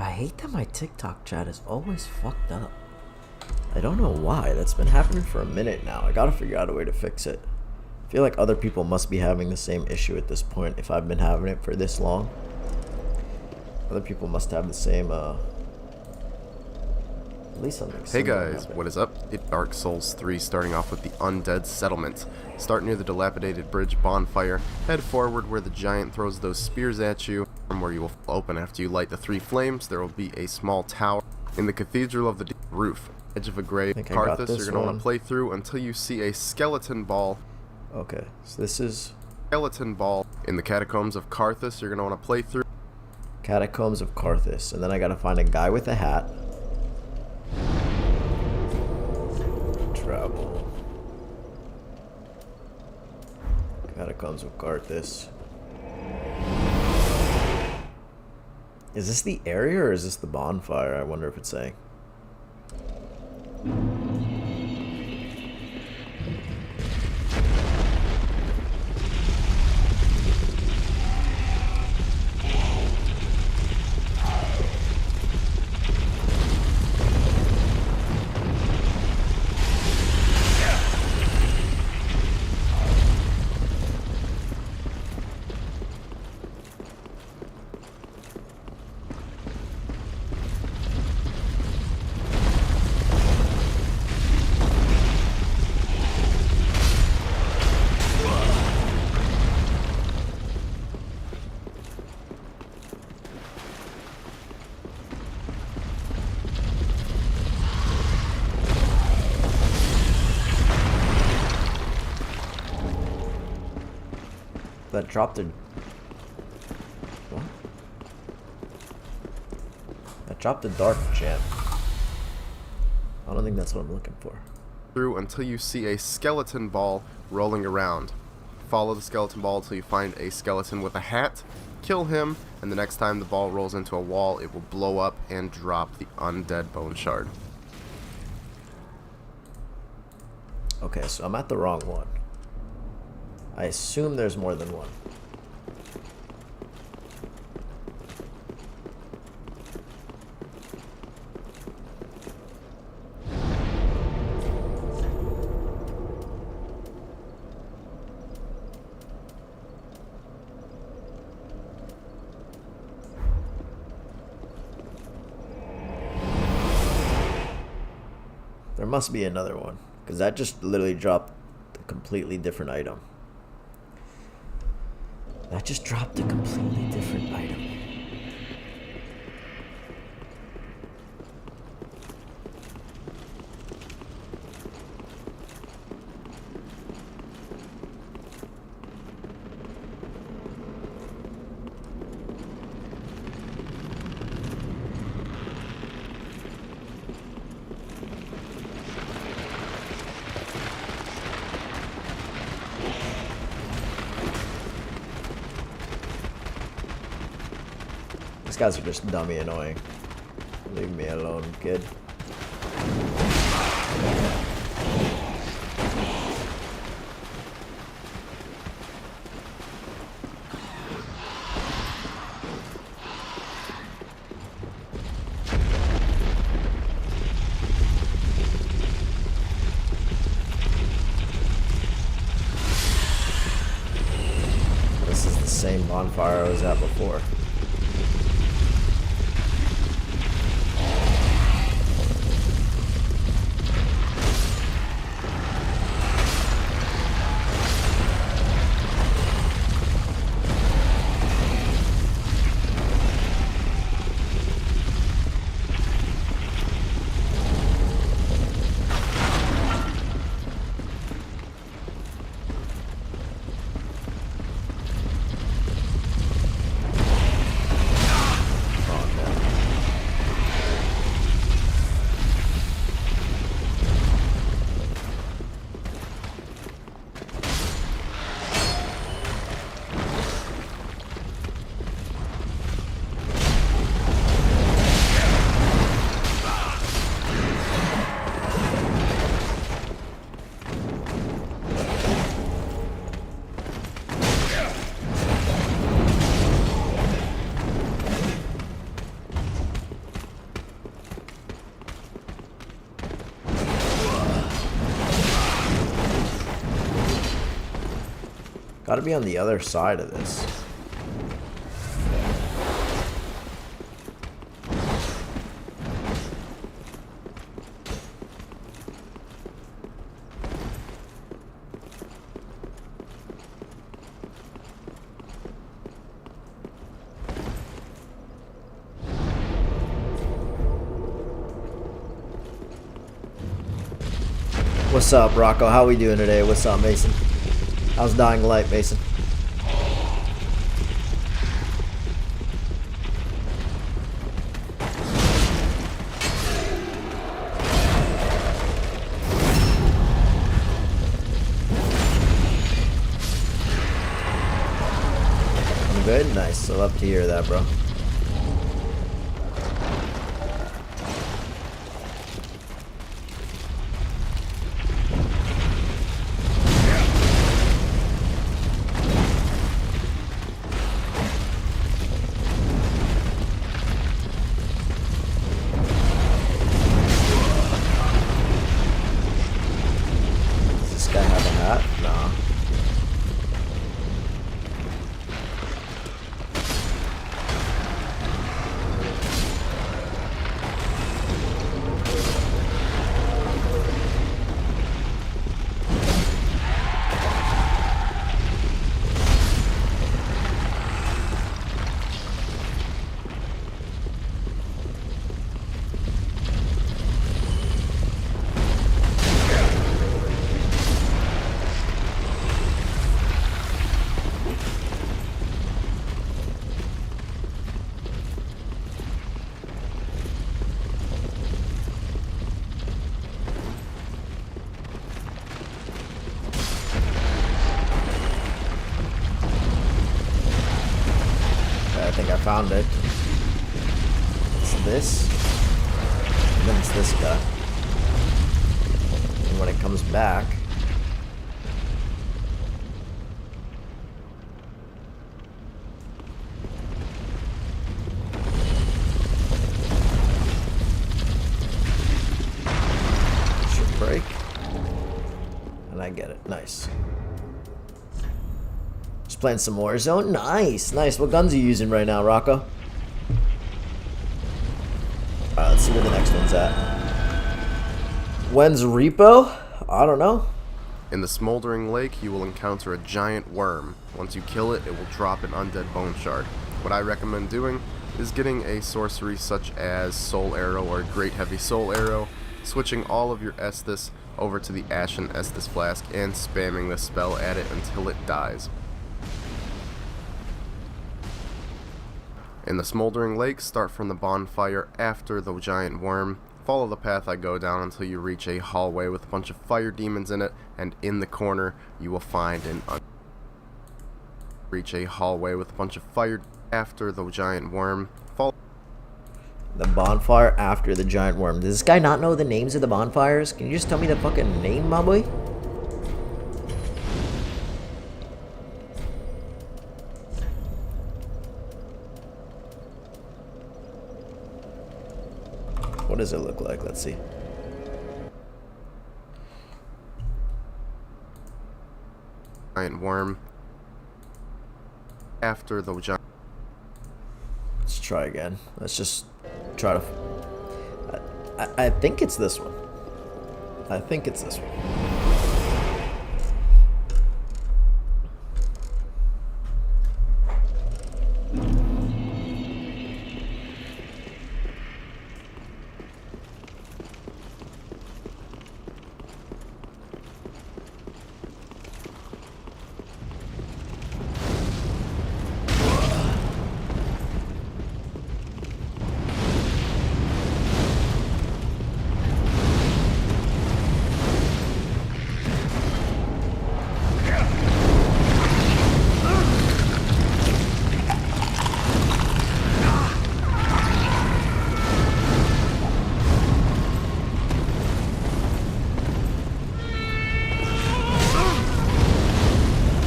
I hate that my TikTok chat is always fucked up. I don't know why. That's been happening for a minute now. I gotta figure out a way to fix it. I feel like other people must be having the same issue at this point if I've been having it for this long. Other people must have the same, at least something Hey similar guys, happened. what is up? It's Dark Souls 3 starting off with the Undead Settlement. Start near the dilapidated bridge bonfire, head forward where the giant throws those spears at you, from where you will open after you light the 3 flames. There will be a small tower in the Cathedral of the Deep Roof. Edge of a grave, I think I got Karthus, this you're going to want one. to play through until you see a skeleton ball. Okay, so this is Skeleton ball in the Catacombs of Karthus, you're going to want to play through. Catacombs of Karthus, and then I gotta find a guy with a hat. Travel. Catacombs of Karthus. Is this the area or is this the bonfire? I wonder if it's saying. That dropped a... What? That dropped a dark gem. I don't think that's what I'm looking for. Through until you see a skeleton ball rolling around. Follow the skeleton ball until you find a skeleton with a hat, kill him, and the next time the ball rolls into a wall, it will blow up and drop the undead bone shard. Okay, so I'm at the wrong one. I assume there's more than one. There must be another one, because that just literally dropped a completely different item. That just dropped a completely different item. These guys are just dummy annoying. Leave me alone, kid. This is the same bonfire I was at before. Gotta be on the other side of this. What's up, Rocco? How we doing today? What's up, Mason? How's Dying Light, Mason? I'm good? Nice. I love to hear that, bro. I think I found it. It's this. And then it's this guy. And when it comes back... should break. And I get it. Nice. Just playing some Warzone. Nice, nice. What guns are you using right now, Rocco? Alright, let's see where the next one's at. When's Repo? I don't know. In the smoldering lake, you will encounter a giant worm. Once you kill it, it will drop an undead bone shard. What I recommend doing is getting a sorcery such as Soul Arrow or Great Heavy Soul Arrow, switching all of your Estus over to the Ashen Estus Flask, and spamming the spell at it until it dies. In the smoldering lake, start from the bonfire after the giant worm. Follow the path I go down until you reach a hallway with a bunch of fire demons in it, and in the corner you will find an reach a hallway with a bunch of fire after the giant worm. Follow the bonfire after the giant worm. Does this guy not know the names of the bonfires? Can you just tell me the fucking name, my boy? What does it look like? Let's see. Giant worm after the giant. Let's try again. Let's just try to. I think it's this one. I think it's this one.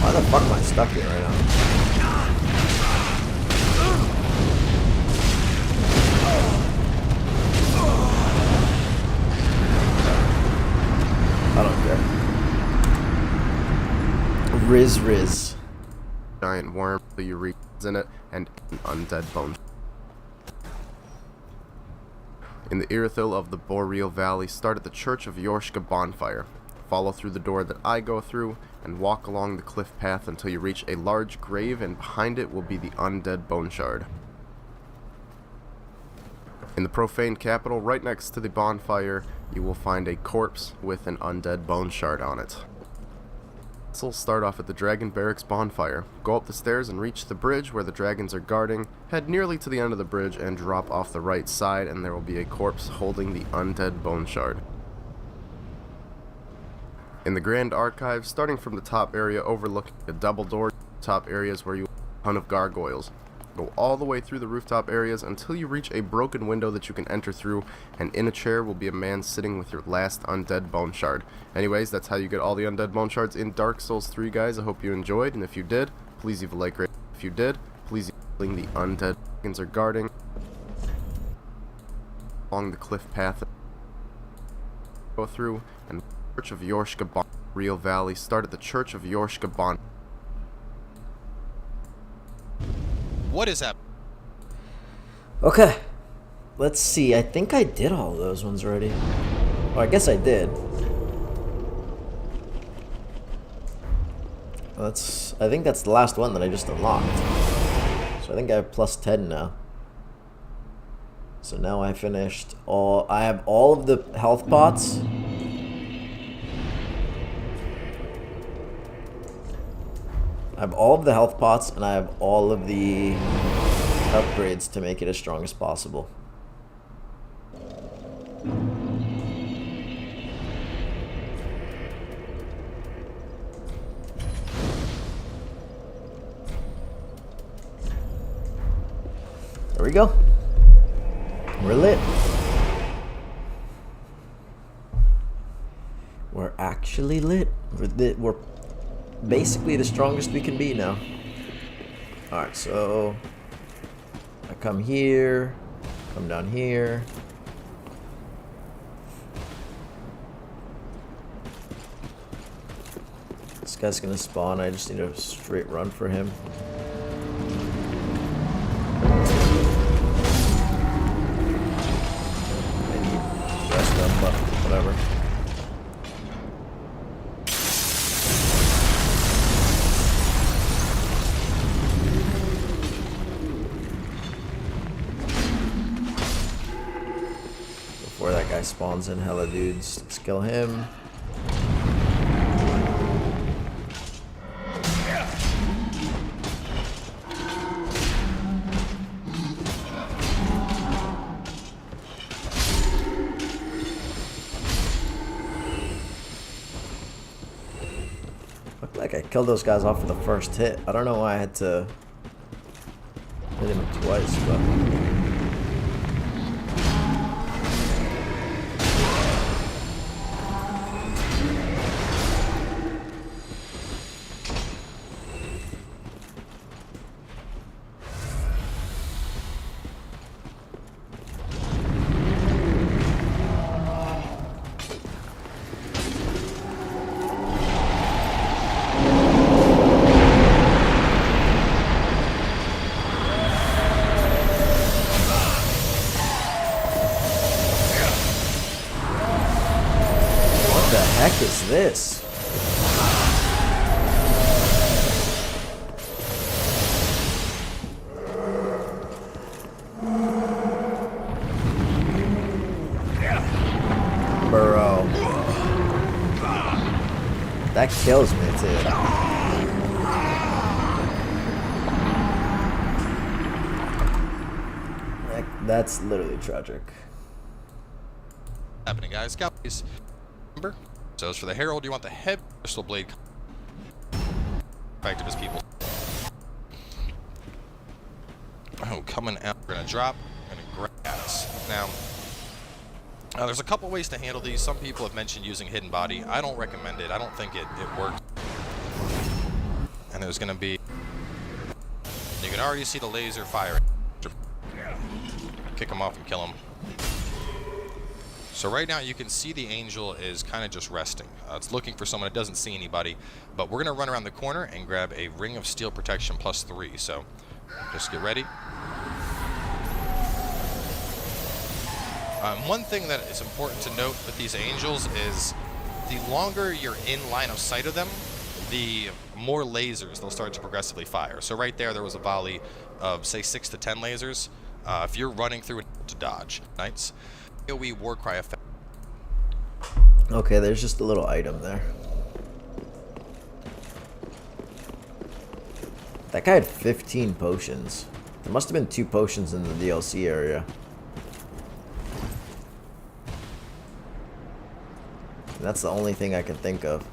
Why the fuck am I stuck here right now? I don't care. Riz. giant worm that you reach in it, and an undead bone. In the Irithyll of the Boreal Valley, start at the Church of Yorshka bonfire. Follow through the door that I go through, and walk along the cliff path until you reach a large grave, and behind it will be the undead bone shard. In the profane capital, right next to the bonfire, you will find a corpse with an undead bone shard on it. So start off at the Dragon Barracks bonfire. Go up the stairs and reach the bridge where the dragons are guarding. Head nearly to the end of the bridge and drop off the right side, and there will be a corpse holding the undead bone shard. In the Grand Archive, starting from the top area overlooking a double door, top areas where you will find a ton of gargoyles. Go all the way through the rooftop areas until you reach a broken window that you can enter through, and in a chair will be a man sitting with your last undead bone shard. Anyways, that's how you get all the undead bone shards in Dark Souls 3, guys. I hope you enjoyed, and if you did, please leave a like rate. If you did, please leave the undead dragons are guarding along the cliff path. Go through, and Church of Yorshka Boreal Valley. Start at the Church of Yorshka Bon. What is that? Okay. Let's see. I think I did all of those ones already. Well, I guess I did. I think that's the last one that I just unlocked. So I think I have plus 10 now. So now I finished all... I have all of the health pots. I have all of the health pots, and I have all of the upgrades to make it as strong as possible. There we go. We're lit. We're actually lit. We're basically the strongest we can be now. Alright, so I come here, come down here. This guy's gonna spawn. I just need a straight run for him. Maybe rest them, but whatever. Before that guy spawns in hella dudes, let's kill him. Looked like I killed those guys off with the first hit. I don't know why I had to hit him twice, but... What the heck is this? Bro. That kills me too. That's literally tragic. Happening, guys. Cowboys. Remember? So as for the Herald, you want the heavy crystal blade. Effective as people. Oh, coming out. We're gonna drop and grab us. Now, there's a couple ways to handle these. Some people have mentioned using hidden body. I don't recommend it. I don't think it works. And there's gonna be. You can already see the laser firing. Kick him off and kill him. So right now you can see the angel is kind of just resting. It's looking for someone. It doesn't see anybody. But we're going to run around the corner and grab a Ring of Steel Protection +3. So just get ready. One thing that is important to note with these angels is the longer you're in line of sight of them, the more lasers they'll start to progressively fire. So right there was a volley of, say, 6 to 10 lasers. If you're running through it to dodge. Knights. AoE Warcry effect. Okay, there's just a little item there. That guy had 15 potions. There must have been 2 potions in the DLC area. And that's the only thing I can think of.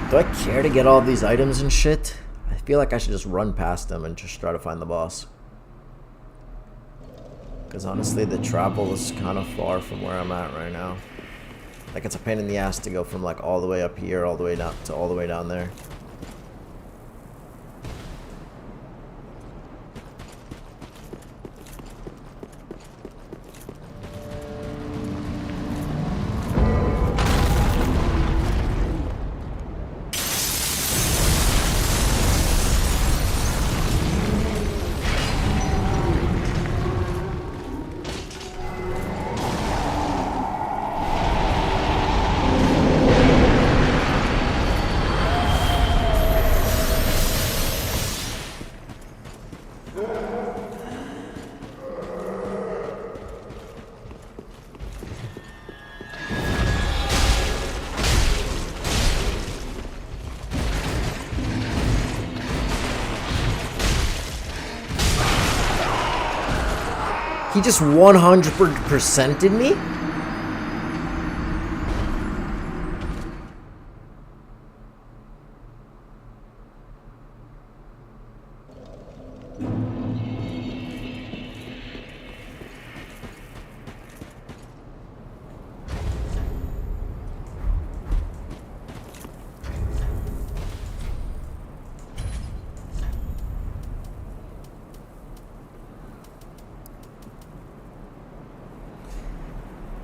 Do I care to get all these items and shit? I feel like I should just run past them and just try to find the boss. Because honestly, the travel is kind of far from where I'm at right now. Like, it's a pain in the ass to go from like all the way up here, all the way down to all the way down there. He just 100%ed me?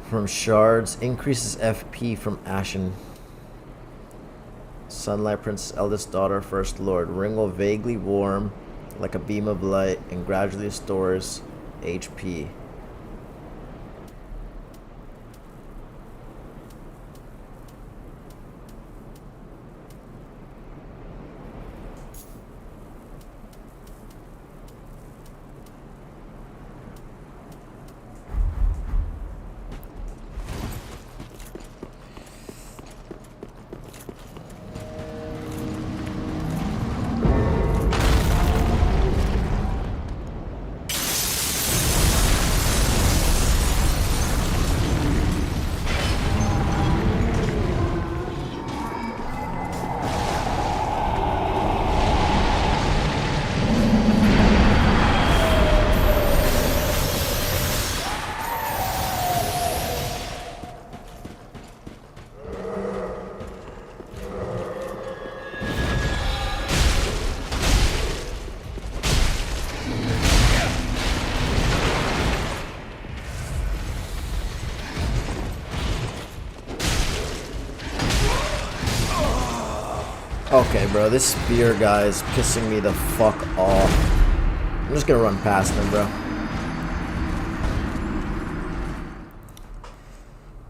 From shards, increases FP from Ashen. Sunlight Princess, eldest daughter, first lord. Ringle vaguely warm, like a beam of light, and gradually stores HP. Okay, bro, this spear guy is pissing me the fuck off. I'm just gonna run past him, bro.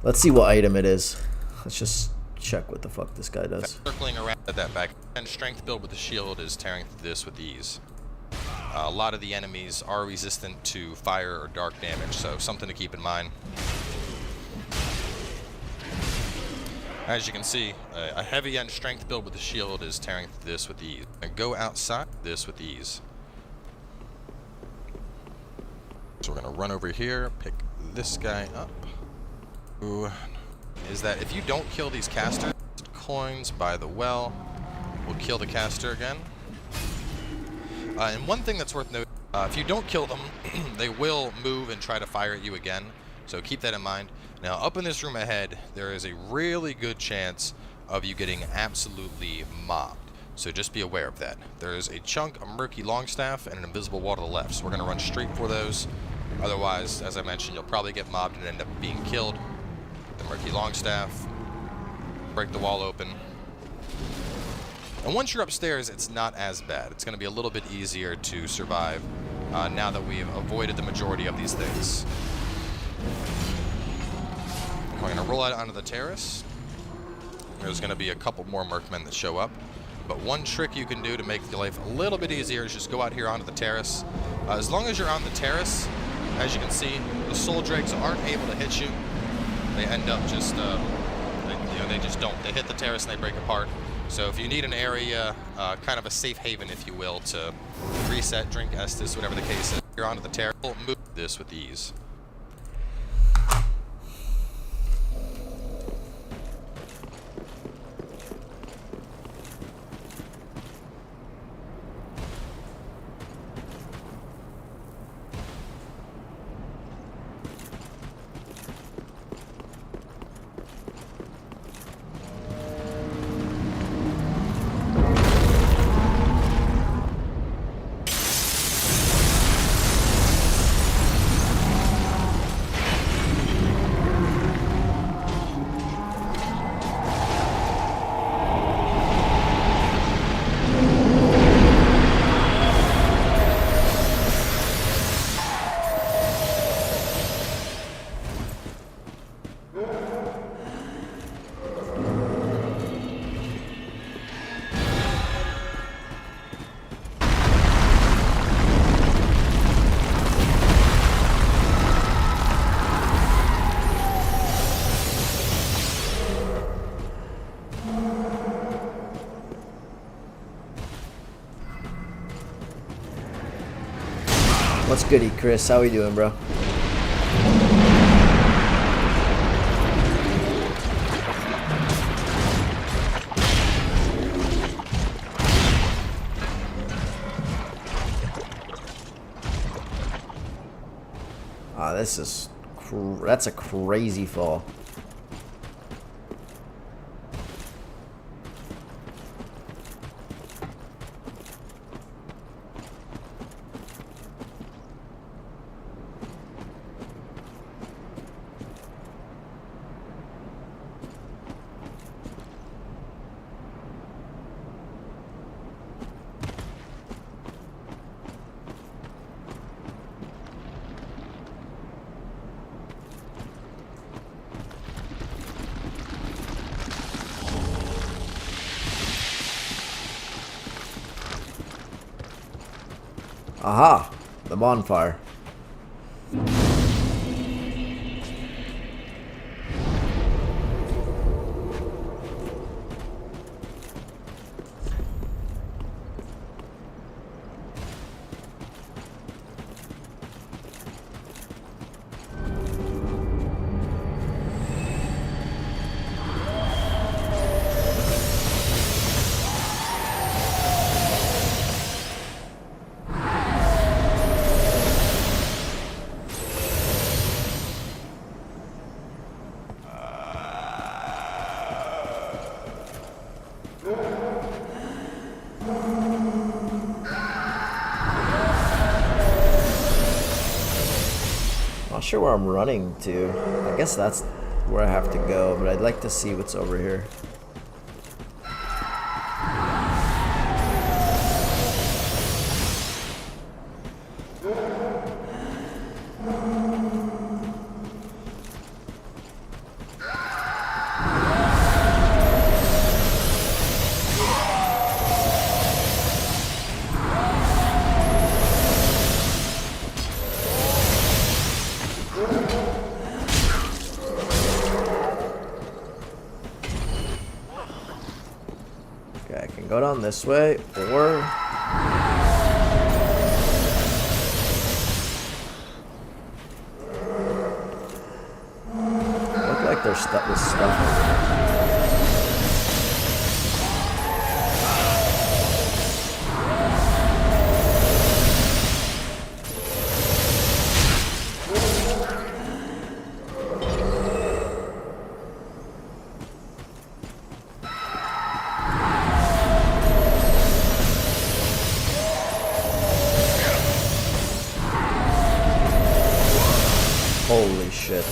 Let's see what item it is. Let's just check what the fuck this guy does. Circling around at that back and strength build with the shield is tearing through this with ease. A lot of the enemies are resistant to fire or dark damage, so something to keep in mind. As you can see, a heavy end strength build with the shield is tearing through this with ease. And go outside this with ease. So we're gonna run over here, pick this guy up. Ooh. Is that if you don't kill these casters, coins by the well will kill the caster again. And one thing that's worth noting, if you don't kill them, they will move and try to fire at you again. So keep that in mind. Now, up in this room ahead, there is a really good chance of you getting absolutely mobbed. So just be aware of that. There is a chunk, a murky longstaff, and an invisible wall to the left. So we're going to run straight for those. Otherwise, as I mentioned, you'll probably get mobbed and end up being killed. The murky longstaff, break the wall open. And once you're upstairs, it's not as bad. It's going to be a little bit easier to survive now that we've avoided the majority of these things. We're going to roll out onto the terrace. There's going to be a couple more mercmen that show up. But one trick you can do to make your life a little bit easier is just go out here onto the terrace. As long as you're on the terrace, as you can see, the soul dregs aren't able to hit you. They end up just, they just don't. They hit the terrace and they break apart. So if you need an area, kind of a safe haven, if you will, to reset, drink Estus, whatever the case is, you're onto the terrace, move this with ease. What's goody, Chris? How we doing, bro? Ah, this is that's a crazy fall. Aha! The bonfire. Not sure where I'm running to. I guess that's where I have to go, but I'd like to see what's over here. head on this way, or look like they're stuck with stuff. Holy shit.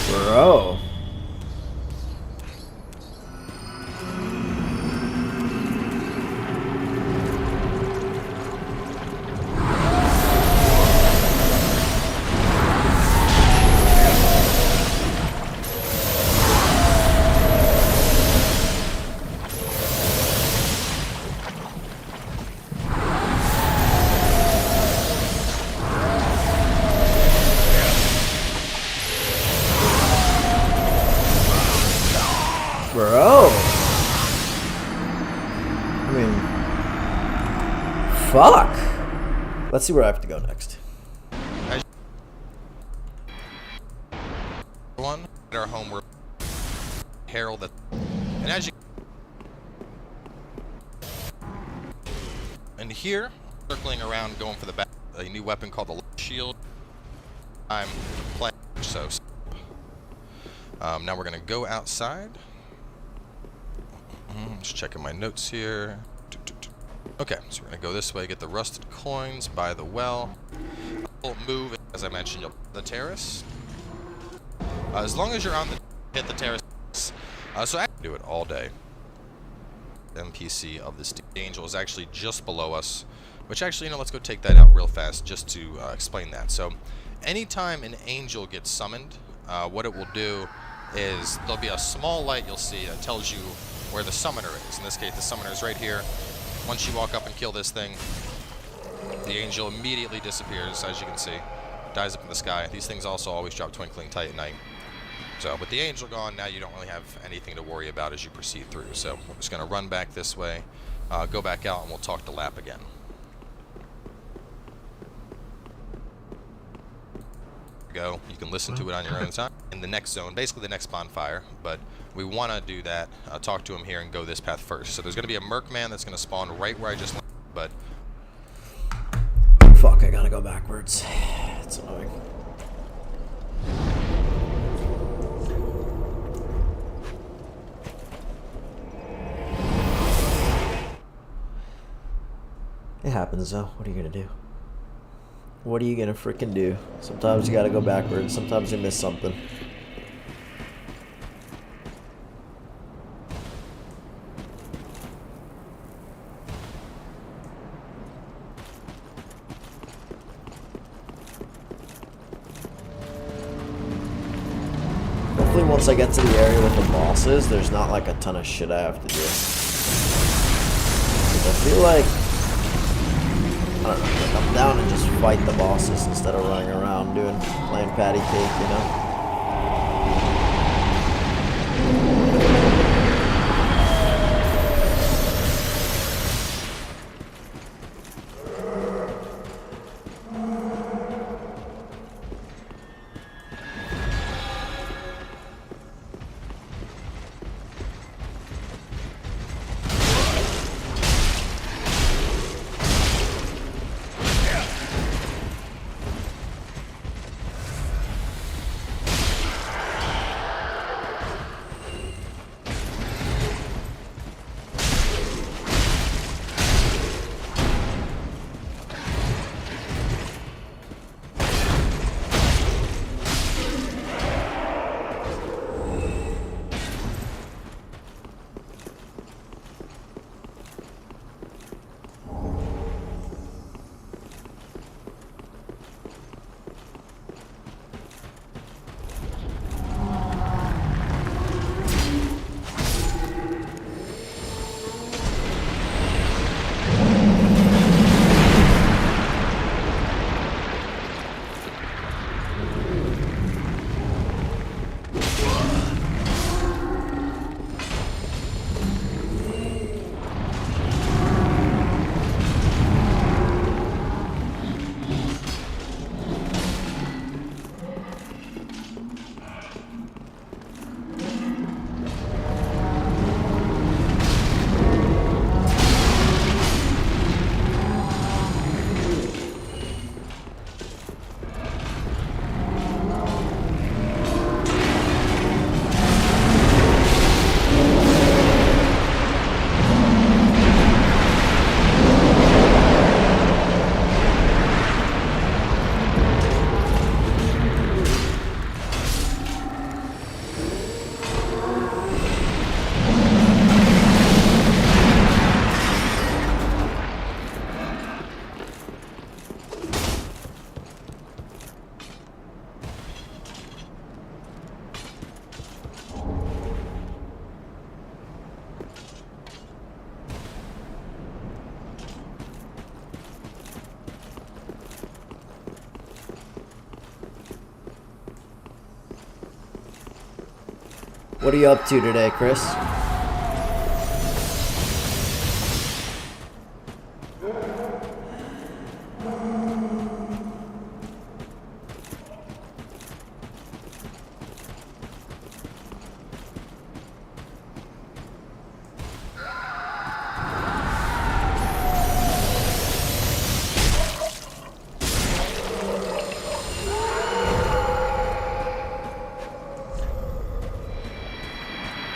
Bro. Bro. I mean, fuck. Let's see where I have to go next. One at our home, we're Harold. That, and as you and here, circling around, going for the back, a new weapon called the shield. I'm playing so. Now we're gonna go outside. Just checking my notes here. Okay, so we're gonna go this way, get the rusted coins by the well. We'll move, as I mentioned, the terrace. As long as you're on the hit the terrace. So I can do it all day. NPC of this angel is actually just below us, which actually, let's go take that out real fast just to explain that. So, anytime an angel gets summoned, what it will do is there'll be a small light you'll see that tells you where the summoner is. In this case, the summoner is right here. Once you walk up and kill this thing, the angel immediately disappears, as you can see. Dies up in the sky. These things also always drop twinkling tight at night. So, with the angel gone, now you don't really have anything to worry about as you proceed through. So, we're just going to run back this way, go back out, and we'll talk to Lap again. Go. You can listen to it on your own time in the next zone, basically the next bonfire, but we want to do that, talk to him here and go this path first. So there's going to be a Mercman that's going to spawn right where I just went, but Fuck, I gotta go backwards. It's annoying. It happens though. What are you gonna do? What are you gonna freaking do? Sometimes you gotta go backwards. Sometimes you miss something. Hopefully once I get to the area with the bosses, there's not like a ton of shit I have to do. 'Cause I feel like, I don't know, like I'm down and just fight the bosses instead of running around playing patty cake, you know? What are you up to today, Chris?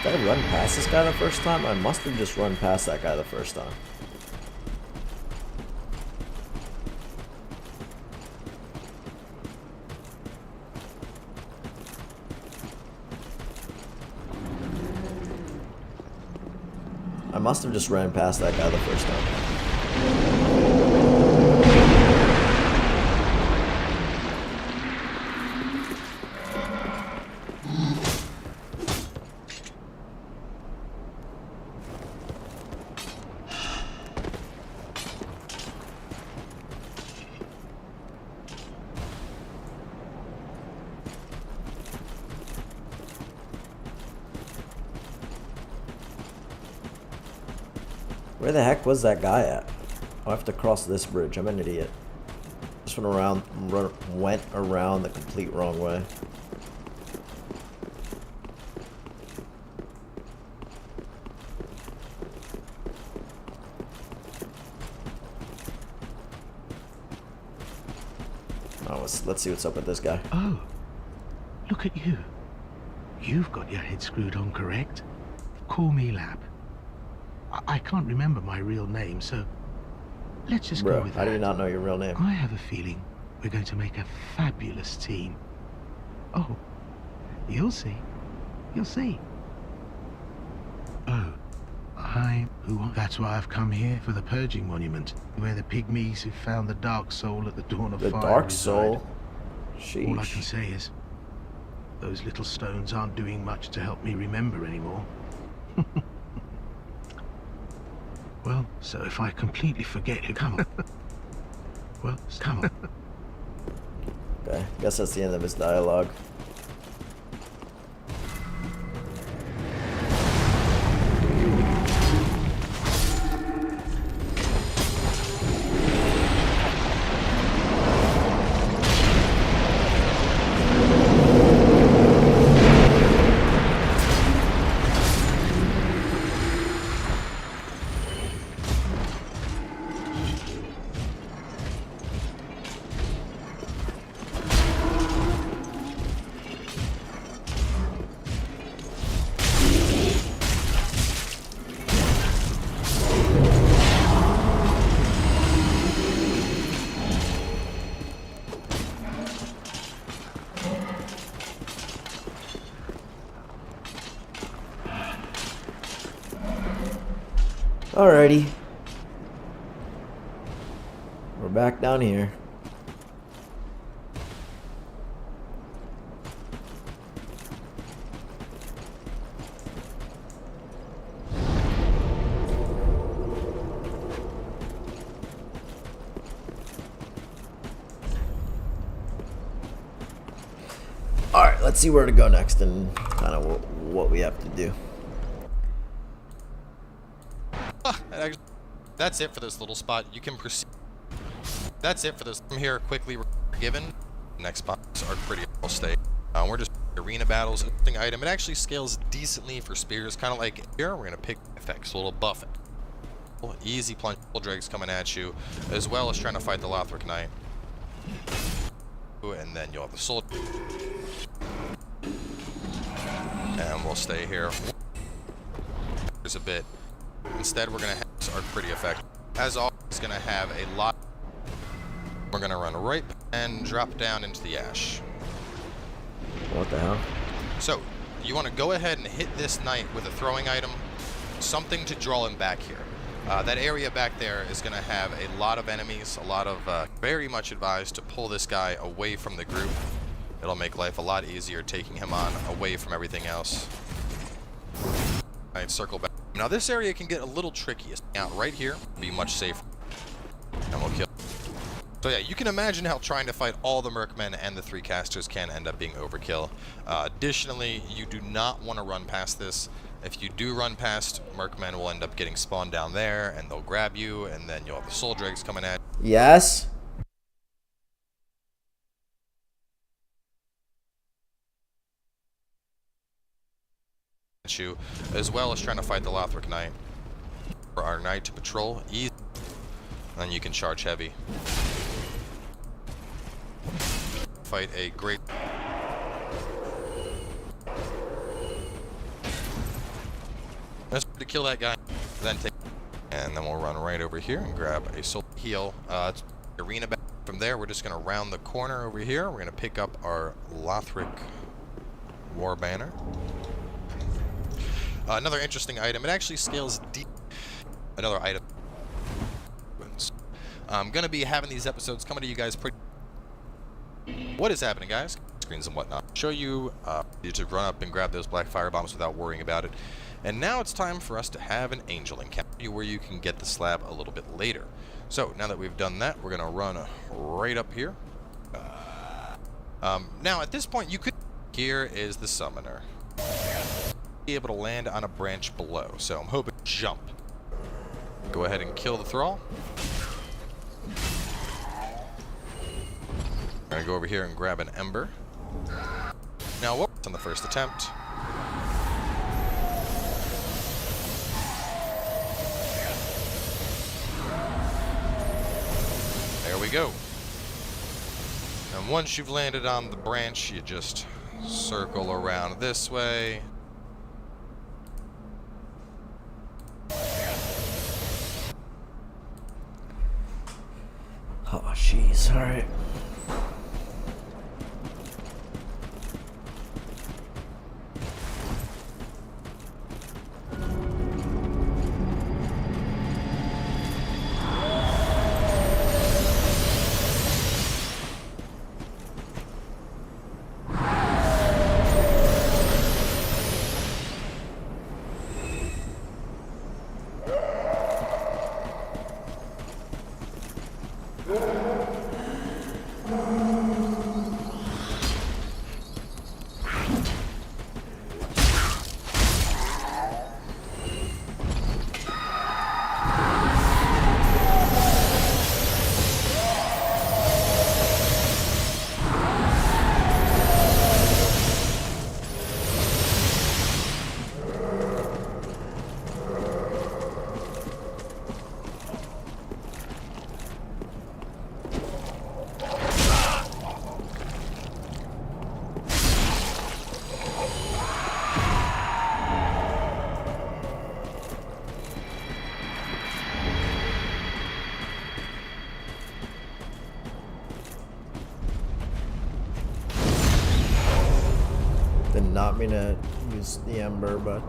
Did I run past this guy the first time? I must have just run past that guy the first time. I must have just ran past that guy the first time. Where the heck was that guy at? I have to cross this bridge. I'm an idiot. Just went around the complete wrong way. Oh, let's see what's up with this guy. Oh, look at you. You've got your head screwed on correct. Call me Lap. I can't remember my real name, so let's just go Bro, with how do you that. not know your real name? I have a feeling we're going to make a fabulous team. Oh, you'll see. You'll see. Oh, that's why I've come here for the Purging Monument, where the pygmies who found the Dark Soul at the dawn of The fire Dark reside. Soul? All I can Sheesh. say is, those little stones aren't doing much to help me remember anymore. Well, so if I completely forget who, come on. Well, come on. Okay, guess that's the end of his dialogue. Alrighty. We're back down here. Alright, let's see where to go next and kind of what we have to do. That's it for this little spot. You can proceed. That's it for this. From here, quickly given. Next spots are pretty well stayed. We're just arena battles. Interesting item. It actually scales decently for spears, kind of like here. We're gonna pick effects, a little buff it. Easy plunge dregs coming at you, as well as trying to fight the Lothric Knight. And then you'll have the sword. And we'll stay here. There's a bit. Instead, we're gonna have our pretty effect. As always, gonna have a lot. We're gonna run right and drop down into the ash. What the hell? So, you want to go ahead and hit this knight with a throwing item, something to draw him back here. That area back there is going to have a lot of enemies, a lot of, very much advised to pull this guy away from the group. It'll make life a lot easier taking him on away from everything else. Alright, circle back. Now this area can get a little tricky. Out right here, be much safer. And we'll kill. So yeah, you can imagine how trying to fight all the Mercmen and the 3 casters can end up being overkill. Additionally, you do not want to run past this. If you do run past, Mercmen will end up getting spawned down there, and they'll grab you, and then you'll have the Soul Dregs coming at Yes? you, as well as trying to fight the Lothric Knight. For our Knight to patrol, easy, and then you can charge heavy. Fight a great... Let's to kill that guy, then take... And then we'll run right over here and grab a soul heal. It's arena back. From there, we're just going to round the corner over here. We're going to pick up our Lothric War Banner. Another interesting item, it actually scales deep. Another item. I'm going to be having these episodes coming to you guys pretty... What is happening, guys? Screens and whatnot. Show you to run up and grab those black fire bombs without worrying about it. And now it's time for us to have an angel encounter where you can get the slab a little bit later. So now that we've done that, we're going to run right up here. Now at this point, you could... Here is the summoner. Be able to land on a branch below, so I'm hoping jump. Go ahead and kill the thrall. I'm gonna go over here and grab an ember. Now, whoops, on the first attempt. There we go. And once you've landed on the branch, you just circle around this way. Oh, jeez. All right. Did not mean to use the ember, but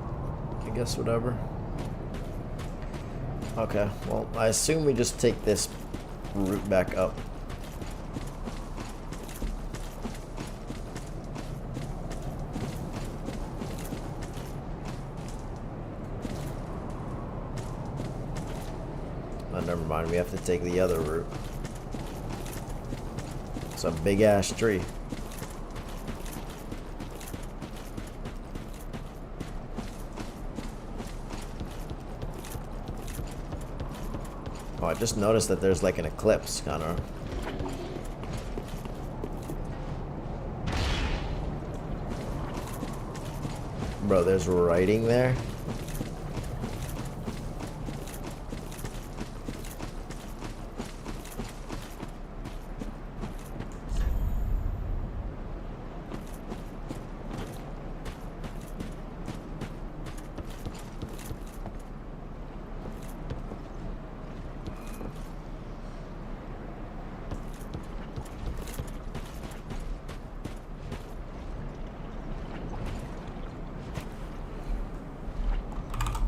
I guess whatever. Okay, well, I assume we just take this route back up. Oh, never mind, we have to take the other route. It's a big ass tree. Oh, I just noticed that there's like an eclipse, kind of. Bro, there's writing there.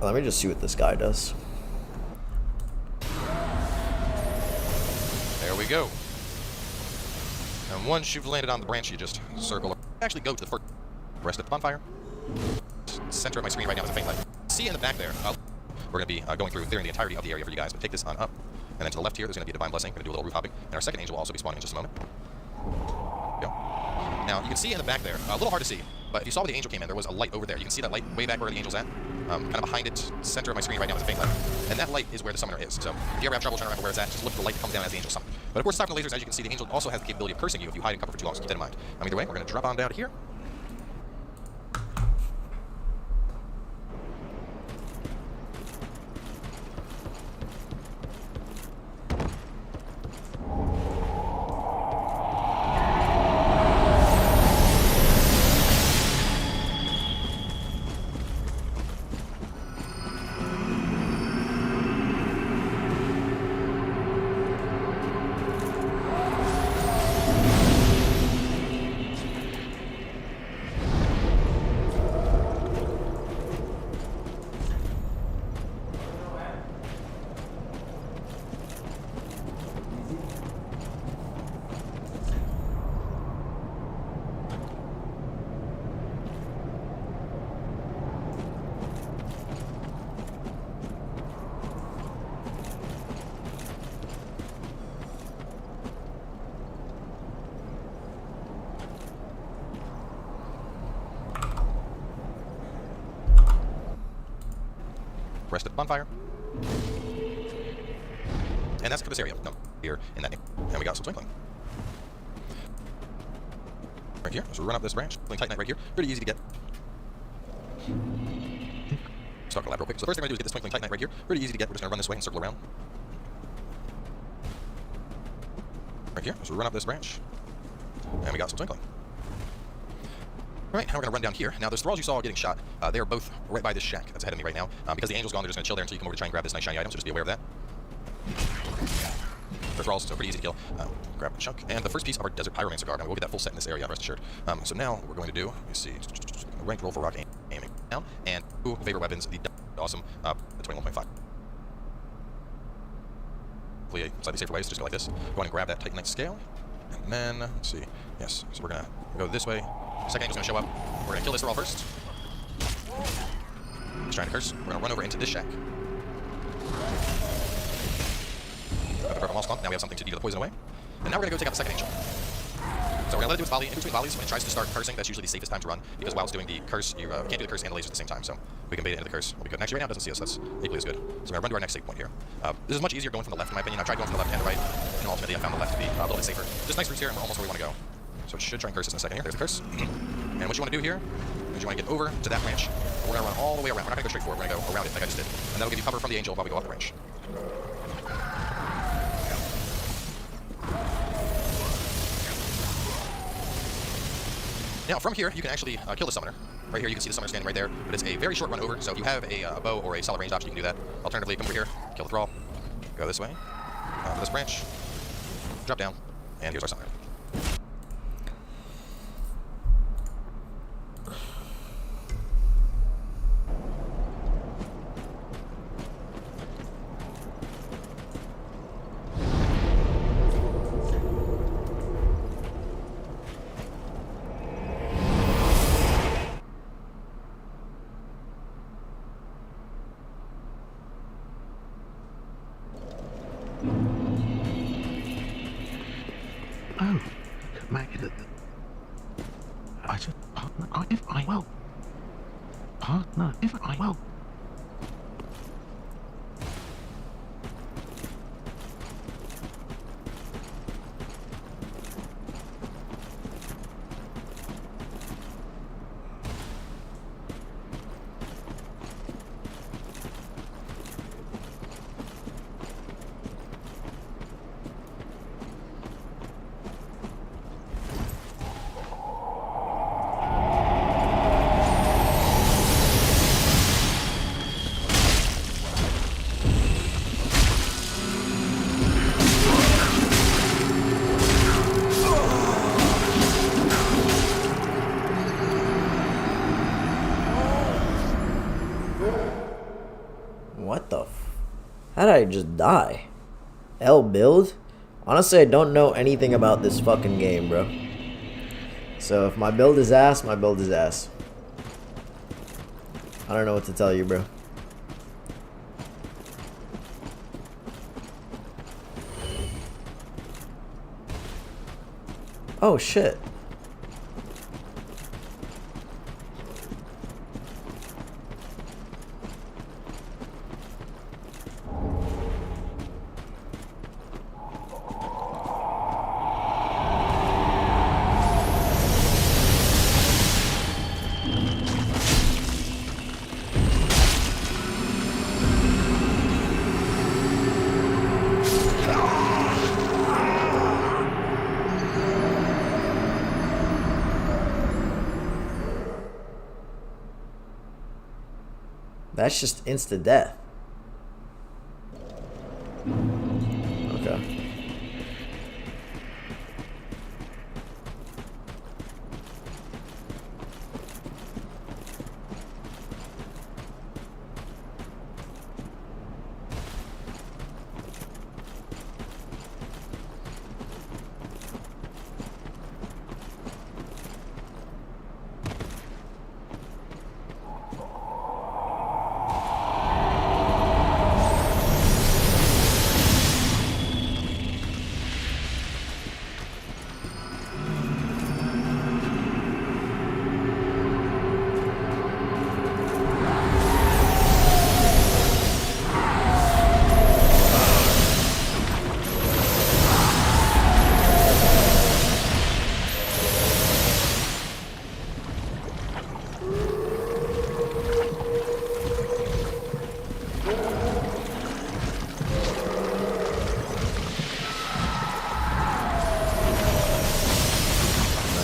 Let me just see what this guy does. There we go. And once you've landed on the branch, you just circle. Actually, go to the first rest of the bonfire. Center of my screen right now is a faint light. See in the back there. We're going to be going through clearing the entirety of the area for you guys, but take this on up. And then to the left here, there's going to be a Divine Blessing. Going to do a little roof hopping. And our second angel will also be spawning in just a moment. Go. Now, you can see in the back there, a little hard to see, but if you saw where the angel came in, there was a light over there. You can see that light way back where the angel's at. Kind of behind it, center of my screen right now is a faint light. And that light is where the summoner is. So if you ever have trouble trying to remember where it's at, just look for the light that comes down as the angel summoned. But of course, aside from the lasers, as you can see, the angel also has the capability of cursing you if you hide in cover for too long, so keep that in mind. Either way, we're going to drop on down to here. Rest at the bonfire. And that's for this area. No, here in that name. And we got some twinkling. Right here. So we run up this branch. Titanite right here. Pretty easy to get. Start the lab real quick. So the first thing we're going to do is get this twinkling titanite right here. Pretty easy to get. We're just going to run this way and circle around. Right here. So we run up this branch. And we got some twinkling. Alright, now we're going to run down here. Now, those thralls you saw getting shot, they are both right by this shack that's ahead of me right now. Because the angel's gone, they're just going to chill there until you come over to try and grab this nice shiny item, so just be aware of that. They're thralls, so pretty easy to kill. Grab a chunk. And the first piece of our Desert Pyromancer guard, and we'll get that full set in this area, rest assured. So now, what we're going to do, you see, ranked roll for rock aiming down, and two favorite weapons, the awesome, the 21.5. Hopefully a slightly safer way, so just go like this. Go on and grab that Titanite scale. And then, let's see, yes, so we're going to go this way. Second angel's going to show up. We're going to kill this thrall first. He's trying to curse. We're going to run over into this shack. Got the purple moss clump. Now we have something to deal the poison away. And now we're going to go take out the second angel. So we're going to let it do its volley. In between volleys, when it tries to start cursing, that's usually the safest time to run, because while it's doing the curse, you can't do the curse and the lasers at the same time, so we can bait it into the curse. We'll be good. Actually, right now it doesn't see us. That's equally as good. So we're going to run to our next save point here. This is much easier going from the left, in my opinion. I've tried going from the left and the right, and ultimately I found the left to be a little bit safer. Just nice roots here, and we're almost where we want to go. So it should try and curse us in a second here. There's the curse. And what you want to do here is you want to get over to that branch. We're going to run all the way around. We're not going to go straight forward. We're going to go around it like I just did. And that'll give you cover from the angel while we go off the branch. Now, from here, you can actually kill the summoner. Right here, you can see the summoner standing right there. But it's a very short run over, so if you have a bow or a solid range option, you can do that. Alternatively, come over here, kill the thrall, go this way, to this branch, drop down, and here's our summoner. Oh, I said, partner, if I will. Partner, if I will. What the How did I just die? L build? Honestly, I don't know anything about this fucking game, bro. So if my build is ass, my build is ass. I don't know what to tell you, bro. Oh shit. That's just instant death. Okay.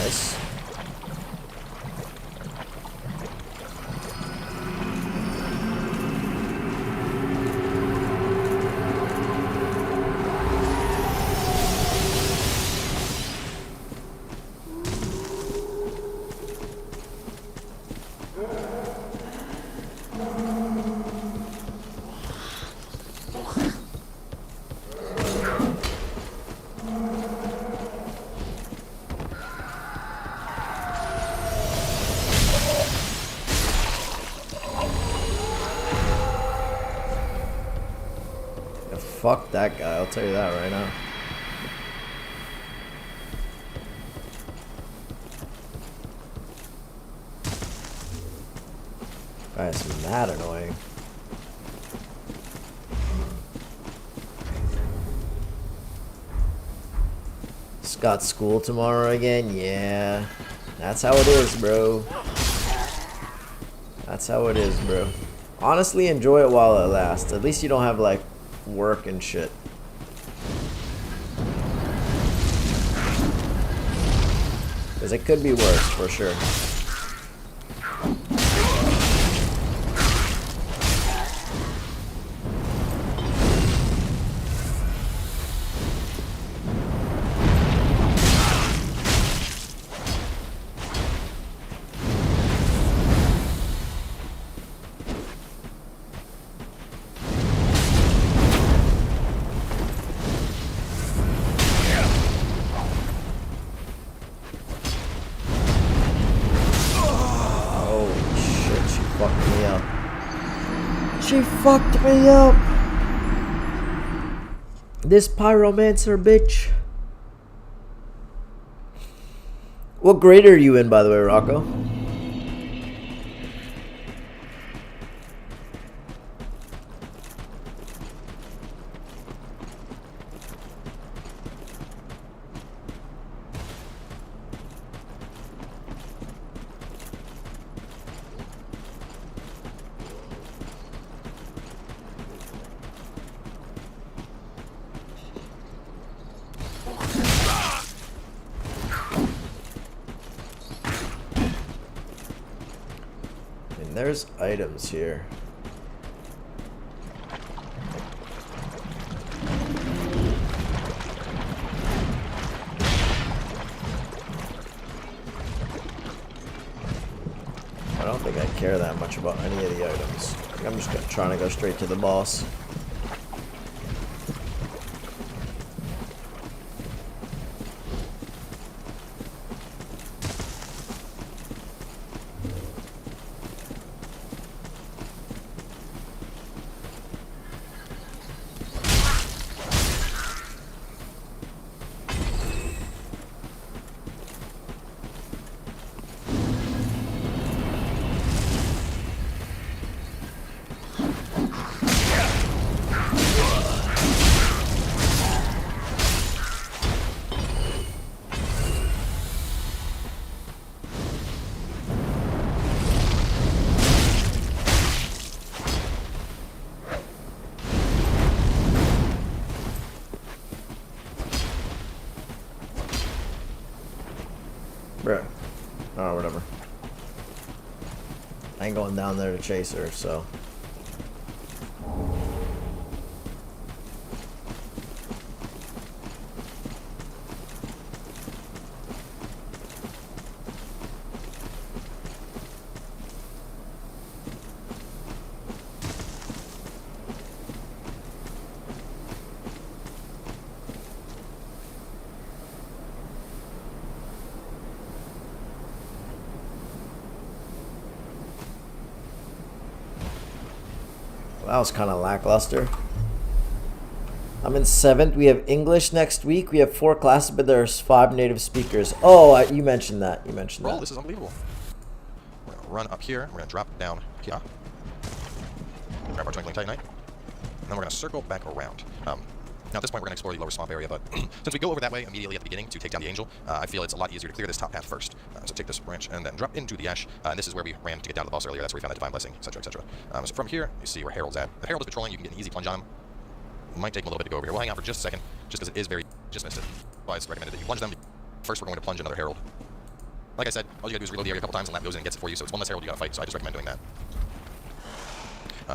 Nice. Yeah, fuck that guy, I'll tell you that right now. Guy's mad annoying. Just got school tomorrow again? Yeah. That's how it is, bro. That's how it is, bro. Honestly, enjoy it while it lasts. At least you don't have, like, work and shit. Because it could be worse, for sure. She fucked me up. This pyromancer bitch. What grade are you in, by the way, Rocco? There's items here. I don't think I care that much about any of the items. I think I'm just trying to go straight to the boss. going down there to chase her, so. That was kind of lackluster. I'm in 7th. We have English next week. We have 4 classes, but there's 5 native speakers. Oh, you mentioned that. You mentioned Roll, that. this is unbelievable. We're going to run up here. We're going to drop down here. Grab our Twinkling Titanite. And then we're going to circle back around. Now at this point, we're going to explore the lower swamp area, but since we go over that way immediately at the beginning to take down the Angel, I feel it's a lot easier to clear this top path first. So take this branch and then drop into the ash. And this is where we ran to get down to the boss earlier. That's where we found the Divine Blessing, etc., etc. So from here, you see where Harold's at. If Harold is patrolling, you can get an easy plunge on him. It might take him a little bit to go over here. We'll hang out for just a second, just because it is very... Just missed it. Well, it's recommended that you plunge them. First, we're going to plunge another Harold. Like I said, all you gotta do is reload the area a couple times and Lap goes in and gets it for you, so it's one less Harold you gotta fight, so I just recommend doing that.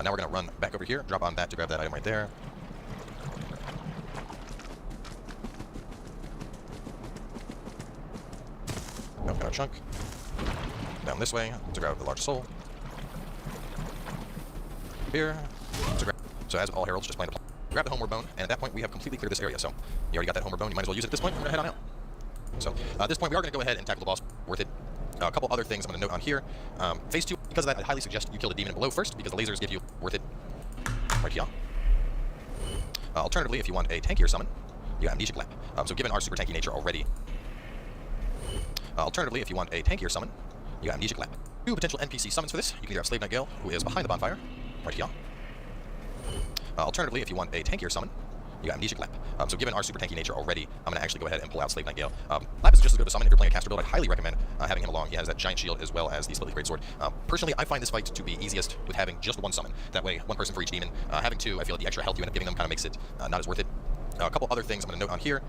Now we're gonna run back over here, drop on that to grab that item right there. Now got our chunk. Down this way to grab the large soul. Here to grab. So as with all heralds, just plan to grab the homeward bone, and at that point we have completely cleared this area. So you already got that homeward bone. You might as well use it at this point. We're gonna head on out. So at this point we are gonna go ahead and tackle the boss. Worth it. A couple other things I'm gonna note on here. Phase 2, because of that, I highly suggest you kill the demon below first, because the lasers give you worth it. Right here. Alternatively, if you want a tankier summon, you have Amnesic Lap. So given our super tanky nature already. Alternatively, if you want a tankier summon, you have Amnesic Lap. 2 potential NPC summons for this. You can either have Slave Knight Gale, who is behind the bonfire, right here. Alternatively, if you want a tankier summon, you got Amnesic Lap. So given our super tanky nature already, I'm going to actually go ahead and pull out Slave Knight Gale. Lap is just as good of a summon if you're playing a caster build. I'd highly recommend having him along. He has that giant shield as well as the Split Leaf Greatsword. Personally, I find this fight to be easiest with having just one summon. That way, one person for each demon. Having 2, I feel like the extra health you end up giving them kind of makes it not as worth it. A couple other things I'm going to note on here.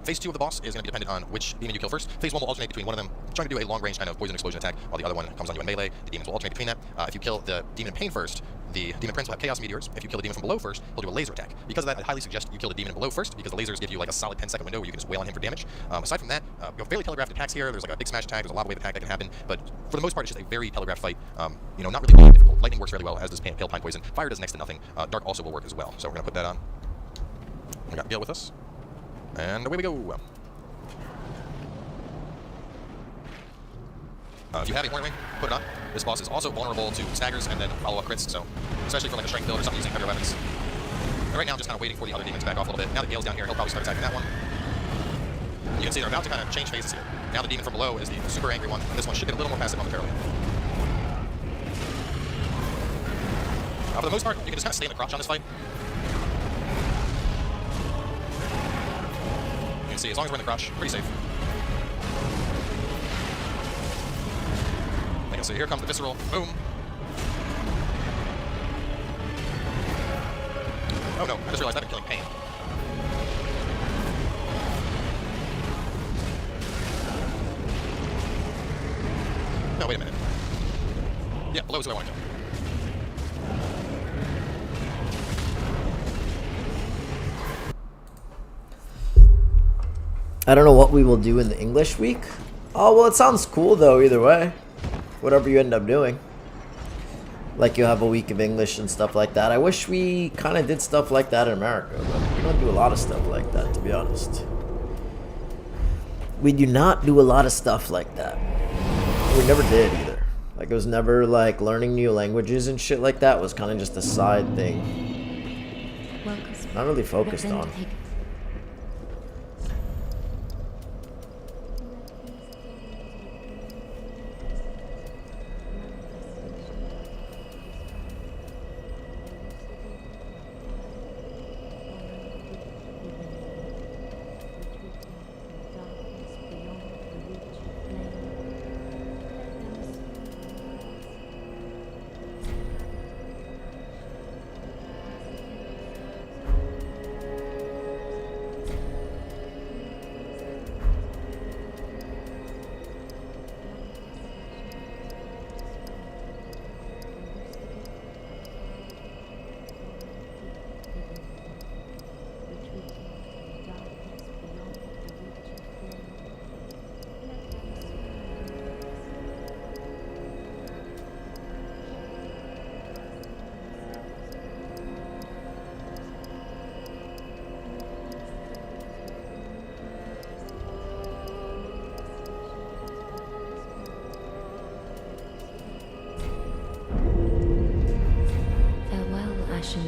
Phase 2 of the boss is going to be dependent on which demon you kill first. Phase 1 will alternate between one of them trying to do a long-range kind of poison explosion attack, while the other one comes on you in melee. The demons will alternate between that. If you kill the demon in pain first, the demon prince will have chaos meteors. If you kill the demon from below first, he'll do a laser attack. Because of that, I highly suggest you kill the demon below first, because the lasers give you like a solid 10-second window where you can just wail on him for damage. Aside from that, you have fairly telegraphed attacks here. There's like a big smash attack. There's a lava wave attack that can happen, but for the most part, it's just a very telegraphed fight. You know, not really difficult. Lightning works fairly well, as does Pale Pine Poison. Fire does next to nothing. Dark also will work as well. So we're gonna put that on. We got Gale with us. And away we go. If you have a Horn Ring, put it on. This boss is also vulnerable to staggers and then follow-up crits, so especially for like a strength build or something using heavier weapons. And right now I'm just kind of waiting for the other demons to back off a little bit. Now that Gale's down here, he'll probably start attacking that one. You can see they're about to kind of change phases here. Now the demon from below is the super angry one, and this one should get a little more passive momentarily. For the most part, you can just kind of stay in the crotch on this fight. You can see, as long as we're in the crotch, pretty safe. You can see, here comes the visceral. Boom. Oh no, I just realized I've been killing pain. No, wait a minute. Yeah, below is who I want to kill. I don't know what we will do in the English week. Oh, well, it sounds cool, though, either way. Whatever you end up doing. Like, you'll have a week of English and stuff like that. I wish we kind of did stuff like that in America, but we don't do a lot of stuff like that, to be honest. We do not do a lot of stuff like that. We never did, either. Like, it was never, like, learning new languages and shit like that was kind of just a side thing. Not really focused on.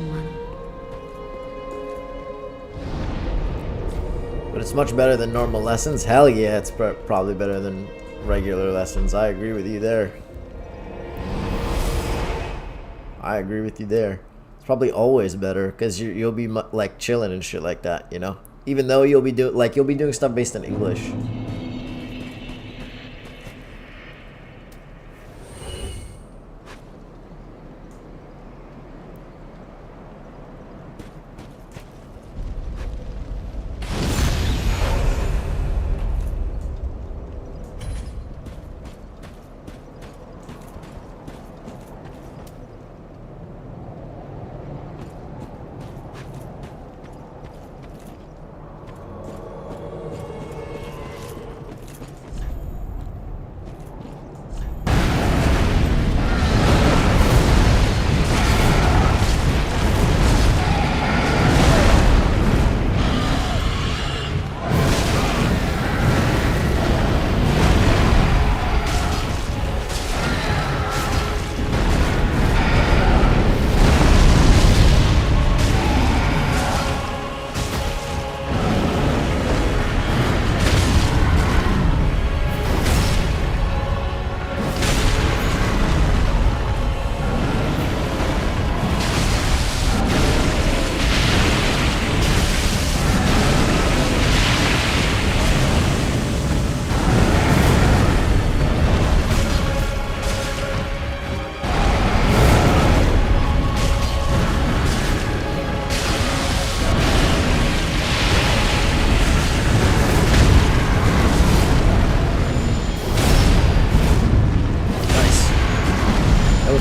anyone. But it's much better than normal lessons. Hell yeah, it's probably better than regular lessons. I agree with you there. I agree with you there. It's probably always better because you'll be like chilling and shit like that, you know. Even though you'll be doing stuff based in English.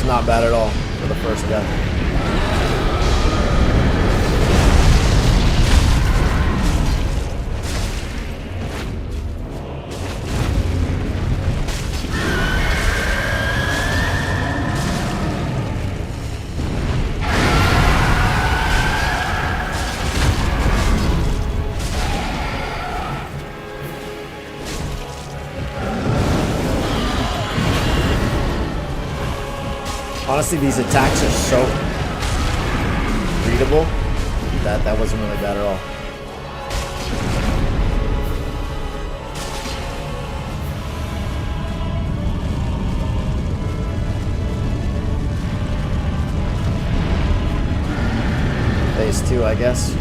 Not bad at all for the first guy. Honestly, these attacks are so readable that that wasn't really bad at all. Phase 2, I guess.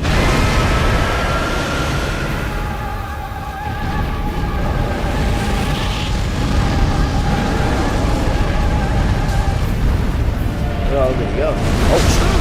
Oh, there you go. Oh,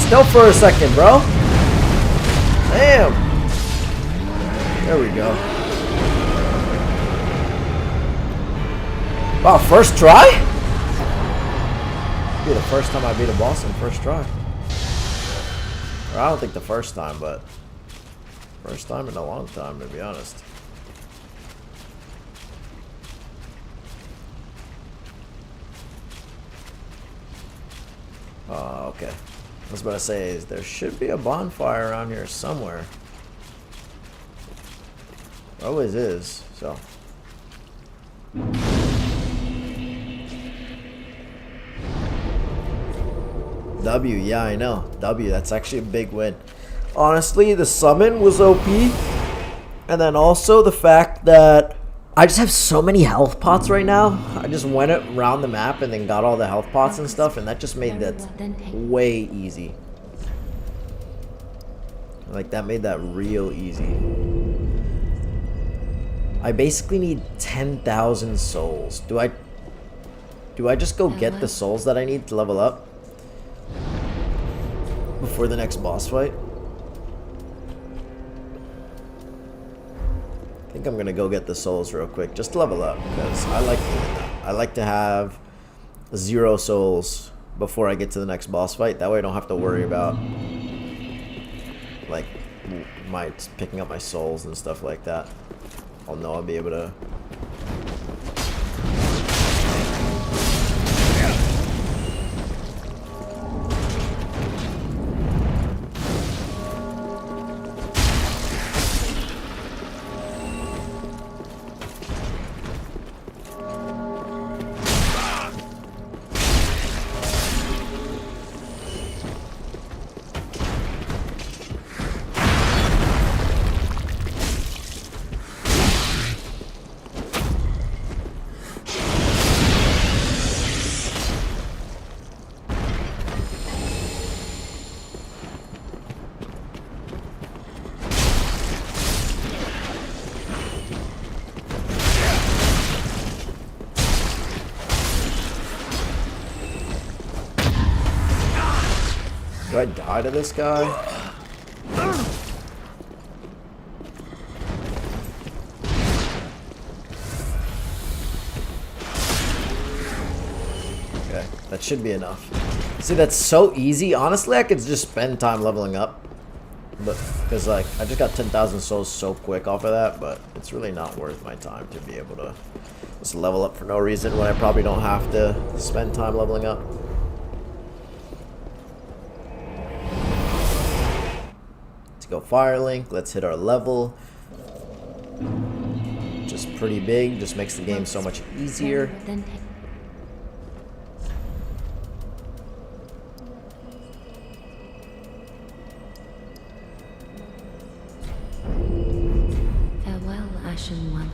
still for a second, bro. Damn. There we go. Wow, first try? Be the first time I beat a boss in first try. Or I don't think the first time, but first time in a long time, to be honest. Okay. I was about to say, is there should be a bonfire around here somewhere. Always is, so. W, yeah, I know. W, that's actually a big win. Honestly, the summon was OP. And then also the fact that I just have so many health pots right now. I just went around the map and then got all the health pots and stuff, and that just made that way easy. Like, that made that real easy. I basically need 10,000 souls. Do I just go get the souls that I need to level up before the next boss fight? I think I'm gonna go get the souls real quick just to level up, because I like to have 0 souls before I get to the next boss fight. That way I don't have to worry about like picking up my souls and stuff like that. I'll know I'll be able to. Do I die to this guy? Okay, that should be enough. See, that's so easy. Honestly, I could just spend time leveling up. But, because, like, I just got 10,000 souls so quick off of that, but it's really not worth my time to be able to just level up for no reason when I probably don't have to spend time leveling up. Go Firelink, let's hit our level. Just pretty big, just makes the game so much easier. Farewell, Ashen One.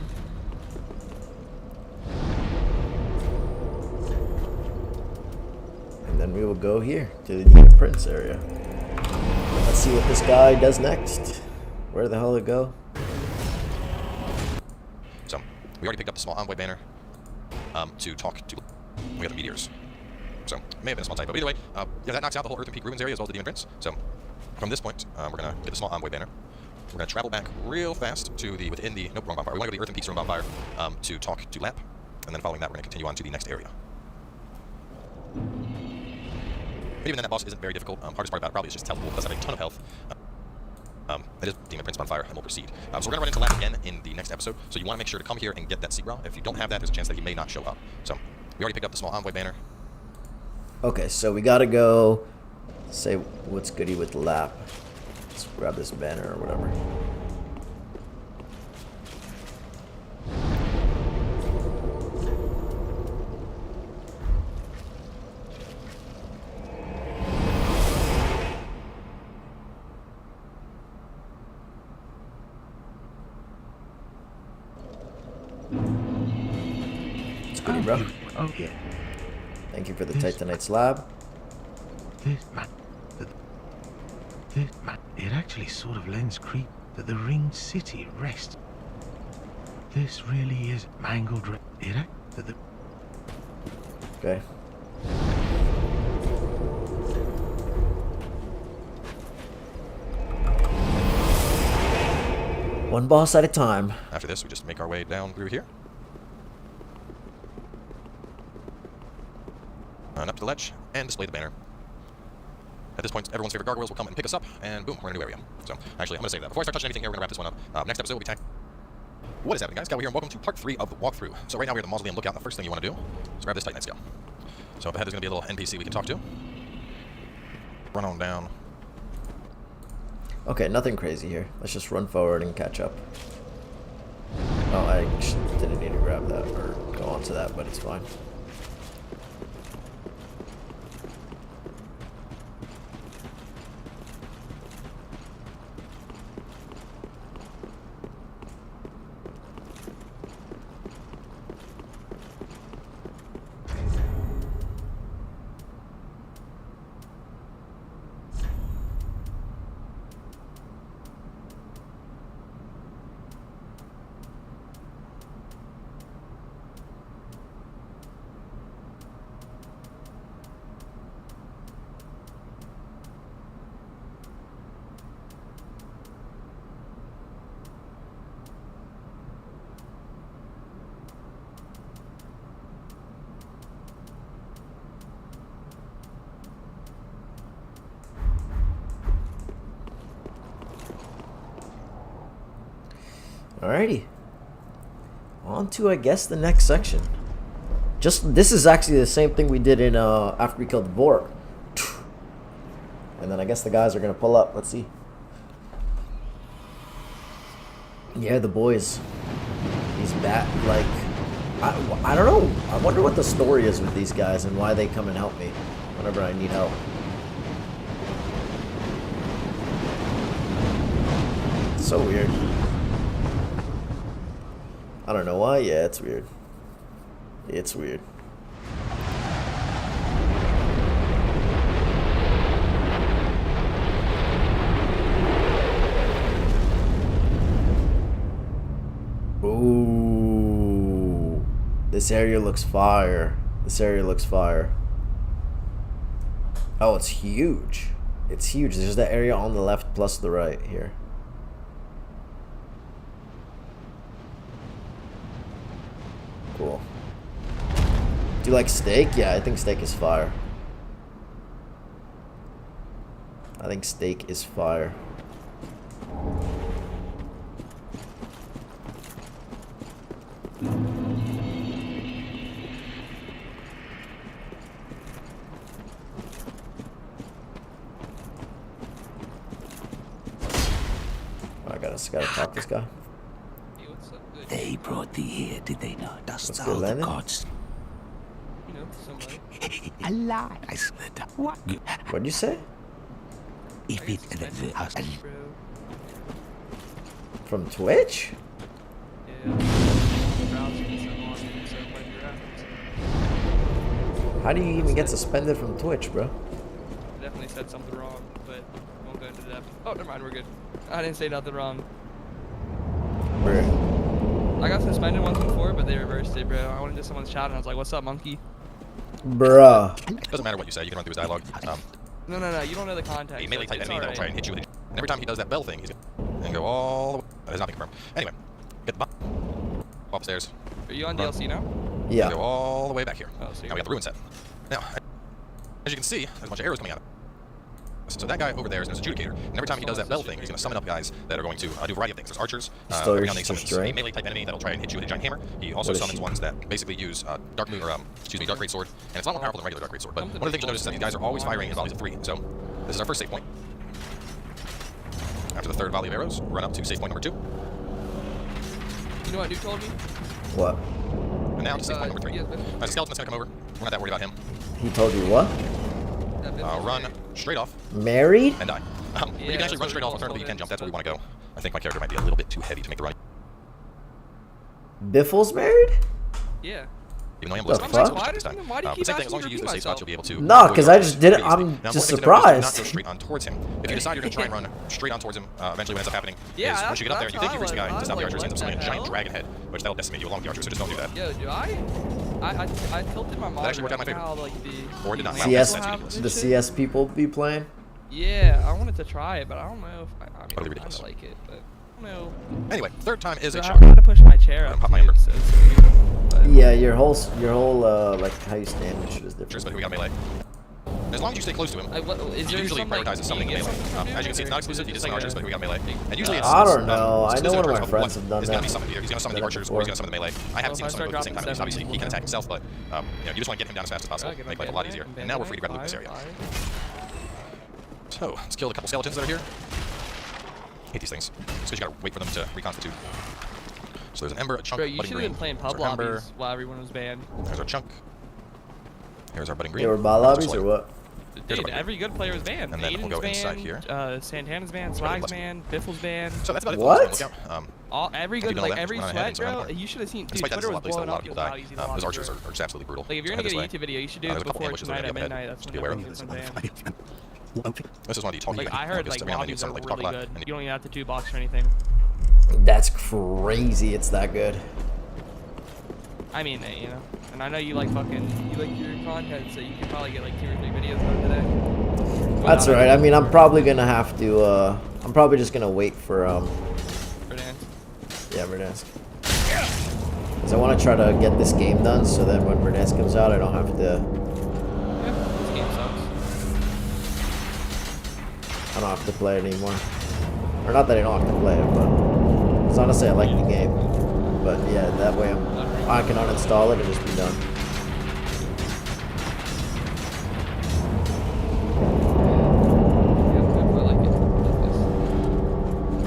And then we will go here to the Demon Prince area. Let's see what this guy does next. Where the hell did it go? So, we already picked up the small envoy banner to talk to. We have the meteors. So, may have been a small typo. But either way, yeah, that knocks out the whole Earthen Peak Ruins area as well as the Demon Prince. So, from this point, we're going to get the small envoy banner. We're going to travel back real fast to the, nope, wrong bonfire. We want to go to the Earthen Peaks Ruin bonfire to talk to Lap. And then following that, we're going to continue on to the next area. But even then, that boss isn't very difficult. Hardest part about it probably is just teleport. It does have a ton of health. It is Demon Prince Bonfire, and we'll proceed. So we're going to run into Lap again in the next episode. So you want to make sure to come here and get that Seagraw. If you don't have that, there's a chance that he may not show up. So we already picked up the small envoy banner. Okay, so we gotta go say what's goody with Lap. Let's grab this banner or whatever. Bro. Oh, yeah. Thank you for the Titanite slab. This man, it actually sort of lends creep that the ringed city rests. This really is mangled. Okay. One boss at a time. After this, we just make our way down through here. And up to the ledge, and display the banner. At this point, everyone's favorite gargoyles will come and pick us up, and boom, we're in a new area. So, actually, I'm going to save that. Before I start touching anything here, we're going to wrap this one up. Next episode will be What is happening, guys? Cal here, and welcome to part 3 of the walkthrough. So right now we're at the Mausoleum Lookout, and the first thing you want to do is grab this Titanite scale. So up ahead there's going to be a little NPC we can talk to. Run on down. Okay, nothing crazy here. Let's just run forward and catch up. Oh, I didn't need to grab that or go on to that, but it's fine. Alrighty. On to, I guess, the next section. This is actually the same thing we did in after we killed the boar. And then I guess the guys are gonna pull up. Let's see. Yeah, the boys. He's back. Like, I don't know. I wonder what the story is with these guys and why they come and help me whenever I need help. It's so weird. I don't know why. Yeah, it's weird. It's weird. Ooh. This area looks fire. This area looks fire. Oh, it's huge. It's huge. There's that area on the left plus the right here. Cool. Do you like steak? Yeah, I think steak is fire. I think steak is fire. I gotta talk to this guy. They brought thee here, did they not? Dost What's thou good, the Lennon? gods? You know, somebody. A lie. I said, what? What'd you say? If it Bro. From Twitch? Yeah. Browsing and so on, so playing graphics. How do you even get suspended from Twitch, bro? I definitely said something wrong, but won't go into depth. Oh, never mind, we're good. I didn't say nothing wrong. Bruh. I got suspended once before, but they reversed it, bro. I went into someone's chat and I was like, "What's up, monkey?" Bruh. Doesn't matter what you say, you can run through his dialogue. No, you don't know the context. A melee type It's enemy that'll try and hit you with it. And every time he does that bell thing, he's gonna go all the way. That is not confirmed. Anyway, get the up the stairs. Are you on Run. DLC now? Yeah. Go all the way back here. Oh, so Now we got the ruin set. Now, as you can see, there's a bunch of arrows coming out. So that guy over there is an adjudicator, and every time he does that bell thing, he's going to summon up guys that are going to do a variety of things. There's archers. Still Every now and then he your summons strength? a melee type enemy that'll try and hit you with a giant hammer. He also What is summons she? ones that basically use dark great sword, and it's a lot more powerful than regular dark great sword. But one of the things you'll notice is that these guys are always firing in volleys of 3. So this is our first save point. After the third volley of arrows, run up to save point number 2, You know what Duke told me? What? and now to save point number 3. yeah, but- The skeleton's going to come over. We're not that worried about him. He told you what? That bit was Run great. straight off Married? and die. But you Yeah, can actually that's run what straight we off. Alternatively, you told can jump. That's where we him, want to go. I think my character might be a little bit too heavy to make the run. Biffle's married? Yeah. Even though I am The listening fuck? to this time. Why do you But keep same thing, as long asking as you me use to those safe spots, repeat you'll be able to. No, go 'cause your I way just did it. pretty easily. I'm Now, just one thing to note is do not surprised. go straight on towards him. If you decide you're going to try and run straight on towards him, eventually what ends up happening Yeah, is once you get up there and you think you reach the guy, that's to stop the how I archers, he ends up was. summoning a What the giant hell? dragon head, which that'll decimate you along with the archers, so just don't do that. Yo, do I tilted my monitor. actually worked out in my how, like, the Or it did not. the CS, That's have ridiculous. and the shit. CS people be playing? Yeah, I wanted to try it, but I don't know if I Utterly mean, I ridiculous. kind of like it, but I don't know. Anyway, third time is a I charm. gotta push my chair up. Pop Too, my ember. so it's weird, but- Yeah, your whole like how you stand and shit is Cheers, different. but we got melee. As long as you stay close to him, Like, what, is he there usually some, like, prioritizes summoning do you melee. get something from As you can see, it's not it, or exclusive. is He it just just archers, like but a- we got melee. And usually it's. I don't know. I know exclusive one of my archers, friends but have done He's gonna that. be summoned here. He's gonna summon the Done it archers, or before. he's gonna summon the melee. I haven't seen him Well, if I summon both at the same start time. Because dropping obviously he can attack himself, but you know, you just want to get him down as fast as possible, Okay, make life a lot easier. And now we're free to grab loot in this area. So let's kill a couple skeletons that are here. Hate these things. It's because you gotta wait for them to reconstitute. So there's an ember, a chunk, Bro, you budding should have green. been playing There's pub our ember. lobbies while everyone was banned. There's our chunk. Here's our budding green. They were bot lobbies or what? Dude, every good player was banned. And then we'll Aiden's go inside banned, here. Santana's banned, Really Swag's blessed. banned, Biffle's banned. So that's about it. What? Look out. Every Some good, people like know that, every just run ahead sweat, and surround bro. the You should have seen. Dude, Despite that, Twitter there's was a lot blowing of up. people It was die. not easy to watch. Those archers bro. are just absolutely brutal. Like if you're So gonna head get a this way. YouTube video, you should do There's it a couple before ambushes tonight over at the midnight. head. That's Just when be aware. everything's unbanned. This is one of the talking. Like I heard, like lobbies are like really talk a lot, good. and You don't even have to do box or anything. That's crazy. It's that good. I mean, you know, and I know you like your content, so you could probably get like 2 or 3 videos done today. That's right. I mean, I'm probably gonna have to. I'm probably just gonna wait for dance. yeah, Verdansk. Because I want to try to get this game done, so then when Verdansk comes out, I don't have to. Yeah, this game sucks. I don't have to play it anymore. Or not that I don't have to play it, but because honestly, I like the game. But yeah, that way I can uninstall it and just be done. Yeah, I like it. Like this.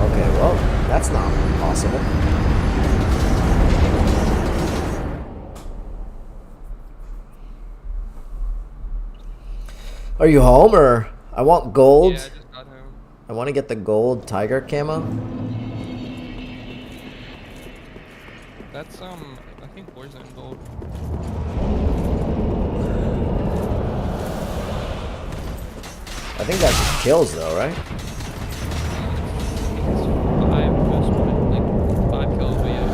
Okay, well, that's not possible. Are you home or? I want gold. Yeah, I just got home. I want to get the gold tiger camo. That's I think Warzone gold. I think that just kills though, right? Five most wanted, like 5 kills, but yeah.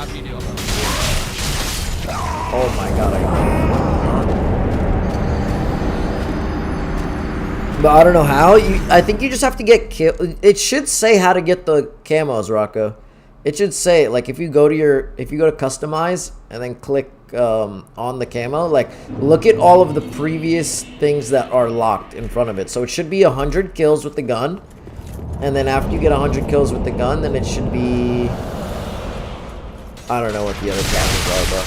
After you do all that. Oh my god, I got it. But I don't know how. I think you just have to get killed. It should say how to get the camos, Rocco. It should say, like, if you go to customize and then click on the camo, like, look at all of the previous things that are locked in front of it. So it should be 100 kills with the gun, and then after you get 100 kills with the gun, then it should be, I don't know what the other camos are, but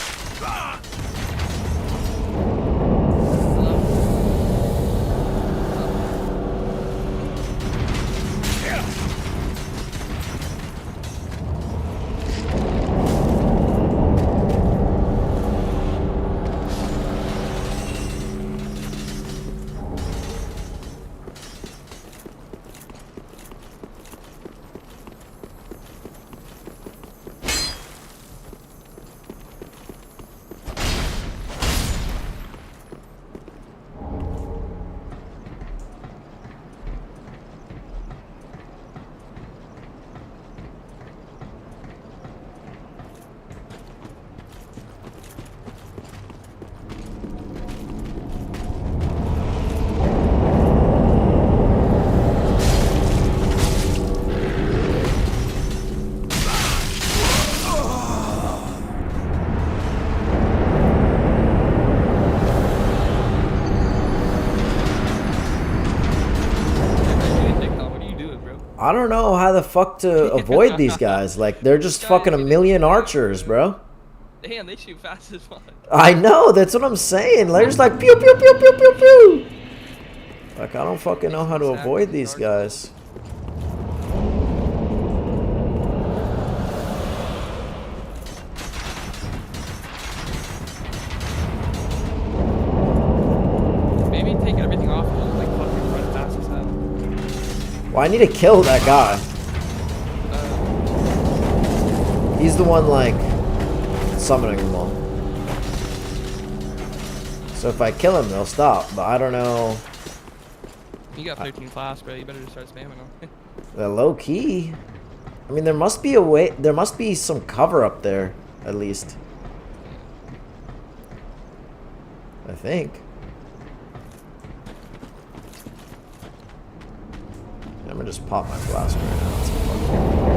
What are you doing, bro? I don't know how the fuck to avoid these guys. Like, they're just fucking a million archers, bro. Damn, they shoot fast as fuck. I know, that's what I'm saying. They're just like pew pew pew pew pew pew. Like, I don't fucking know how to avoid these guys. Maybe taking everything off and just, like fucking run fast as hell. Well, I need to kill that guy. He's the one, like, summoning them all. So if I kill him, they'll stop. But I don't know. You got 13 flash, bro. You better just start spamming them. They're low key. I mean, there must be a way. There must be some cover up there, at least. I think. I'm gonna just pop my blaster right now. It's fucking-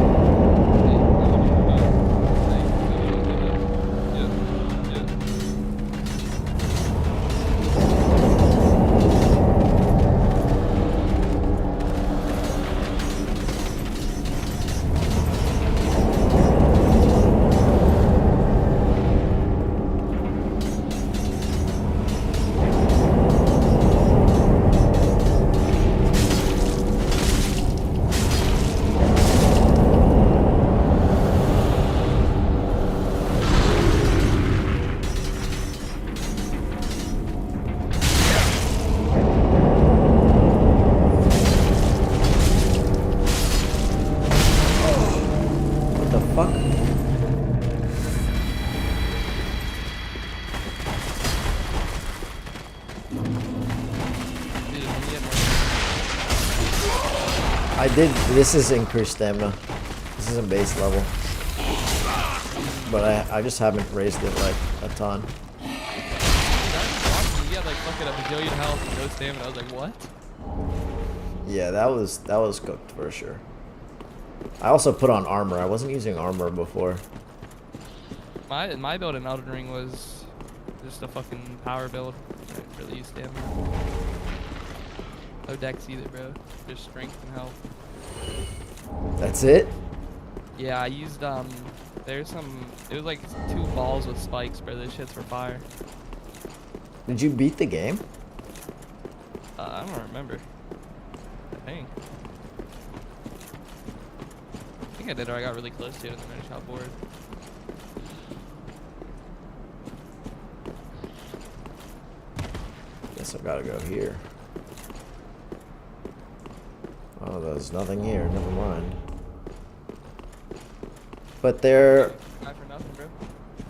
What the fuck? I did. This is increased stamina. This isn't base level. But I just haven't raised it like a ton. You had like fucking a bajillion health and no stamina. I was like, what? Yeah, that was cooked for sure. I also put on armor. I wasn't using armor before. My build in Elden Ring was just a fucking power build. I didn't really use stamina. No dex either, bro. Just strength and health. That's it? Yeah, I used there's some. It was like 2 balls with spikes, bro. Those shits were fire. Did you beat the game? I don't remember. I think I did, or I got really close to it and then I just got bored. Guess I've got to go here. Oh, there's nothing here. Never mind. But there Not for nothing, bro.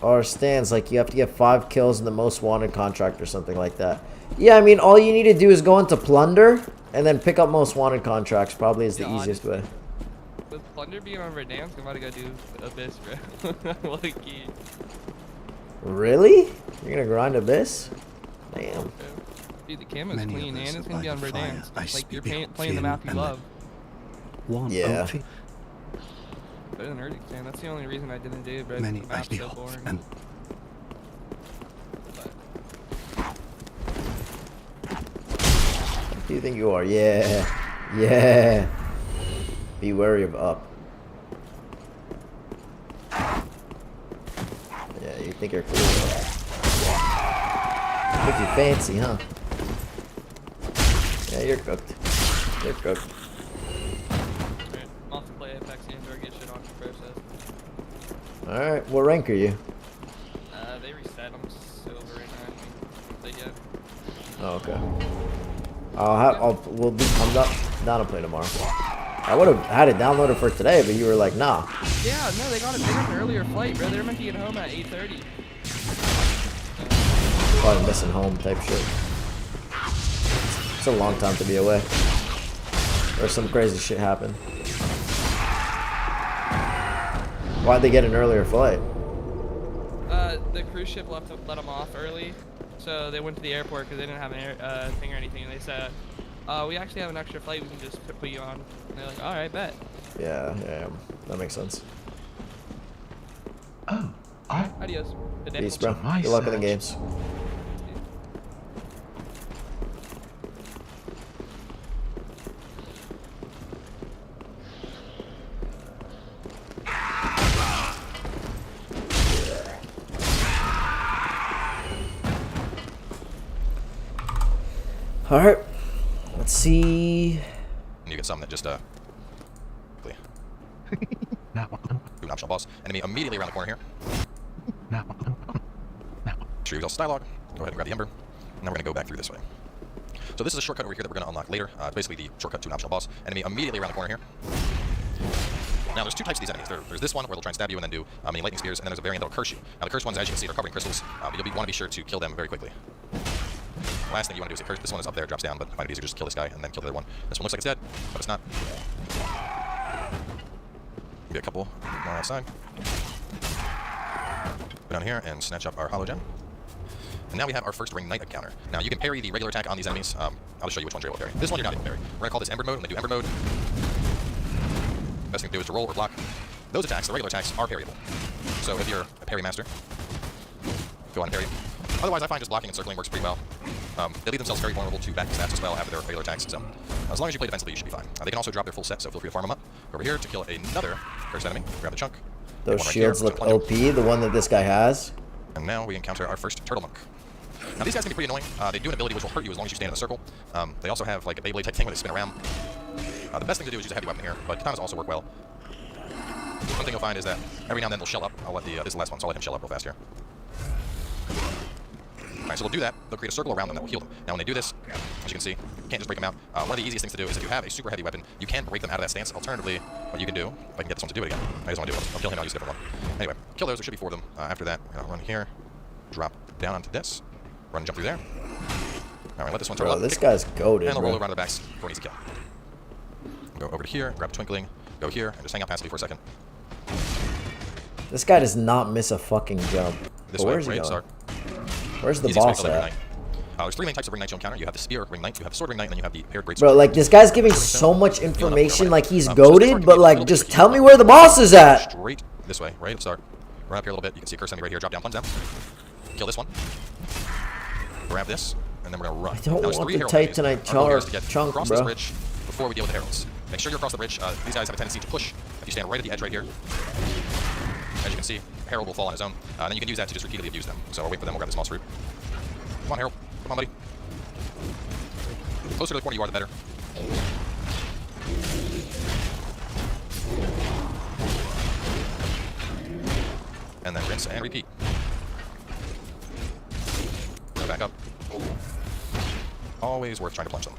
are stands like you have to get 5 kills in the most wanted contract or something like that. Yeah, I mean, all you need to do is go into plunder and then pick up most wanted contracts. Probably is the Yeah, easiest way. With Plunder being on Verdansk, I'm about to go do Abyss, bro. Like, Really? You're gonna grind Abyss? Damn. dude, the cam is Many clean others and it's that gonna be by on the fire, Verdansk. I Like, speak you're without playing the fear map you and love. One Yeah. outfit, Better than Erdix, that's the only reason I didn't do it, bro. many The map's ugly so hopes, boring. and But Who do you think you are? Yeah. Yeah. Be wary of up. Yeah, you think you're cool. Think you fancy, huh? Yeah, you're cooked. You're cooked. right, I'm off to play Apex and or get shit on for process. Alright, what rank are you? They reset. I'm silver right now. I think they get. Oh, okay. I'm down to play tomorrow. I would have had it downloaded for today, but you were like, nah. Yeah, no, they got an earlier flight, bro. They were meant to get home at 8:30. Probably missing home type shit. It's a long time to be away. Or some crazy shit happened. Why'd they get an earlier flight? The cruise ship let them off early, so they went to the airport because they didn't have an thing or anything. And they said, we actually have an extra flight we can just put you on. And they're like, all right, bet. Yeah, that makes sense. Oh, Adios. Good day. Peace, bro. my Good luck in the search. games. Alright. Let's see. You get something that just Now, do an optional boss. Enemy immediately around the corner here. now, Sure, use also dialogue. Go ahead and grab the ember. And then we're gonna go back through this way. So this is a shortcut over here that we're gonna unlock later. It's basically the shortcut to an optional boss. Enemy immediately around the corner here. Now there's 2 types of these enemies. There's this one where they'll try and stab you and then do many lightning spears, and then there's a variant that'll curse you. Now the cursed ones, as you can see, they're covered in crystals, but you'll want to be sure to kill them very quickly. last thing you want to do is get cursed. This one is up there, drops down, but I find it easier to just kill this guy and then kill the other one. This one looks like it's dead, but it's not. Maybe a couple more outside. Go down here and snatch up our hollow gem. And now we have our first Ring Knight encounter. Now you can parry the regular attack on these enemies. I'll just show you which ones you're able to parry. This one you're not able to parry. We're going to call this Ember Mode. When they do Ember Mode, best thing to do is to roll or block. Those attacks, the regular attacks, are parryable. So if you're a parry master, go on and parry. Otherwise, I find just blocking and circling works pretty well. They leave themselves very vulnerable to back stats as well after their regular attacks. So as long as you play defensively, you should be fine. They can also drop their full set, so feel free to farm them up. Go over here to kill another cursed enemy. Grab the chunk. Those shields look OP, the one that this guy has. And now we encounter our first Turtle Monk. Now these guys can be pretty annoying. They do an ability which will hurt you as long as you stand in a circle. They also have like a Beyblade type thing where they spin around. The best thing to do is use a heavy weapon here, but katanas also work well. One thing you'll find is that every now and then they'll shell up. I'll let this is the last one, so I'll let him shell up real fast here. Alright, so they'll do that. They'll create a circle around them that will heal them. Now when they do this, as you can see, you can't just break them out. One of the easiest things to do is if you have a super heavy weapon, you can break them out of that stance. Alternatively, what you can do, if I can get this one to do it again. I just want to do it. I'll kill him, I'll use a different one. Anyway, kill those, there should be 4 of them. After that, we're gonna run here, drop down onto this, run and jump through there. Alright, let this one turtle up. This guy's goated, and they'll bro. roll around the backs for an easy kill. Go over to here, grab a Twinkling, go here, and just hang out passively for a second. This guy does not miss a fucking jump. This But way, where's he right? going? Start. Where's the Easiest way to boss kill every at? knight. There's 3 main types of Ring Knights you'll encounter. You have the Spear Ring Knight, you have the Sword Ring Knight, and then you have the Paired Greatsword. Bro, like, this guy's giving so much information, like he's So this goated, one but can be a like, little just bit tell tricky. me where the boss is at. Straight this way, right? Start. Run up here a little bit. You can see a cursed enemy right here. Drop down, plunge down. Kill this one. Grab this, and then we're gonna run. I don't now, there's want 3 the herald enemies. Titanite Our goal here is to get chunk, across bro. this bridge before we deal with the heralds. Make sure you're across the bridge. These guys have a tendency to push. If you stand right at the edge right here, as you can see, Herald will fall on his own. Then you can use that to just repeatedly abuse them. So we'll wait for them. We'll grab the small fruit. Come on, Herald. Come on, buddy. The closer to the corner you are, the better. And then rinse and repeat. Go back up. Always worth trying to plunge them.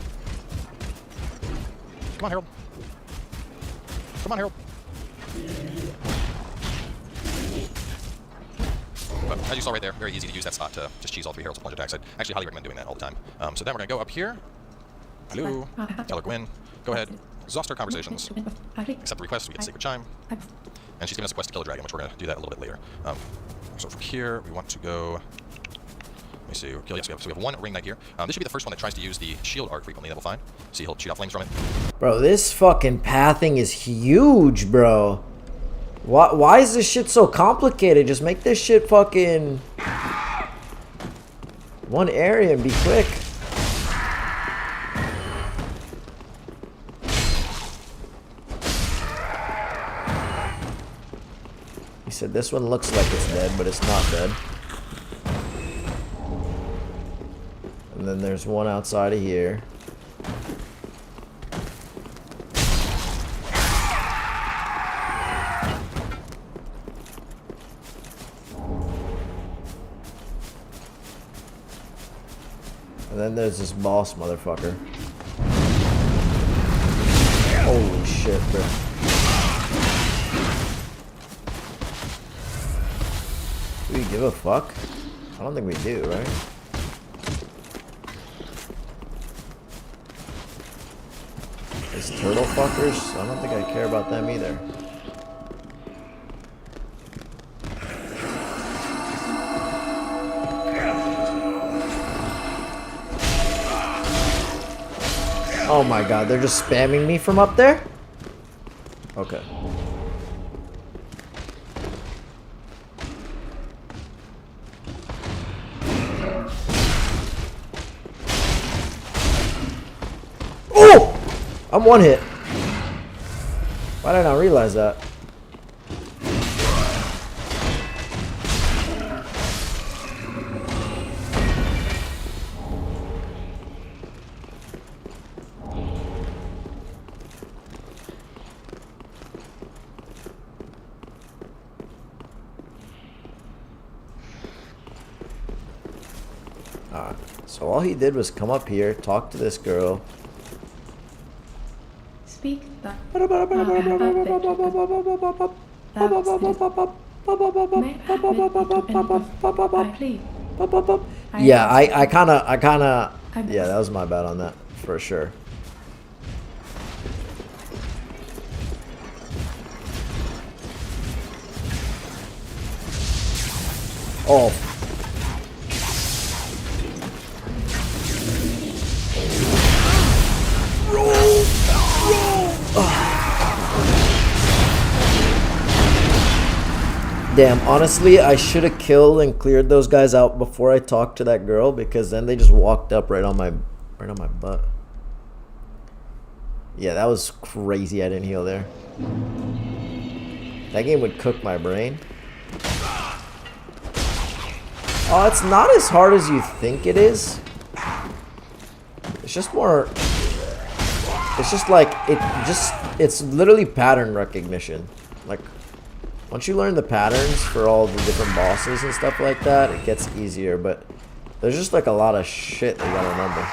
Come on, Herald. Come on, Herald. But as you saw right there, very easy to use that spot to just cheese all 3 heralds with plunge attacks. I'd actually highly recommend doing that all the time. So then we're going to go up here. Hello. Tell her Gwyn. Go ahead. Exhaust her conversations. Accept the request. We get the Sacred Chime. And she's giving us a quest to kill a dragon, which we're going to do that a little bit later. So from here, we want to go... Let me see. Kill, yes, so we have 1 Ring Knight here. This should be the first one that tries to use the shield art frequently. That we'll find. See, he'll shoot out flames from it. Bro, this fucking pathing is huge, bro. Why is this shit so complicated? Just make this shit fucking... one area and be quick. He said this one looks like it's dead, but it's not dead. And then there's one outside of here. And then there's this boss motherfucker. Holy shit, bro. Do we give a fuck? I don't think we do, right? These turtle fuckers? I don't think I care about them either. Oh my god, they're just spamming me from up there? Okay. Oh! I'm one hit. Why did I not realize that? Alright, so all he did was come up here, talk to this girl. Speak that. Yeah, I kinda Yeah, that was my bad on that, for sure. Oh. Damn, honestly, I should have killed and cleared those guys out before I talked to that girl, because then they just walked up right on my butt. Yeah, that was crazy. I didn't heal there. That game would cook my brain. Oh, it's not as hard as you think it is. It's just more... It's just like, it's literally pattern recognition. Like, once you learn the patterns for all the different bosses and stuff like that, it gets easier, but there's just like a lot of shit that you gotta remember.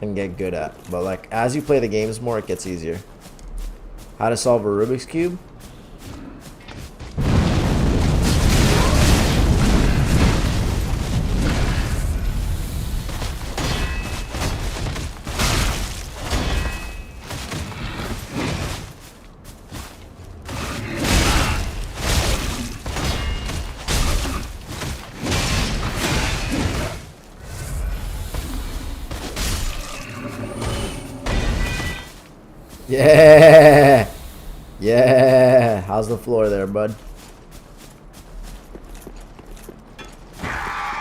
And get good at. But like, as you play the games more, it gets easier. How to solve a Rubik's Cube? Yeah! Yeah! How's the floor there, bud?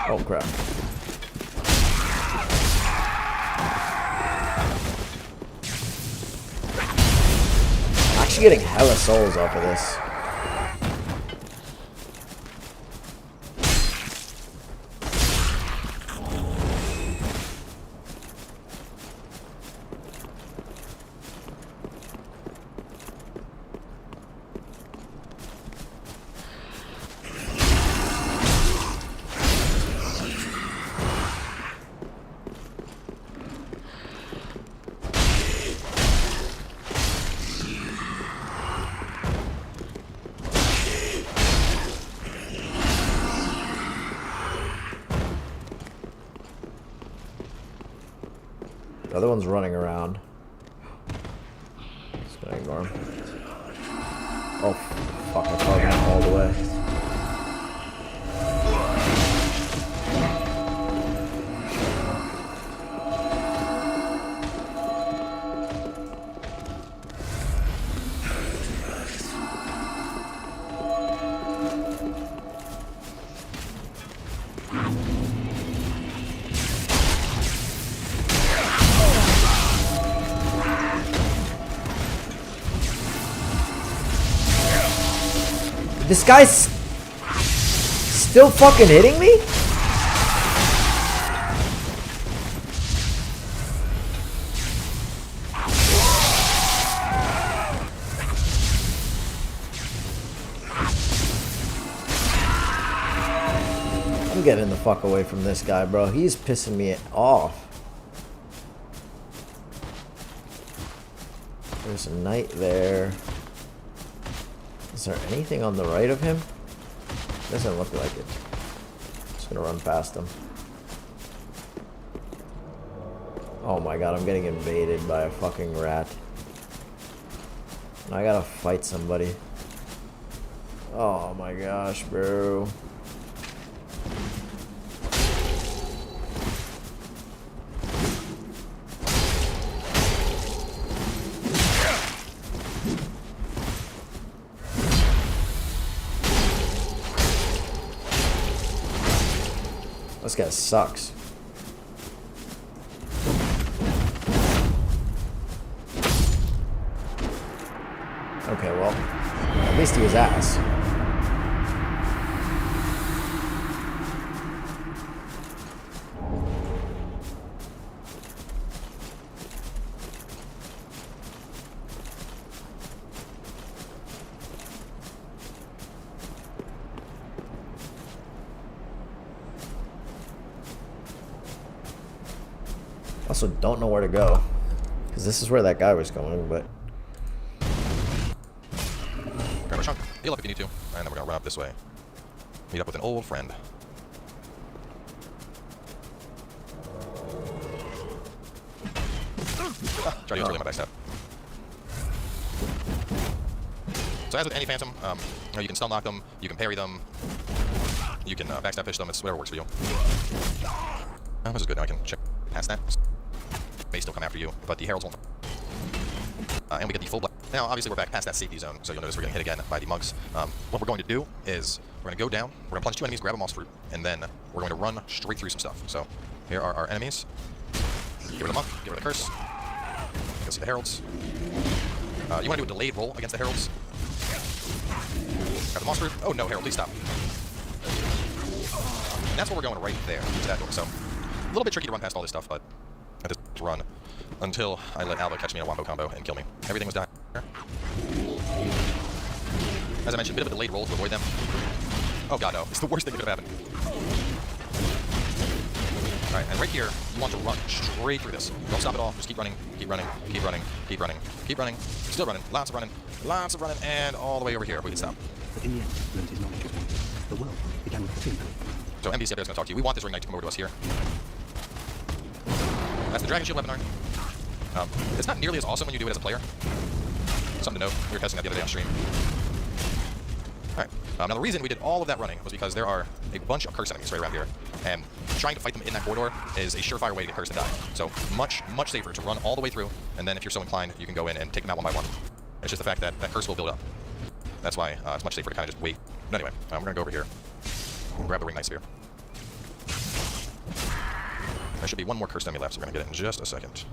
Oh, crap. I'm actually getting hella souls off of this. The other one's running around. Just gonna ignore him. Oh, fuck, I targeted him all the way. This guy's still fucking hitting me? I'm getting the fuck away from this guy, bro. He's pissing me off. There's a knight there. Is there anything on the right of him? Doesn't look like it. Just gonna run past him. Oh my god, I'm getting invaded by a fucking rat. I gotta fight somebody. Oh my gosh, bro. This guy sucks. Okay, well, at least he was ass. Also don't know where to go, because this is where that guy was going, but Grab a chunk. Heal up if you need to. And then we're gonna run up this way. Meet up with an old friend. Try to use early my backstab. So as with any Phantom, you know, you can stun lock them, you can parry them, you can backstab fish them, it's whatever works for you. This is good, now I can check past that. May still come after you, but the Heralds won't. And we get the full black. Now, obviously, we're back past that safety zone, so you'll notice we're getting hit again by the monks. What we're going to do is we're going to go down, we're going to plunge 2 enemies, grab a moss fruit, and then we're going to run straight through some stuff. So here are our enemies. Get rid of the monk, get rid of the curse. You can see the Heralds. You want to do a delayed roll against the Heralds. Grab the moss fruit. Oh no, Herald, please stop. And that's where we're going right there, to that door. So a little bit tricky to run past all this stuff, but I just run until I let Alba catch me in a wombo combo and kill me. Everything was down here. As I mentioned, a bit of a delayed roll to avoid them. Oh god, no. It's the worst thing that could have happened. Alright, and right here, you want to run straight through this. Don't stop at all. Just keep running, keep running, keep running, keep running, keep running. Still running. Lots of running, and all the way over here. We can stop. But in the end, learned his knowledge was wanted. The world began with Tim. So NPC up there is going to talk to you. We want this Ring Knight to come over to us here. That's the Dragon Shield webinar. It's not nearly as awesome when you do it as a player. Something to note. We were testing that the other day on stream. Alright. Now the reason we did all of that running was because there are a bunch of curse enemies right around here. And trying to fight them in that corridor is a surefire way to get cursed and die. So much safer to run all the way through, and then if you're so inclined, you can go in and take them out one by one. It's just the fact that that curse will build up. That's why it's much safer to kind of just wait. But anyway, we're going to go over here and grab the Ring Knight Spear. There should be one more cursed enemy left, so we're going to get it in just a second.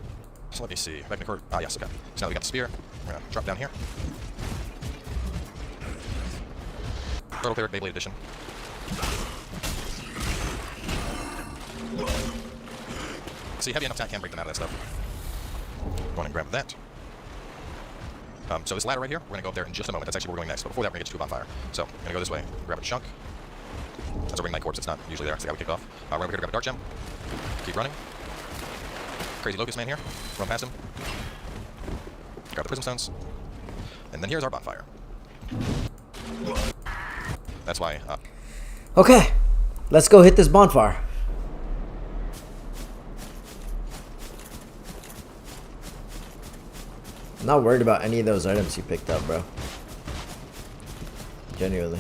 So let me see. Back in the court. Ah, yes, okay. So now we got the spear. We're going to drop down here. Turtle Cleric Beyblade Edition. See, heavy enough attack can break them out of that stuff. Go on and grab that. So this ladder right here, we're going to go up there in just a moment. That's actually where we're going next. But before that, we're going to get to a bonfire. So, I'm going to go this way, grab a chunk. That's a Ring Knight corpse. It's not usually there. So I got to kick off. We're over here to grab a Dark Gem. Keep running. Crazy Locust Man here. Run past him. Grab the Prism Stones. And then here's our bonfire. That's why. Okay, let's go hit this bonfire. I'm not worried about any of those items you picked up, bro. Genuinely.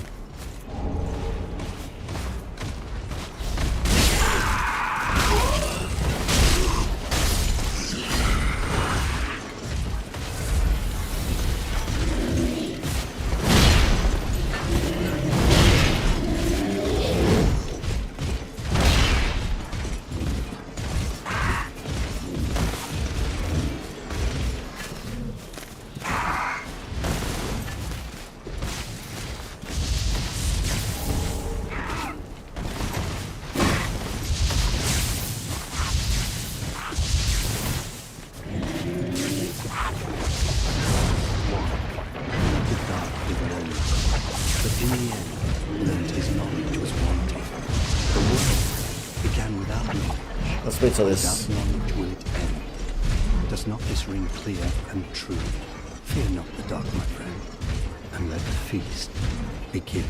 Let's wait till this. Without knowledge will it end. Does not this ring clear and true? Fear not the dark, my friend, and let the feast begin.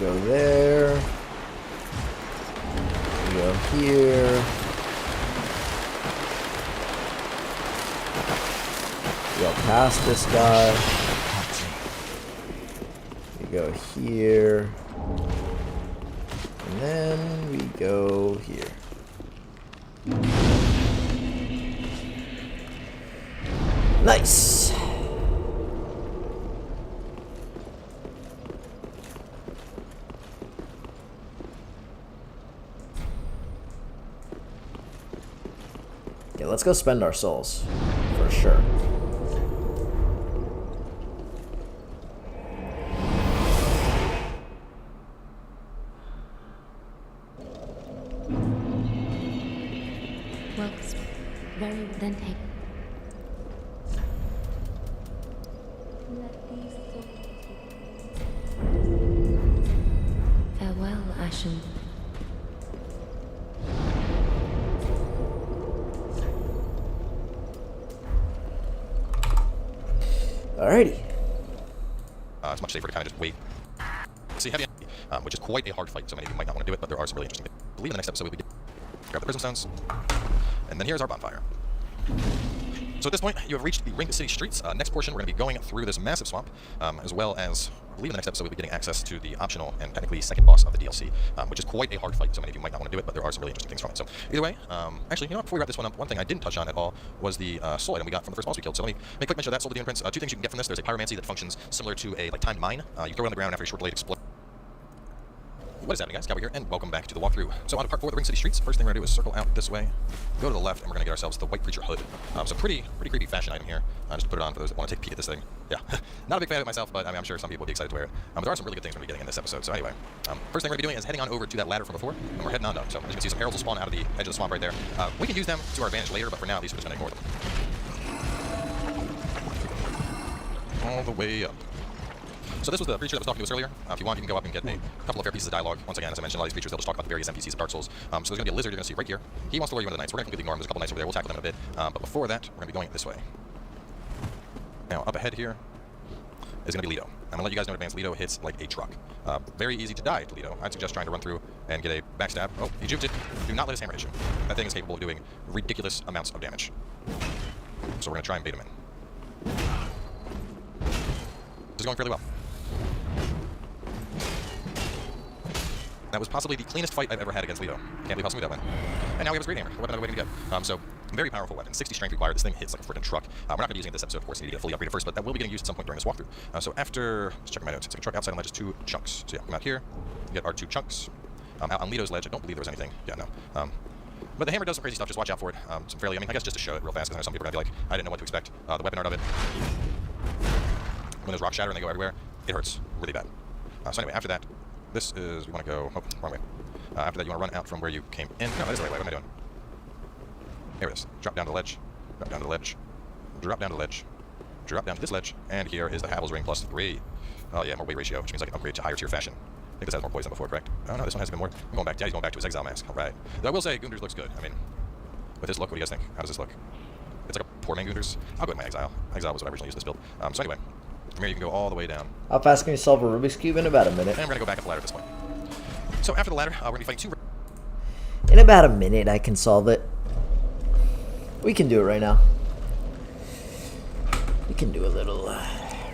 Go there. Go here. Go past this guy. We go here. And then we go here. Nice. let's go spend our souls. For sure. Works very then take. Farewell, Ashen. Alrighty. It's much safer to kind of just wait. See, heavy enemy, which is quite a hard fight, so many of you might not want to do it, but there are some really interesting things. I believe in the next episode we grab the prism stones, and then here's our bonfire. So at this point, you have reached the Ring City streets. Next portion, we're going to be going through this massive swamp, as well as, I believe in the next episode we'll be getting access to the optional and technically second boss of the DLC, which is quite a hard fight, so many of you might not want to do it, but there are some really interesting things from it. So either way, actually, you know what, before we wrap this one up, one thing I didn't touch on at all was the soul item we got from the first boss we killed. So let me make a quick mention of that, Soul of the Imprints. Two things you can get from this. There's a pyromancy that functions similar to a timed mine. You throw it on the ground after a short blade explodes. What is happening, guys? Cowboy here, and welcome back to the walkthrough. So on to part 4 of the Ring City streets. First thing we're going to do is circle out this way, go to the left, and we're going to get ourselves the White Preacher hood. So pretty creepy fashion item here. Just put it on for those that want to take a peek at this thing. Yeah, not a big fan of it myself, but I mean, I'm sure some people will be excited to wear it. But there are some really good things we're going to be getting in this episode. So anyway, first thing we're going to be doing is heading on over to that ladder from before, and we're heading on down. So as you can see, some heralds will spawn out of the edge of the swamp right there. We can use them to our advantage later, but for now, at least we're just going to ignore them. All the way up. So this was the creature that was talking to us earlier. If you want, you can go up and get a couple of fair pieces of dialogue. Once again, as I mentioned, a lot of these creatures, they'll just talk about the various NPCs of Dark Souls. So there's going to be a lizard you're going to see right here. He wants to lure you into the night, so we're going to completely ignore him. There's a couple knights over there. We'll tackle them in a bit. But before that, we're going to be going this way. Now, up ahead here is going to be Leto. I'm going to let you guys know in advance, Leto hits like a truck. Very easy to die to Leto. I'd suggest trying to run through and get a backstab. Oh, he juked it. Do not let his hammer hit you. That thing is capable of doing ridiculous amounts of damage. So we're going to try and bait him in. This is going fairly well. That was possibly the cleanest fight I've ever had against Leto. Can't believe how smooth that went. And now we have his Great Hammer, a weapon I've been waiting to get. So, very powerful weapon. 60 strength required. This thing hits like a freaking truck. We're not going to be using it this episode, of course. We need to get fully upgraded first, but that will be getting used at some point during this walkthrough. So after, just checking my notes, it's like a truck outside on ledge is 2 chunks. So yeah, come out here, get our 2 chunks. Out on Leto's ledge, I don't believe there was anything. Yeah, no. But the hammer does some crazy stuff. Just watch out for it. Some fairly, I guess just to show it real fast, because I know some people are going to be like, I didn't know what to expect. The weapon art of it, when those rocks shatter and they go everywhere, it hurts really bad. So anyway, after that, this is, we want to go, oh, wrong way. After that, you want to run out from where you came in. No, that is the right way. What am I doing? There it is. Drop down to the ledge. Drop down to the ledge. Drop down to the ledge. Drop down to this ledge. And here is the Havel's Ring plus 3. Oh yeah, more weight ratio, which means I can upgrade to higher tier fashion. I think this has more poison than before, correct? Oh no, this one has a bit more. I'm going back. Yeah, he's going back to his exile mask. Alright. Though I will say, Gunders looks good. I mean, with this look, what do you guys think? How does this look? It's like a poor man Gunders. I'll go with my exile. Exile was what I originally used this build. So anyway, from here you can go all the way down. How fast can you solve a Rubik's Cube? In about a minute. And we're going to go back up the ladder at this point. So after the ladder, we're going to be fighting 2... In about a minute, I can solve it. We can do it right now. We can do a little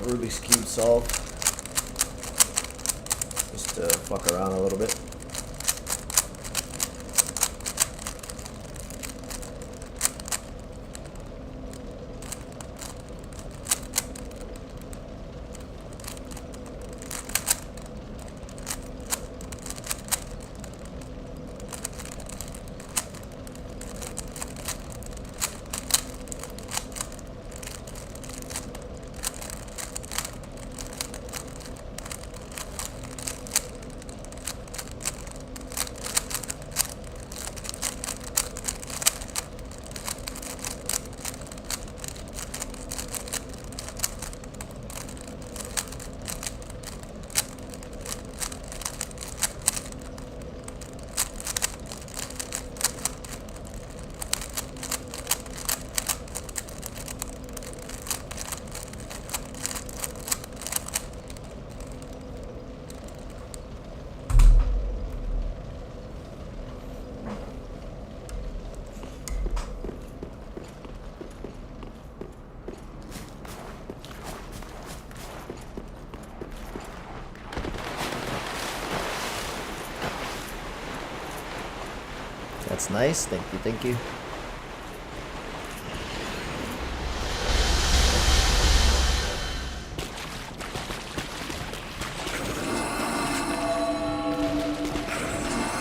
Rubik's Cube solve. Just to fuck around a little bit. That's nice. Thank you, thank you.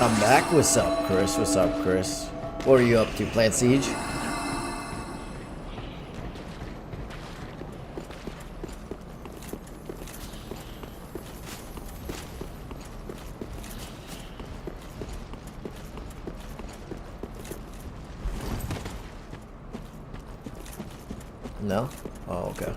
I'm back. What's up, Chris? What's up, Chris? What are you up to? Plant Siege? No? Oh, okay.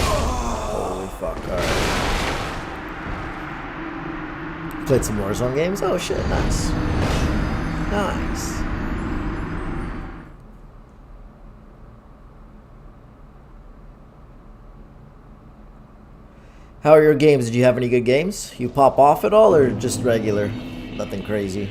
Holy fuck, alright. Played some Warzone games? Oh shit, nice. Nice. How are your games? Did you have any good games? You pop off at all or just regular? Nothing crazy.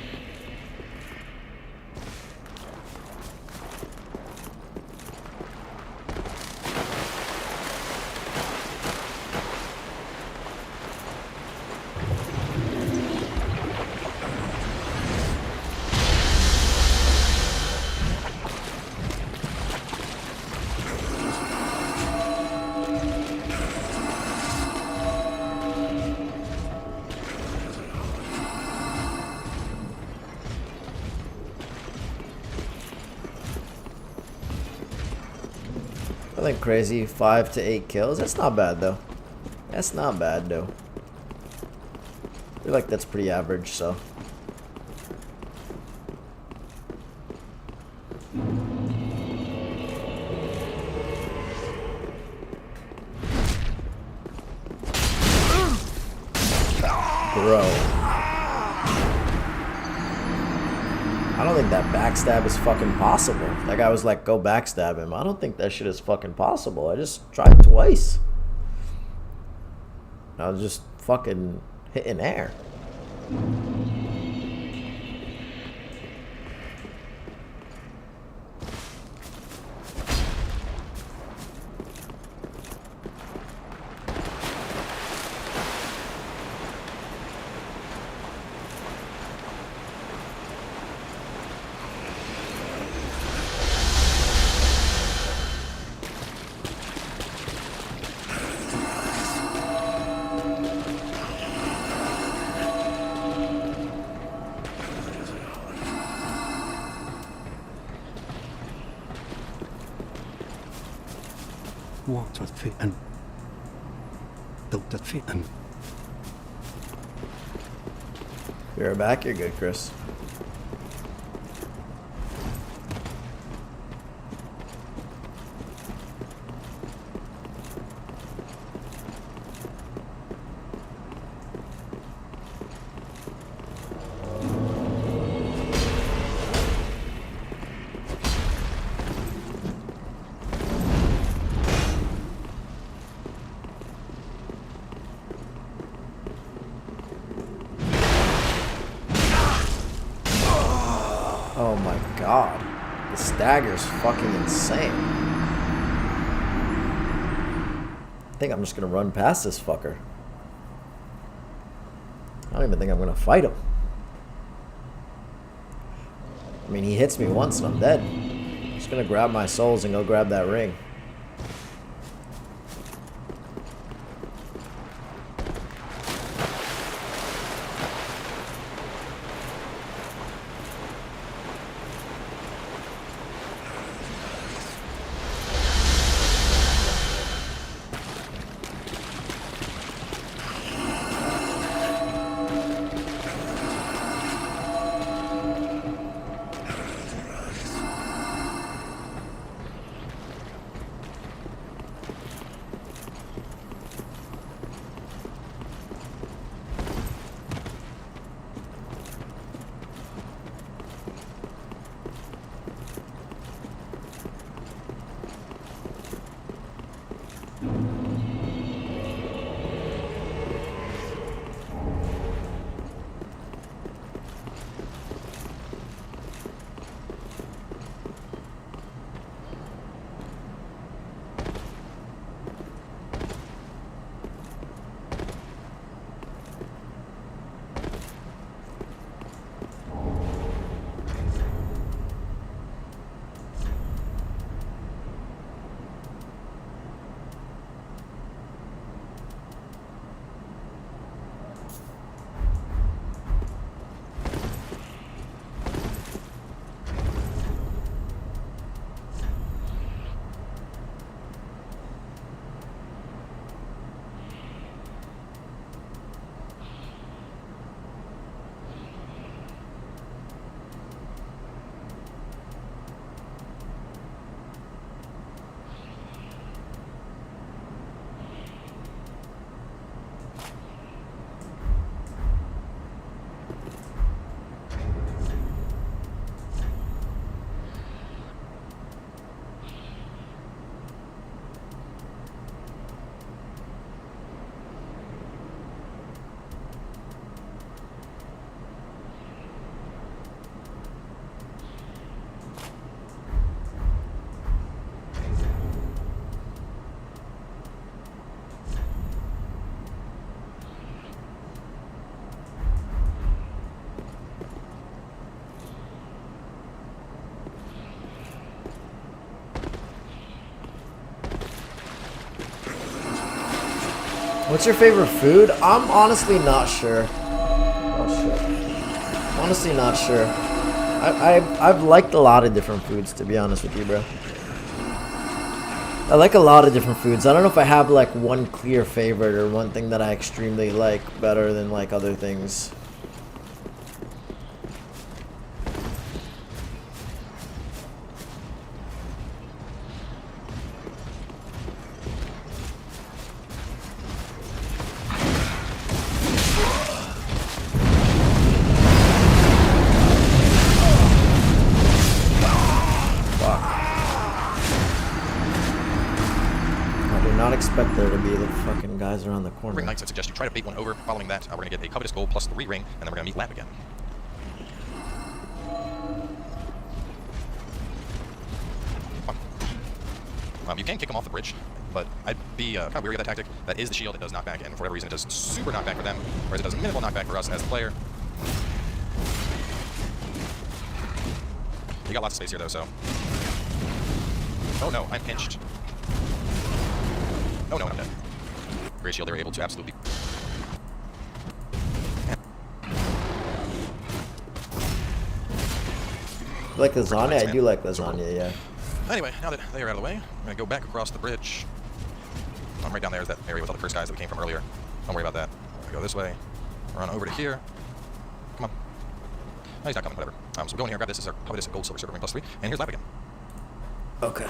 Nothing crazy. 5 to 8 kills. That's not bad though. That's not bad though. I feel like that's pretty average, so. Bro. I don't think that backstab is fucking possible. That guy was like, go backstab him. I don't think that shit is fucking possible. I just tried twice. I was just fucking hitting air. Walked with feet and built at feet and You're back. You're good, Chris. Oh my god. The stagger's fucking insane. I think I'm just gonna run past this fucker. I don't even think I'm gonna fight him. I mean, he hits me once and I'm dead. I'm just gonna grab my souls and go grab that ring. What's your favorite food? I'm honestly not sure. Oh shit. Honestly not sure. I've liked a lot of different foods, to be honest with you, bro. I like a lot of different foods. I don't know if I have like one clear favorite or one thing that I extremely like better than like other things. Not expect there to be the fucking guys around the corner. Ring Knights, I suggest you try to bait one over. Following that, we're going to get a covetous gold plus 3 ring, and then we're going to meet Lap again. You can kick him off the bridge, but I'd be kind of weary of that tactic. That is the shield. It does knockback, and for whatever reason, it does super knockback for them, whereas it does minimal knockback for us as the player. You got lots of space here, though, so... Oh no, I'm pinched. Oh no, I'm dead. Great shield, they were able to absolutely... Like lasagna? I do like lasagna, yeah. Anyway, now that they are out of the way, I'm going to go back across the bridge. Right down there is that area with all the first guys that we came from earlier. Don't worry about that. I go this way, run over to here. Come on. No, he's not coming, whatever. So we'll go in here and grab this. This is our covetous gold, silver, silver ring plus 3. And here's Lap again. Okay.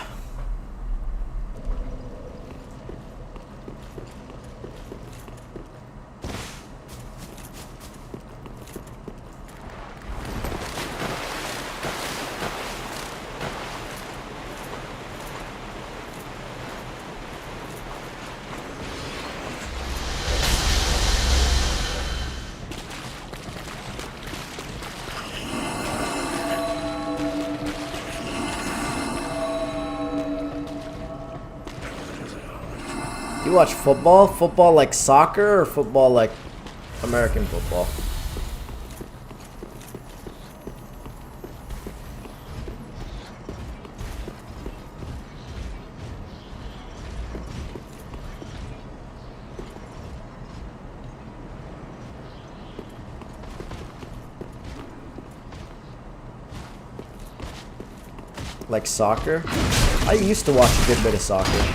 You watch football? Football like soccer or football like American football? Like soccer? I used to watch a good bit of soccer.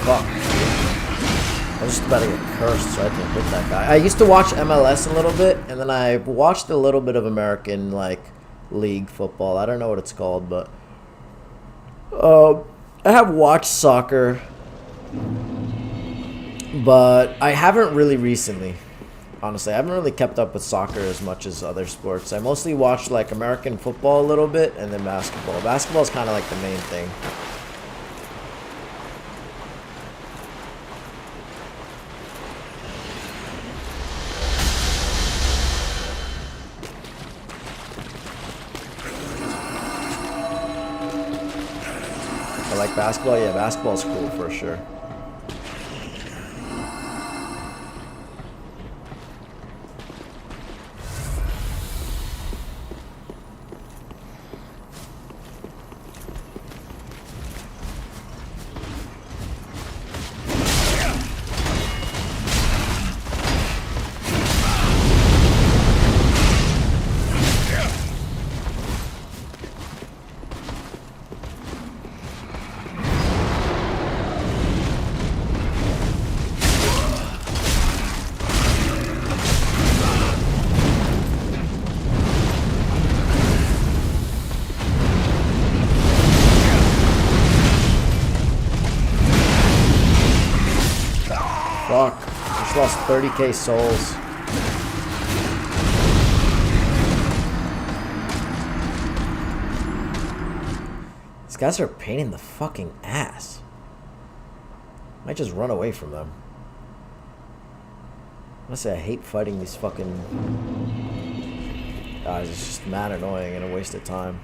Fuck. I was just about to get cursed so I didn't hit that guy. I used to watch MLS a little bit, and then I watched a little bit of American, like, league football. I don't know what it's called, but... I have watched soccer, but I haven't really recently. Honestly, I haven't really kept up with soccer as much as other sports. I mostly watch, like, American football a little bit, and then basketball. Basketball is kind of like the main thing. I like basketball. Yeah, basketball's cool for sure. lost 30k souls. These guys are a pain in the fucking ass. Might just run away from them. Honestly, I hate fighting these fucking guys. It's just mad annoying and a waste of time.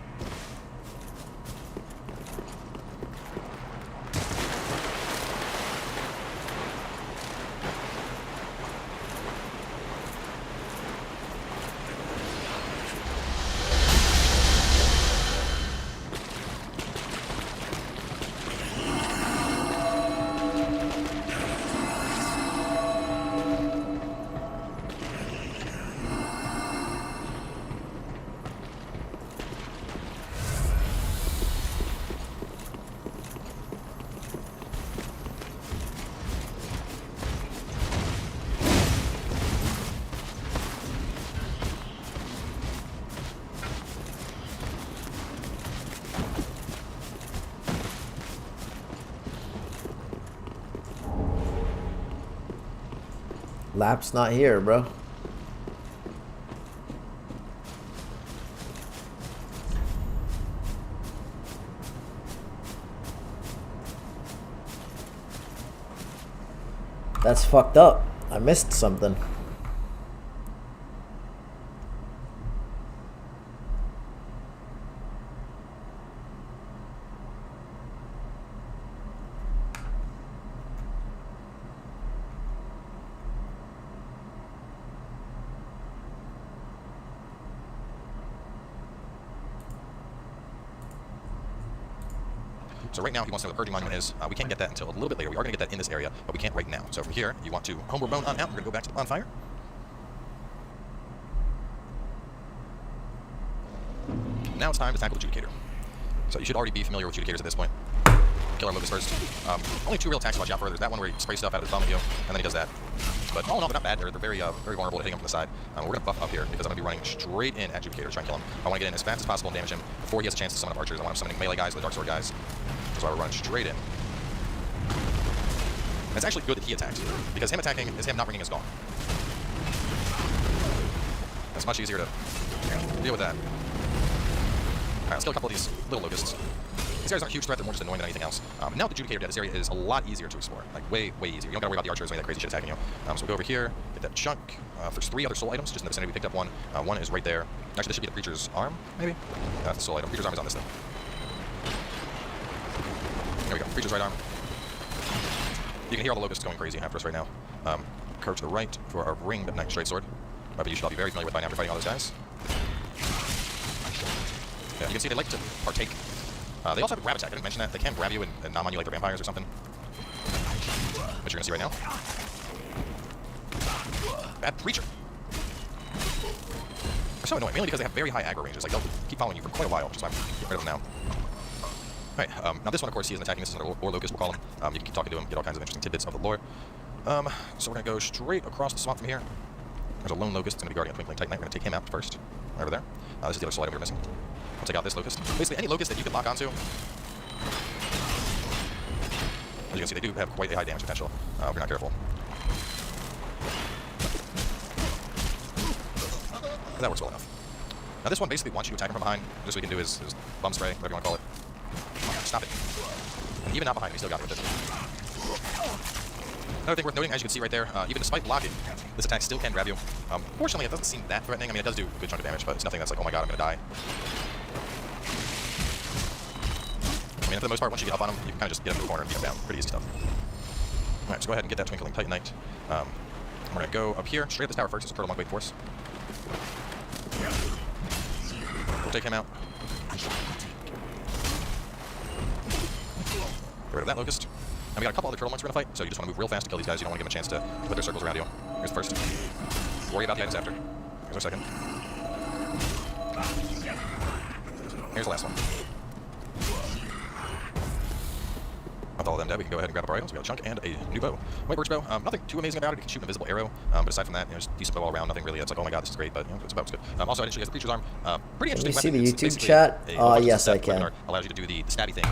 Lap's not here, bro. That's fucked up. I missed something. So right now, he wants to know where the Purging Monument is. We can't get that until a little bit later. We are going to get that in this area, but we can't right now. So from here, you want to homeward bone on out. We're going to go back to the bonfire. Now it's time to tackle the Judicator. So you should already be familiar with Judicators at this point. Kill our Locust first. Only two real attacks to watch out for. There's that one where he sprays stuff out of his thumb at you, and then he does that. But all in all, they're not bad. They're very vulnerable to hitting him from the side. We're going to buff up here because I'm going to be running straight in at Judicator to try and kill him. I want to get in as fast as possible and damage him before he has a chance to summon up archers. I want him summoning melee guys, the Dark Sword guys. That's why we're running straight in. And it's actually good that he attacked, because him attacking is him not bringing his gong. It's much easier to deal with that. Alright, let's kill a couple of these little locusts. These areas aren't a huge threat, they're more just annoying than anything else. Now with the Judicator dead, this area is a lot easier to explore. Like, way easier. You don't gotta worry about the archers or any of that crazy shit attacking you. So we'll go over here, get that chunk. There's 3 other soul items just in the vicinity. We picked up one. One is right there. Actually, this should be the Preacher's arm, maybe? That's the soul item. Preacher's arm is on this thing. There we go. Preacher's right arm. You can hear all the locusts going crazy after us right now. Curve to the right for our ringed knight straight sword. But you should all be very familiar with by now after fighting all those guys. Yeah, you can see they like to partake. They also have a grab attack. I didn't mention that. They can grab you and nom on you like they're vampires or something. Which you're going to see right now. Bad Preacher. They're so annoying, mainly because they have very high aggro ranges. Like, they'll keep following you for quite a while, which is why I'm getting rid of them now. Alright, now this one, of course, he isn't attacking. This is another War Locust, we'll call him. You can keep talking to him, get all kinds of interesting tidbits of the lore. So we're going to go straight across the swamp from here. There's a lone locust. It's going to be guarding a Twinkling Titanite. We're going to take him out first. Right over there. This is the other soul item we were missing. We'll take out this locust. Basically, any locust that you can lock onto. As you can see, they do have quite a high damage potential if you're not careful. And that works well enough. Now this one basically wants you to attack him from behind. Just what we can do is bum spray, whatever you want to call it. Stop it. And even not behind him, he still got it with it. Another thing worth noting, as you can see right there, even despite blocking, this attack still can grab you. Fortunately, it doesn't seem that threatening. I mean, it does do a good chunk of damage, but it's nothing that's like, oh my god, I'm going to die. I mean, for the most part, once you get up on him, you can kind of just get him to the corner and beat him down. Pretty easy stuff. Alright, so go ahead and get that Twinkling Titanite. We're going to go up here, straight up this tower first. It's a Turtle Monk waiting for us. We'll take him out. Get rid of that locust. And we got a couple other turtle monks we're going to fight, so you just want to move real fast to kill these guys. You don't want to give them a chance to put their circles around you. Here's the first. Worry about the items after. Here's our second. Here's the last one. With all of them dead, we can go ahead and grab up our items. We got a chunk and a new bow. White birch bow. Nothing too amazing about it. It can shoot an invisible arrow. But aside from that, just decent bow all around. Nothing really. It's like, oh my god, this is great. But it's about as good. Also, I didn't show you guys the Preacher's arm. Pretty interesting. Can you see the weapon. YouTube chat? Yes, I can. Allows you to do the stabby thing.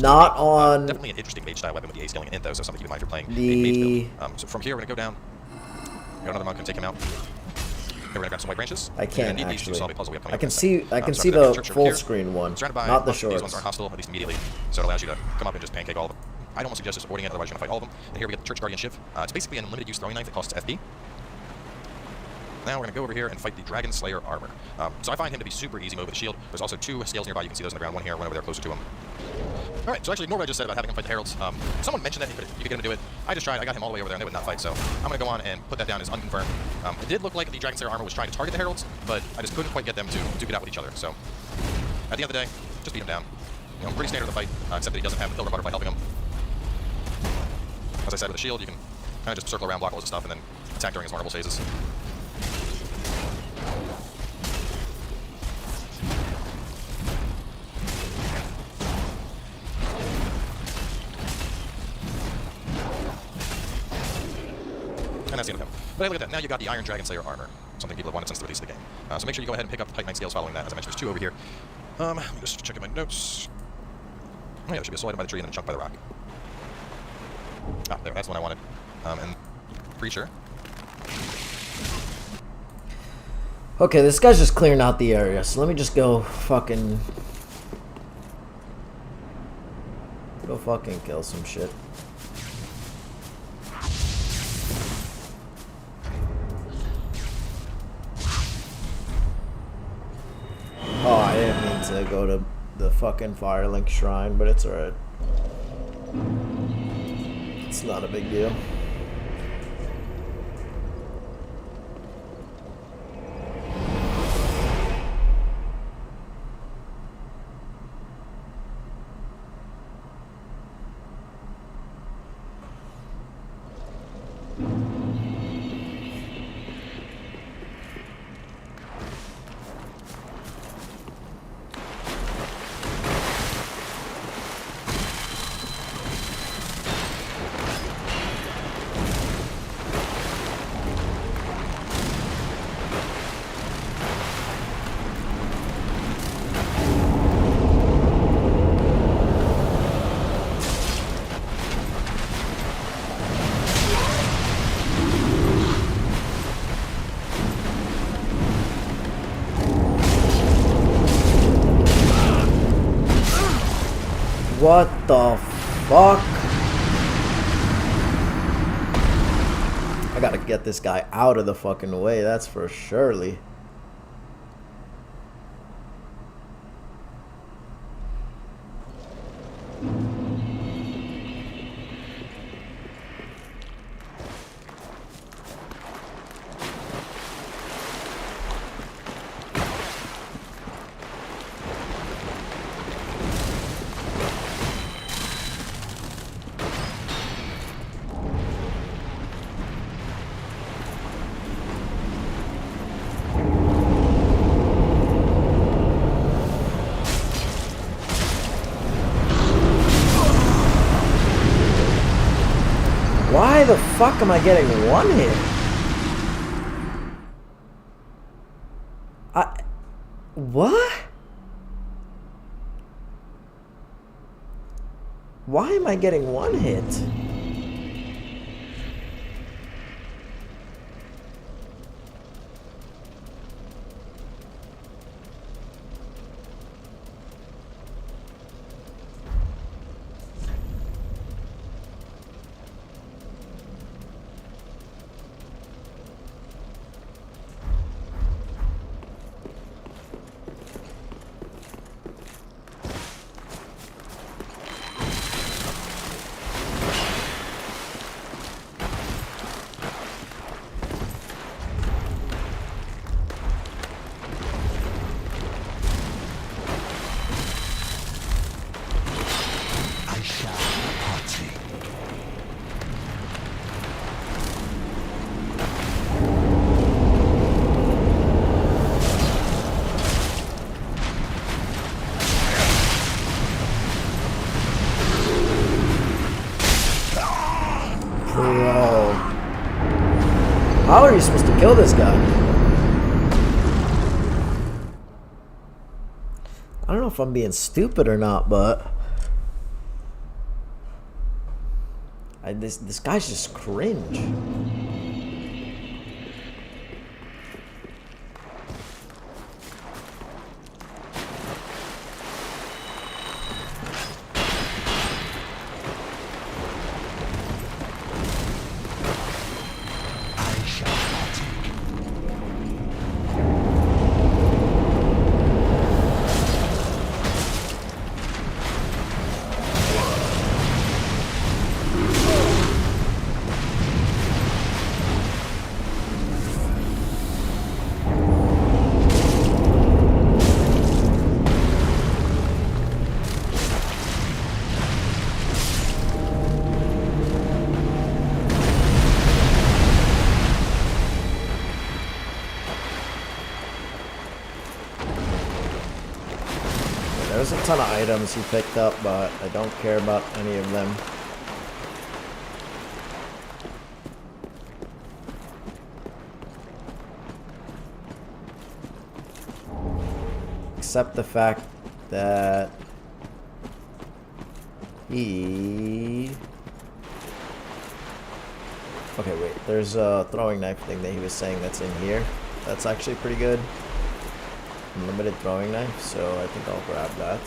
Not on definitely an interesting mage style weapon with the A scaling in though. So something to keep in mind if you're playing the. So from here, we're gonna go down. Got another monk, can take him out. Here, we're gonna grab some white branches. I can't We're gonna need these to actually. solve a puzzle we have coming I up can in a second. see. I can So see I've got the church over full here. screen one, Surrounded by not the monks. These ones shorts. aren't hostile, at least immediately. So it allows you to come up and just pancake all of them. I don't want to suggest just avoiding it, otherwise you're gonna fight all of them. And here we get the Church Guardian Shiv. It's basically an unlimited use throwing knife that costs FP. Now we're going to go over here and fight the Dragon Slayer armor. So I find him to be super easy move with a shield. There's also 2 scales nearby. You can see those on the ground. One here, one over there closer to him. Alright, so actually more what I just said about having him fight the Heralds. Someone mentioned that you could get him to do it. I just tried. I got him all the way over there and they would not fight. So I'm going to go on and put that down as unconfirmed. It did look like the Dragon Slayer armor was trying to target the Heralds, but I just couldn't quite get them to duke it out with each other. So at the end of the day, just beat him down. You know, pretty standard of the fight, except that he doesn't have the Pillar Butterfly helping him. As I said, with a shield, you can kind of just circle around, block all this stuff, and then attack during his vulnerable phases. And that's the end of him. But hey, look at that. Now you got the Iron Dragon Slayer armor. Something people have wanted since the release of the game. So make sure you go ahead and pick up the Titan Knight scales following that. As I mentioned, there's 2 over here. Let me just check in my notes. Oh yeah, there should be a soul item by the tree and then a chunk by the rock. Ah, there, that's the one I wanted. And Preacher. Okay, this guy's just clearing out the area, so let me just go fucking kill some shit. Oh, I didn't mean to go to the fucking Firelink Shrine, but it's alright. It's not a big deal. What the fuck? I gotta get this guy out of the fucking way, that's for surely. Why the fuck am I getting one hit? What? Why am I getting one hit? Bro. How are you supposed to kill this guy? I don't know if I'm being stupid or not, but this guy's just cringe. There's a ton of items he picked up, but I don't care about any of them. Except the fact that he... Okay, wait. There's a throwing knife thing that he was saying that's in here. That's actually pretty good. Unlimited throwing knife, so I think I'll grab that.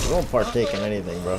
You won't partake in anything, bro.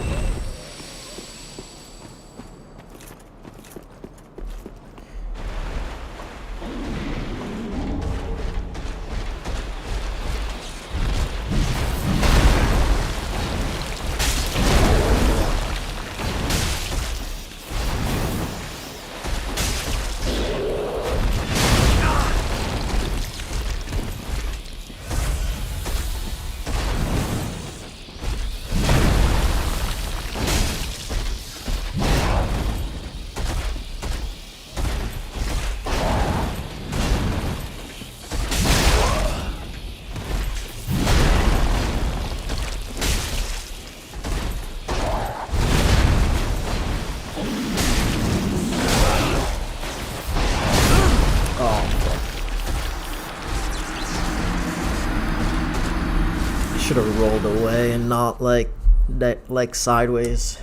Should have rolled away and not like that, like sideways.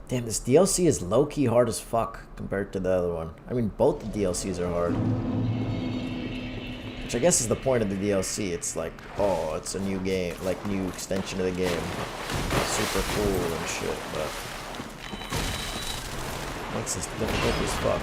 Damn, this DLC is low-key hard as fuck compared to the other one. I mean, both the DLCs are hard. Which I guess is the point of the DLC. It's like, oh, it's a new game, like new extension of the game. Super cool and shit, but makes this difficult as fuck.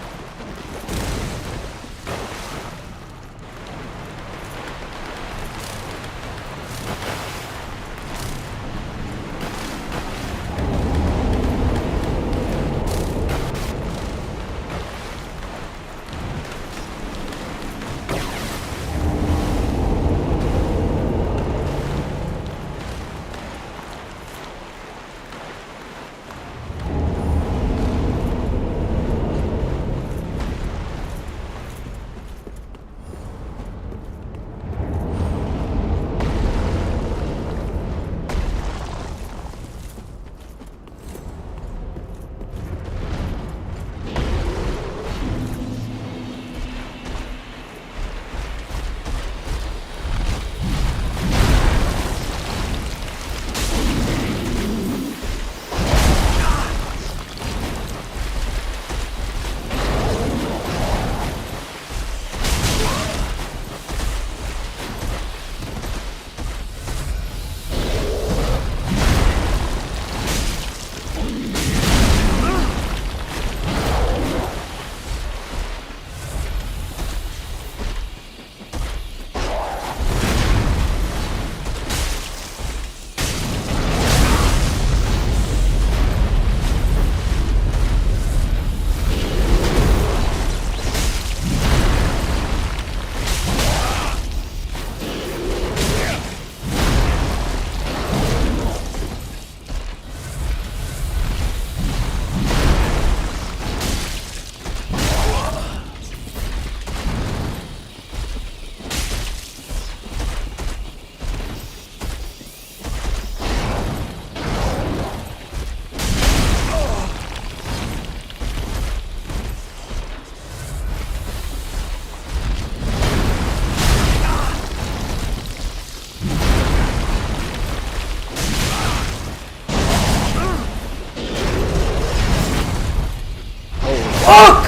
Fuck!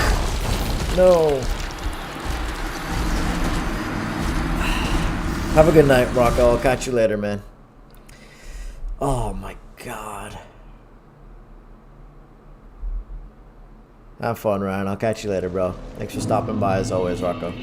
No. Have a good night, Rocco. I'll catch you later, man. Oh my god. Have fun, Ryan. I'll catch you later, bro. Thanks for stopping by as always, Rocco.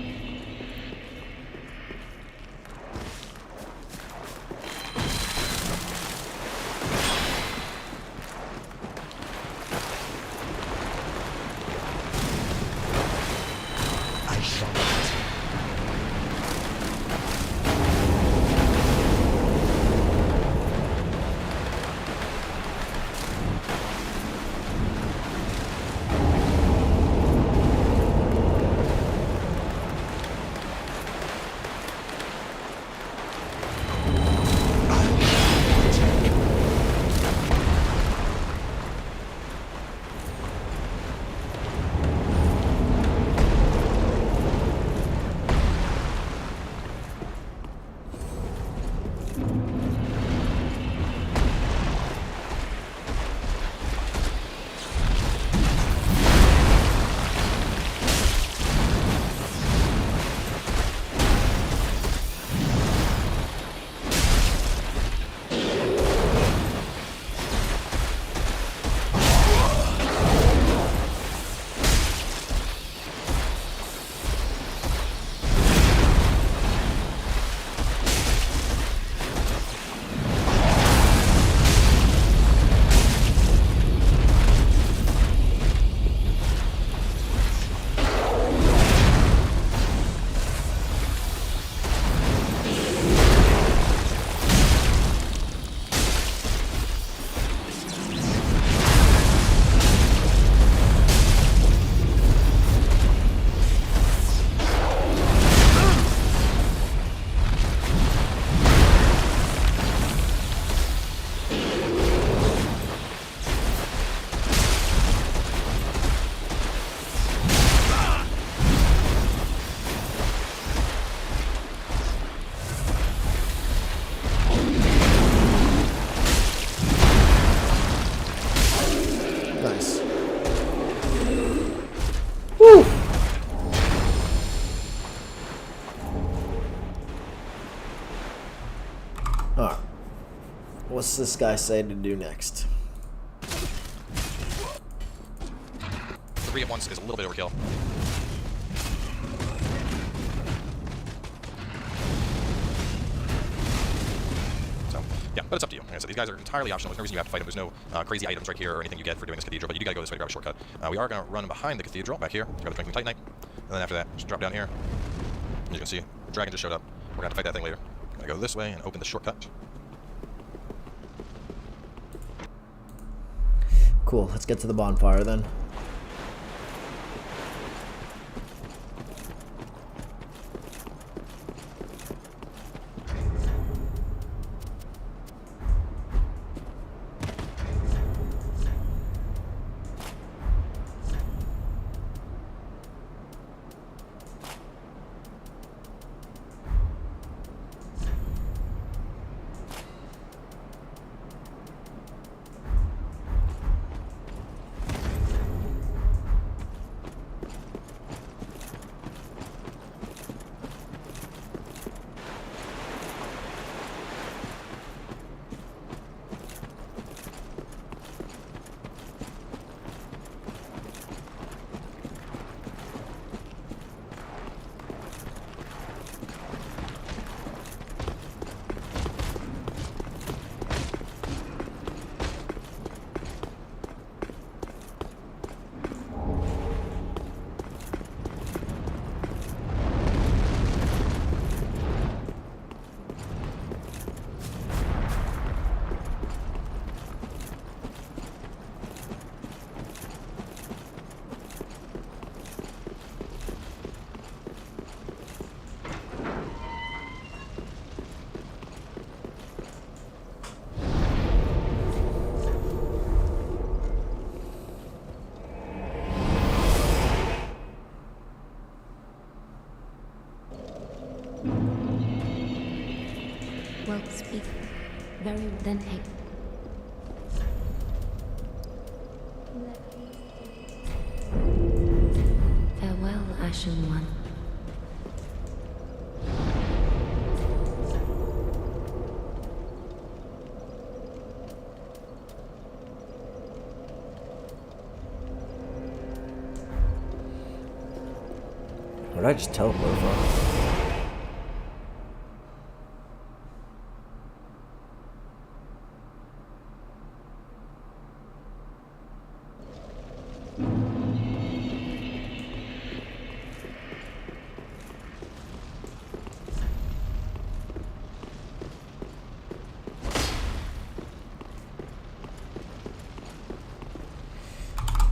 Nice. Woo! Alright. What's this guy say to do next? 3 at once is a little bit overkill. So, yeah, but it's up to you. Like I said, these guys are entirely optional. There's no reason you have to fight them. There's no crazy items right here or anything you get for doing this cathedral, but you do gotta go this way to grab a shortcut. We are gonna run behind the cathedral back here, grab the Drinking Titanite, and then after that, just drop down here. And you can see, the dragon just showed up. We're gonna have to fight that thing later. Gonna go this way and open the shortcut. Cool, let's get to the bonfire then. Well, speak. Very then take. Let me special one. Where did I just teleport from?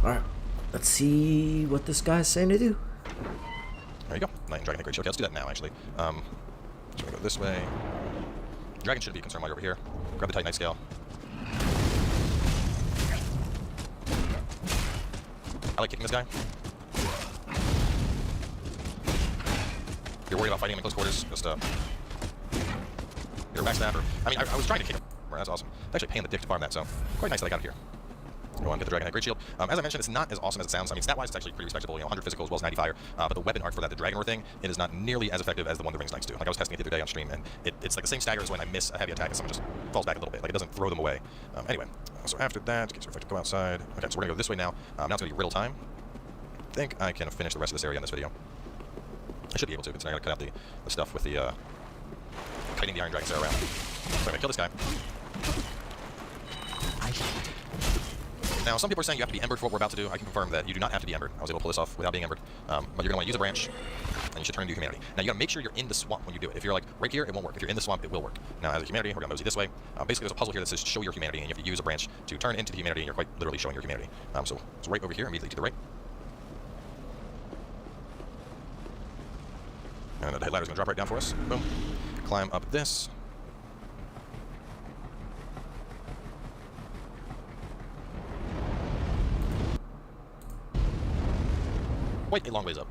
Alright, let's see what this guy's saying to do. There you go. Knight and Dragon Great Shield. Okay, let's do that now, actually. So we're gonna go this way. Dragon shouldn't be concerned while you're over here. Grab the Titanite scale. I like kicking this guy. If you're worried about fighting him in close quarters, just you're a backstabber. I mean, I was trying to kick him. That's awesome. It's actually a pain in the dick to farm that, so quite nice that I got it here. Go on, get the Dragon Great Shield. As I mentioned, it's not as awesome as it sounds. I mean, stat-wise, it's actually pretty respectable. 100 physical as well as 90 fire. But the weapon art for that, the Dragon Roar thing, it is not nearly as effective as the one the Rings Knights do. Like, I was testing it the other day on stream, and it's like the same stagger as when I miss a heavy attack and someone just falls back a little bit. Like, it doesn't throw them away. Anyway, so after that, gets effective, go outside. Okay, so we're gonna go this way now. Now it's gonna be riddle time. I think I can finish the rest of this area in this video. I should be able to, because I gotta cut out the stuff with the kiting the Iron Dragons there around. So I'm gonna kill this guy. Now, some people are saying you have to be embered for what we're about to do. I can confirm that you do not have to be embered. I was able to pull this off without being embered. But you're going to want to use a branch, and you should turn into humanity. Now, you got to make sure you're in the swamp when you do it. If you're like right here, it won't work. If you're in the swamp, it will work. Now, as a humanity, we're going to mosey this way. Basically, there's a puzzle here that says show your humanity, and you have to use a branch to turn into the humanity, and you're quite literally showing your humanity. So it's right over here, immediately to the right. And the head ladder's going to drop right down for us. Boom. Climb up this. Quite a long ways up.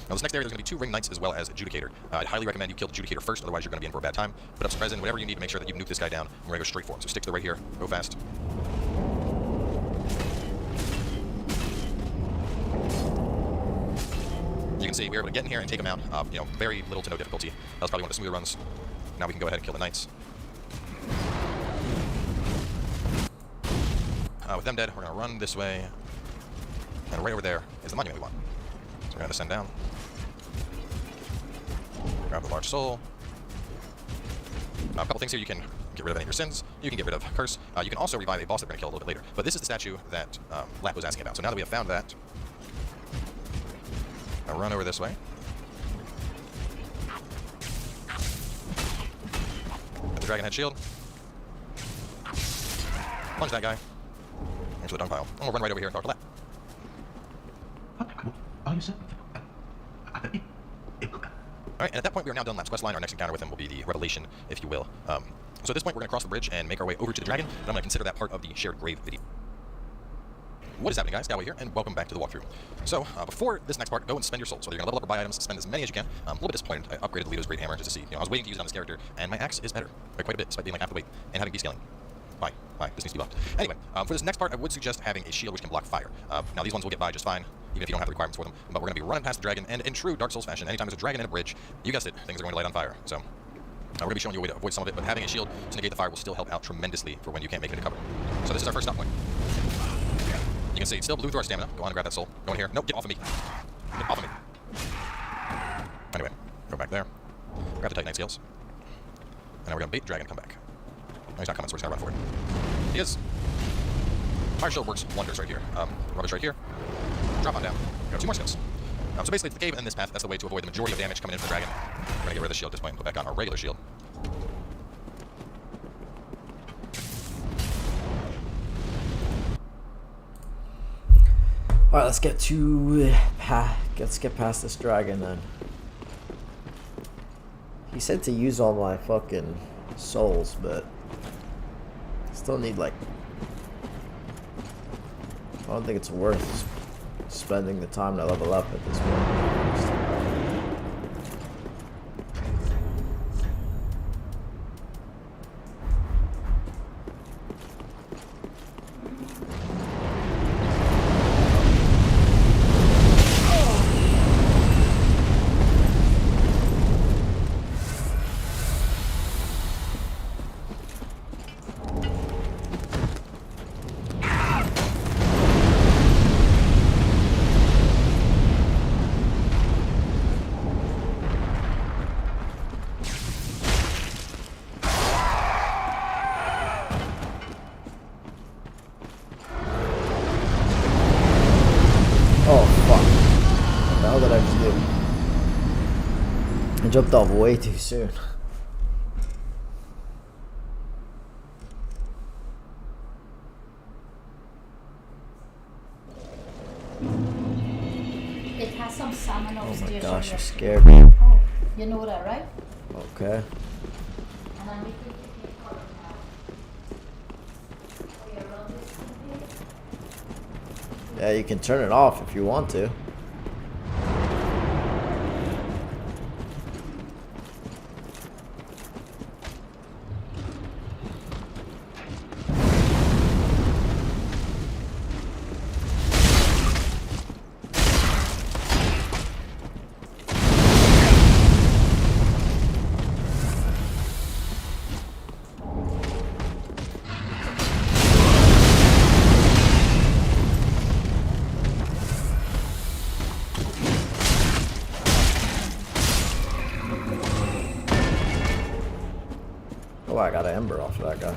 Now this next area, there's going to be 2 Ring Knights as well as Adjudicator. I'd highly recommend you kill the Adjudicator first, otherwise you're going to be in for a bad time. Put up some present, whatever you need to make sure that you nuke this guy down. We're going to go straight for him. So stick to the right here. Go fast. You can see we were able to get in here and take him out. Very little to no difficulty. That was probably one of the smoother runs. Now we can go ahead and kill the Knights. With them dead, we're going to run this way. And right over there is the monument we want. So we're going to descend down. Grab the large soul. A couple things here. You can get rid of any of your sins. You can get rid of curse. You can also revive a boss that we're going to kill a little bit later. But this is the statue that Lap was asking about. So now that we have found that, I'll run over this way. Get the dragon head shield. Plunge that guy into the dung pile. And we'll run right over here and talk to Lap. Alright, and at that point we are now done Lap's quest line. Our next encounter with him will be the Revelation, if you will. So at this point we're going to cross the bridge and make our way over to the dragon, and I'm going to consider that part of the shared grave video. What is happening, guys? Galway here, and welcome back to the walkthrough. So, before this next part, go and spend your souls. Whether you're going to level up or buy items, spend as many as you can. I'm a little bit disappointed. I upgraded Leto's Great Hammer just to see. I was waiting to use it on this character, and my axe is better by quite a bit, despite being like half the weight, and having descaling. Why? This needs to be buffed. Anyway, for this next part, I would suggest having a shield which can block fire. Now, these ones will get by just fine, even if you don't have the requirements for them. But we're going to be running past the dragon, and in true Dark Souls fashion, anytime there's a dragon in a bridge, you guessed it, things are going to light on fire. So, we're going to be showing you a way to avoid some of it, but having a shield to negate the fire will still help out tremendously for when you can't make it to cover. So this is our first stop point. You can see, still blew through our stamina. Go on and grab that soul. Go in here. Nope, get off of me. Get off of me. Anyway, go back there. Grab the Titanite scales. And now we're going to bait the dragon and come back. No, he's not coming, so we're just going to run for it. He is. Fire shield works wonders right here. Rubbish right here. Drop on down. We got 2 more skills. So basically, it's the cave and this path. That's the way to avoid the majority of damage coming in from the dragon. We're going to get rid of the shield at this point and put back on our regular shield. Alright, let's get past this dragon then. He said to use all my fucking souls, but still need like, I don't think it's worth spending the time to level up at this point. I jumped off way too soon. It has some salmon Oh my upstairs. gosh, on you the- scared me. Oh, you know that, right? Okay. And I'm making it color now. Oh, you love this TV? Yeah, you can turn it off if you want to. Oh, I got an ember off of that guy.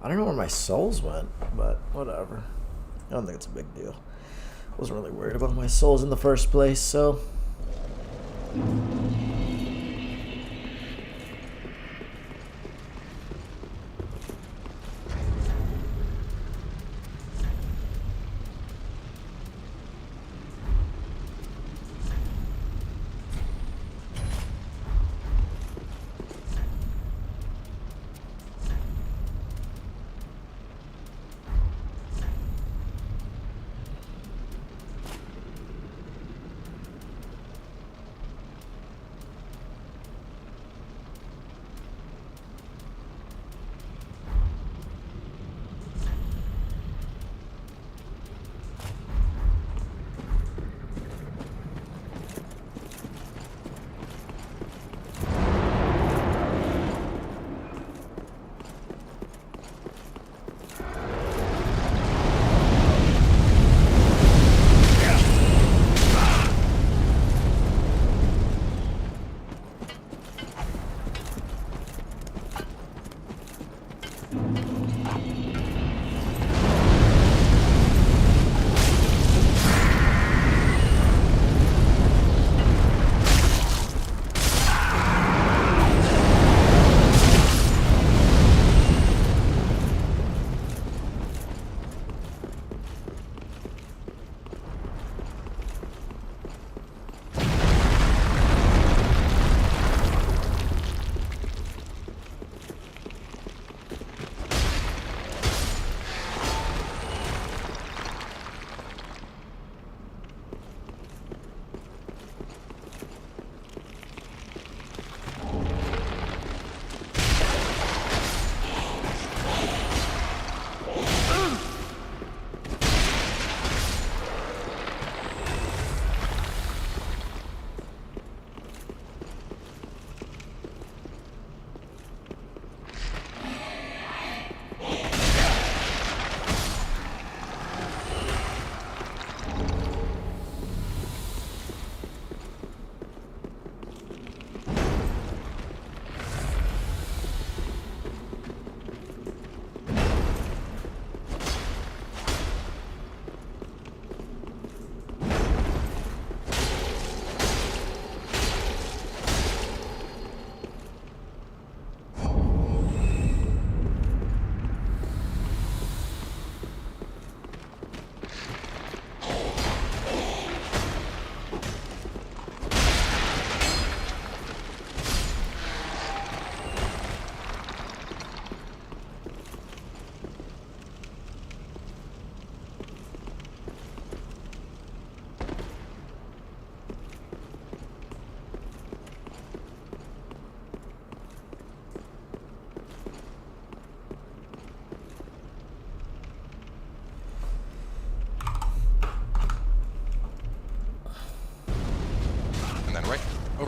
I don't know where my souls went, but whatever. I don't think it's a big deal. I wasn't really worried about my souls in the first place, so.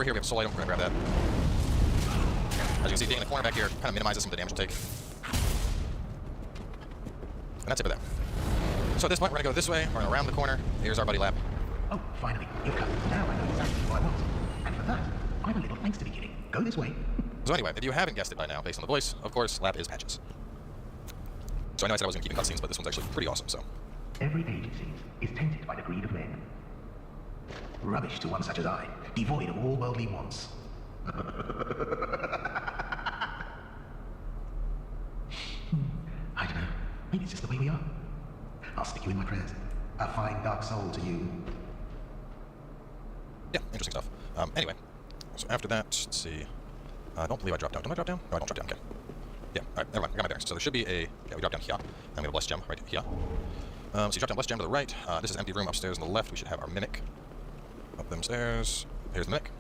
over here, we have a soul item. We're gonna grab that. As you can see, being in the corner back here kind of minimizes some of the damage we'll take. And that's it for that. So at this point, we're gonna go this way. We're gonna round the corner. Here's our buddy Lap. Oh, finally, you've come. Now I know exactly what I want. And for that, I've a little thanks to be giving. Go this way. So anyway, if you haven't guessed it by now, based on the voice, of course, Lap is Patches. So I know I said I wasn't keeping cutscenes, but this one's actually pretty awesome, so. Every page, it seems, is tainted by the greed of men. Rubbish to one such as I, devoid of all worldly wants. I don't know. Maybe it's just the way we are. I'll stick you in my prayers. A fine dark soul to you. Yeah, interesting stuff. Anyway, so after that, let's see. I don't believe I dropped down. Did I drop down? No, I don't drop down. Okay. Yeah, alright, never mind. I got my bearings. So there should be a... Yeah, we drop down here. And we have a blessed gem right here. So you drop down blessed gem to the right. This is empty room upstairs on the left. We should have our mimic. Up them stairs. Here's the mimic.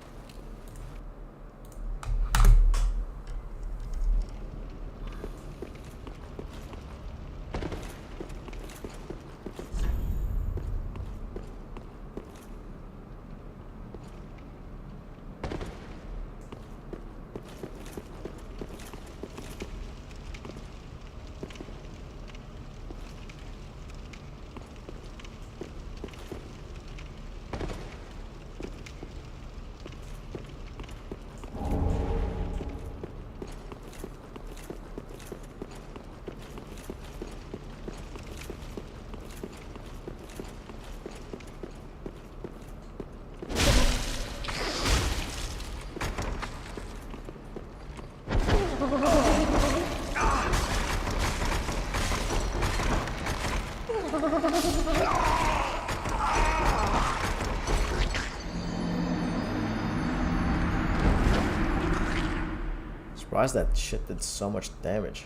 Surprised that shit did so much damage.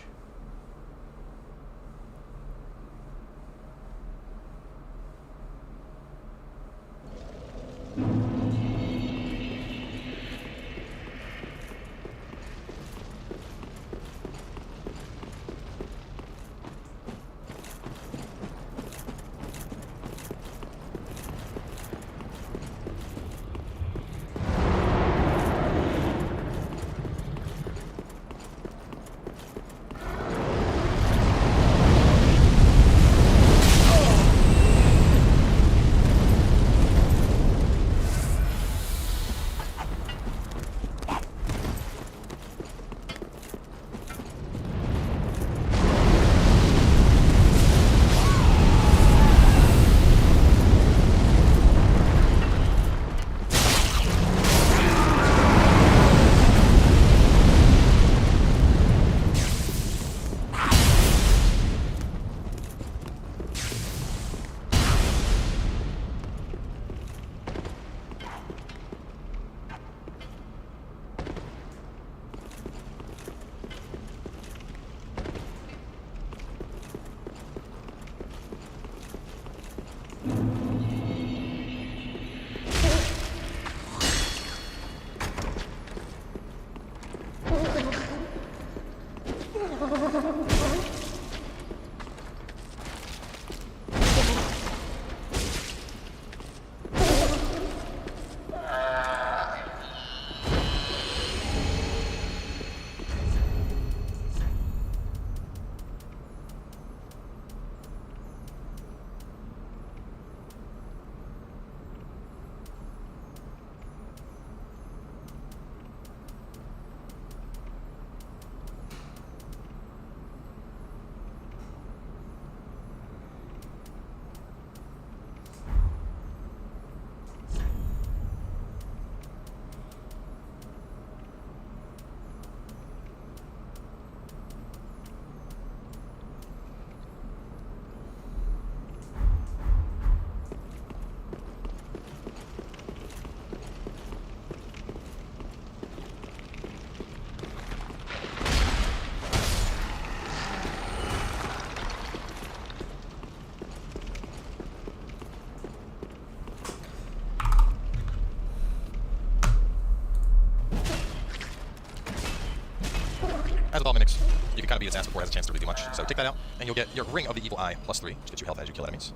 As with all mimics, you can kind of beat its ass before it has a chance to really do much. So take that out, and you'll get your Ring of the Evil Eye +3, which gets you health as you kill enemies.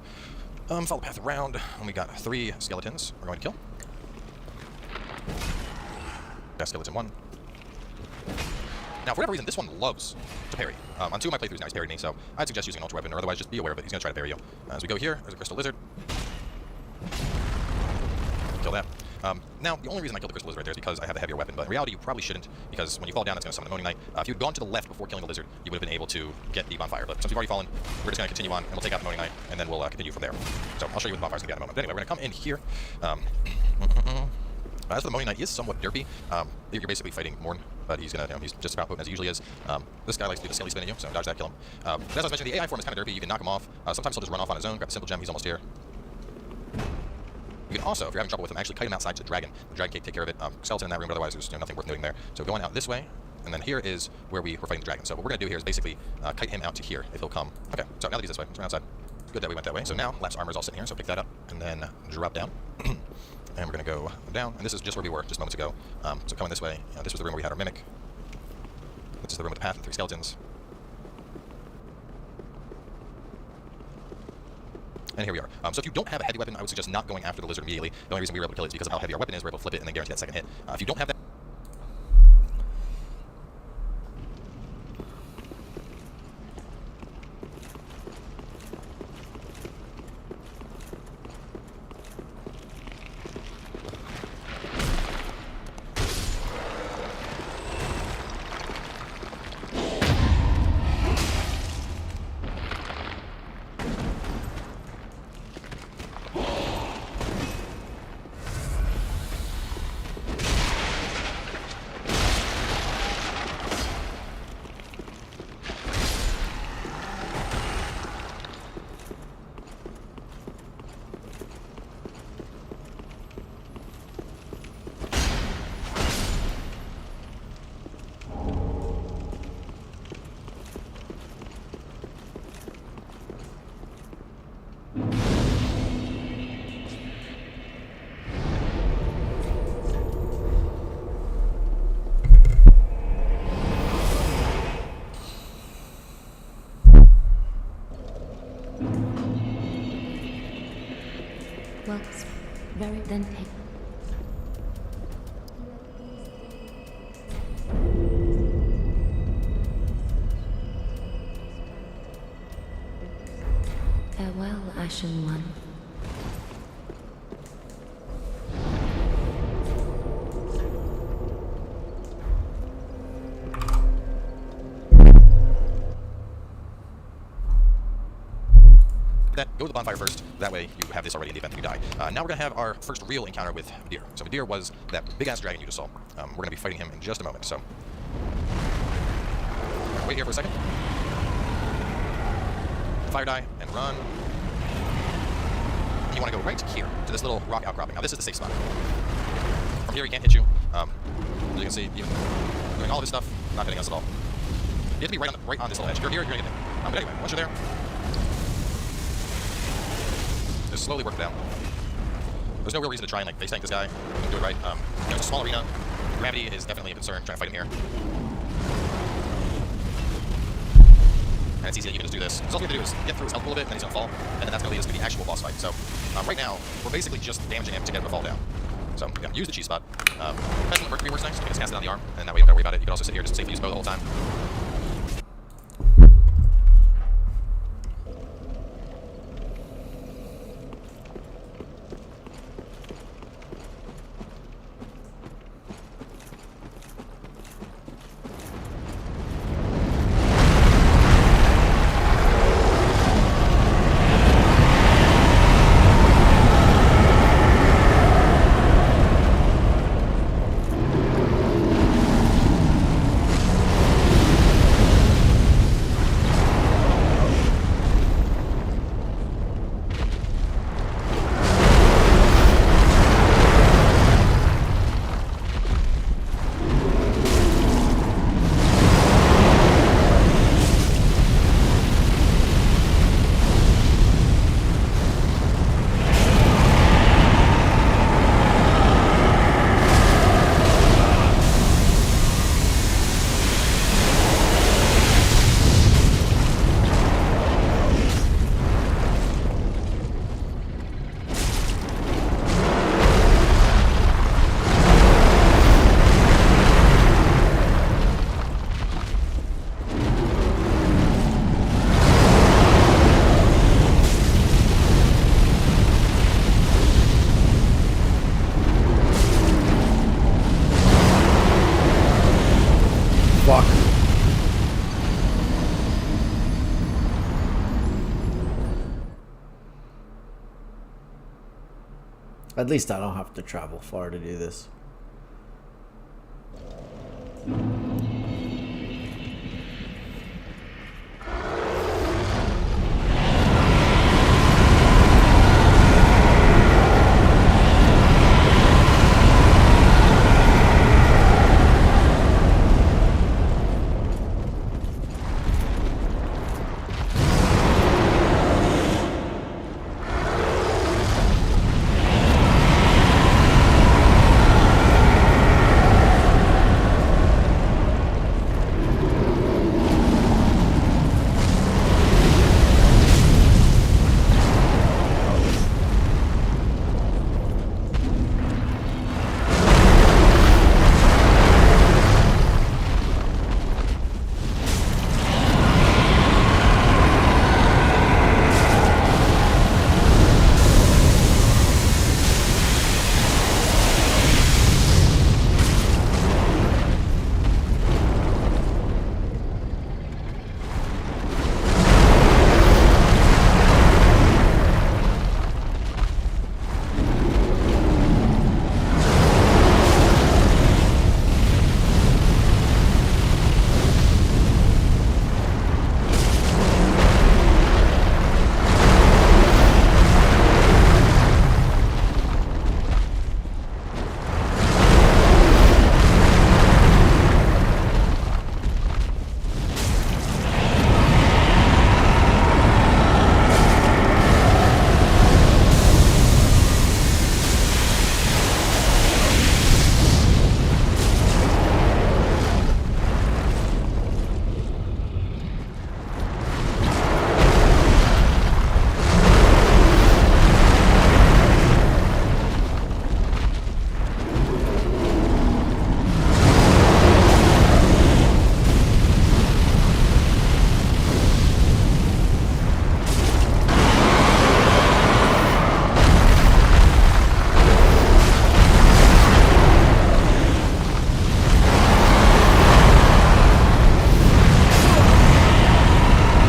Follow the path around, and we got 3 skeletons we're going to kill. Death Skeleton 1. Now, for whatever reason, this one loves to parry. On 2 of my playthroughs now, he's parried me, so I'd suggest using an ultra weapon, or otherwise just be aware of it. He's going to try to parry you. As we go here, there's a Crystal Lizard. Kill that. Now, the only reason I killed the Crystal Lizard right there is because I have a heavier weapon, but in reality, you probably shouldn't, because when you fall down, it's going to summon the Moaning Knight. If you had gone to the left before killing the Lizard, you would have been able to get the Bonfire. But since we've already fallen, we're just going to continue on, and we'll take out the Moaning Knight, and then we'll continue from there. So I'll show you what the Bonfire's going to be in a moment. But anyway, we're going to come in here. As for the Moaning Knight, he is somewhat derpy. You're basically fighting Morn, but he's gonna, he's just about potent as he usually is. This guy likes to do the skelly spin at you, so dodge that, kill him. But as I was mentioning, the AI form is kind of derpy. You can knock him off. Sometimes he'll just run off on his own, grab a simple gem. He's almost here. You can also, if you're having trouble with him, actually kite him outside to the dragon. The dragon can't take care of it. Skeleton in that room, but otherwise there's nothing worth noting there. So going out this way, and then here is where we're fighting the dragon. So what we're gonna do here is basically kite him out to here if he'll come. Okay, so now that he's this way, let's run outside. Good that we went that way. So now Lap's armor is all sitting here, so pick that up and then drop down. And we're going to go down, and this is just where we were just moments ago. So coming this way, this was the room where we had our Mimic. This is the room with the path and 3 skeletons. And here we are. So if you don't have a heavy weapon, I would suggest not going after the Lizard immediately. The only reason we were able to kill it is because of how heavy our weapon is. We're able to flip it and then guarantee that second hit. If you don't have that... Well, very then take. Farewell, Ashen One. That, go to the bonfire first. That way you have this already in the event that you die. Now we're going to have our first real encounter with Vidir. So Vidir was that big-ass dragon you just saw. We're going to be fighting him in just a moment, so... Wait here for a second. Fire die, and run. And you want to go right here, to this little rock outcropping. Now this is the safe spot. From here he can't hit you. As you can see, even doing all of this stuff, not hitting us at all. You have to be right on this little edge. If you're here, you're going to get hit. But anyway, once you're there, just slowly work it down. There's no real reason to try and face tank this guy. You can do it right. It's a small arena. Gravity is definitely a concern trying to fight him here. And it's easy that you can just do this. So all you have to do is get through his health a little bit, and then he's going to fall. And then that's going to lead us to the actual boss fight. So right now, we're basically just damaging him to get him to fall down. So yeah, use the cheese spot. Depends on the Mercury works next. You can just cast it on the arm, and that way you don't have to worry about it. You can also sit here just safely use bow the whole time. At least I don't have to travel far to do this.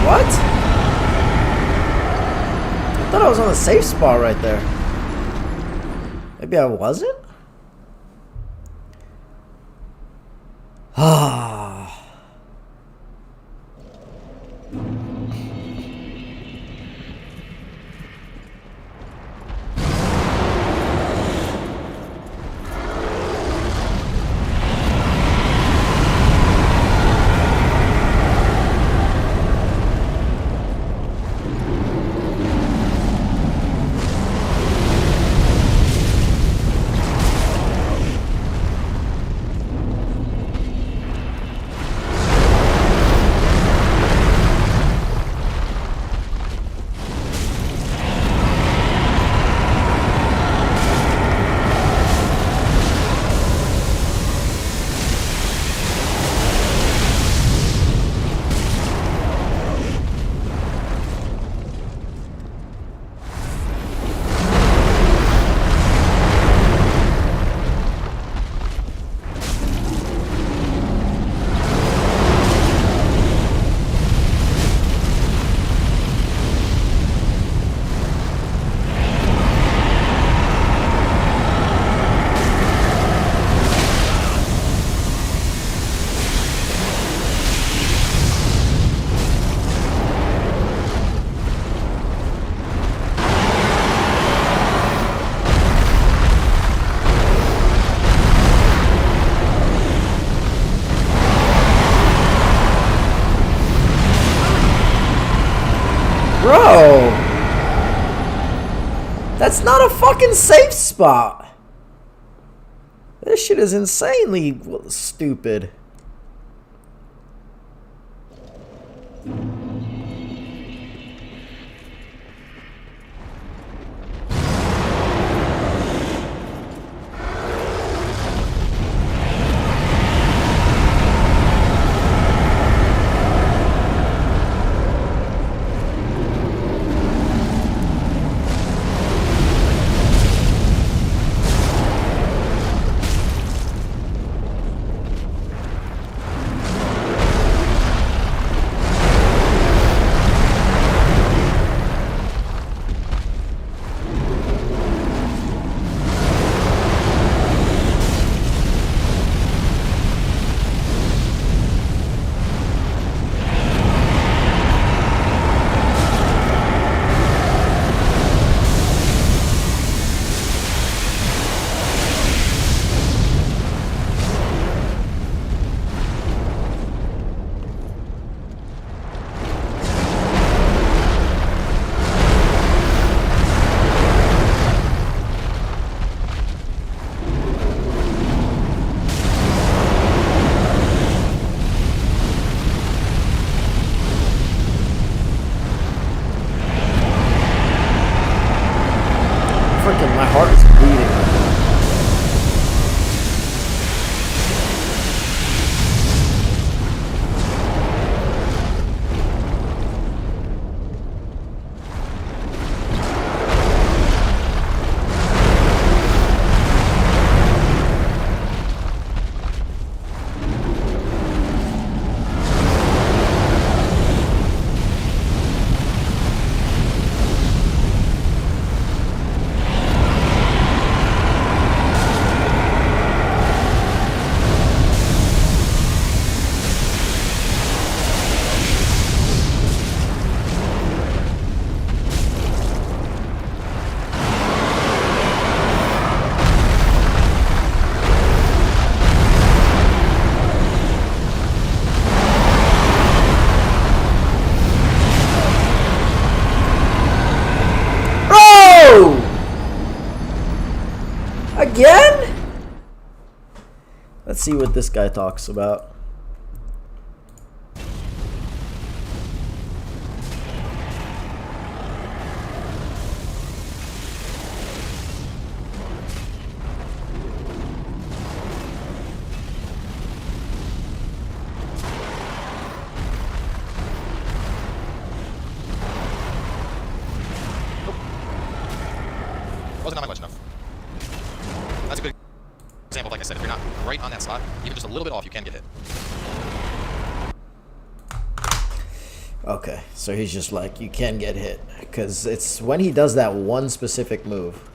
What? I thought I was on a safe spot right there. Maybe I wasn't? Ah. Bro! That's not a fucking safe spot! This shit is insanely stupid. freaking, my heart is bleeding right now. Again? Let's see what this guy talks about. Wasn't not much enough. That's a good example. Like I said, if you're not right on that spot, even just a little bit off, you can get hit. Okay, so he's just like, you can get hit. Because it's when he does that one specific move.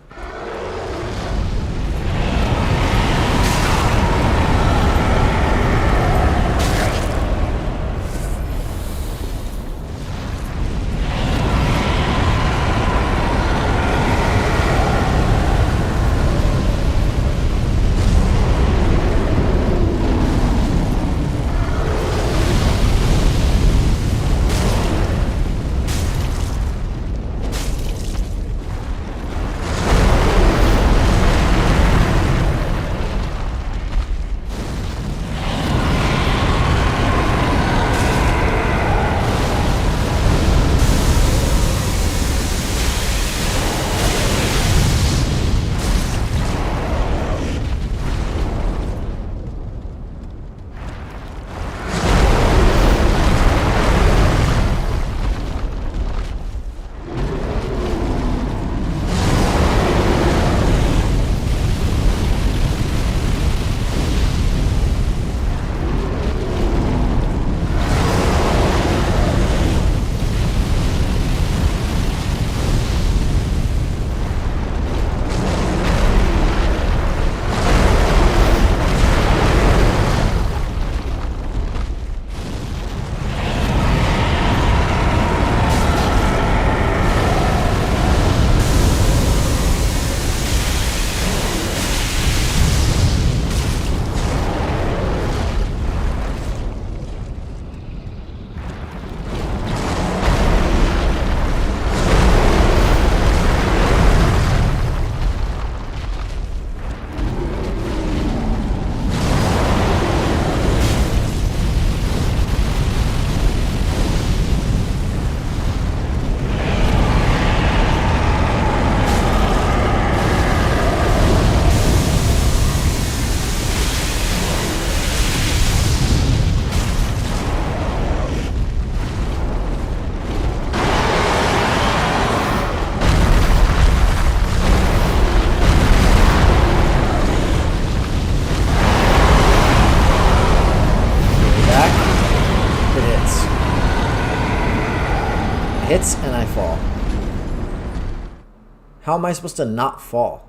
Hits and I fall. How am I supposed to not fall?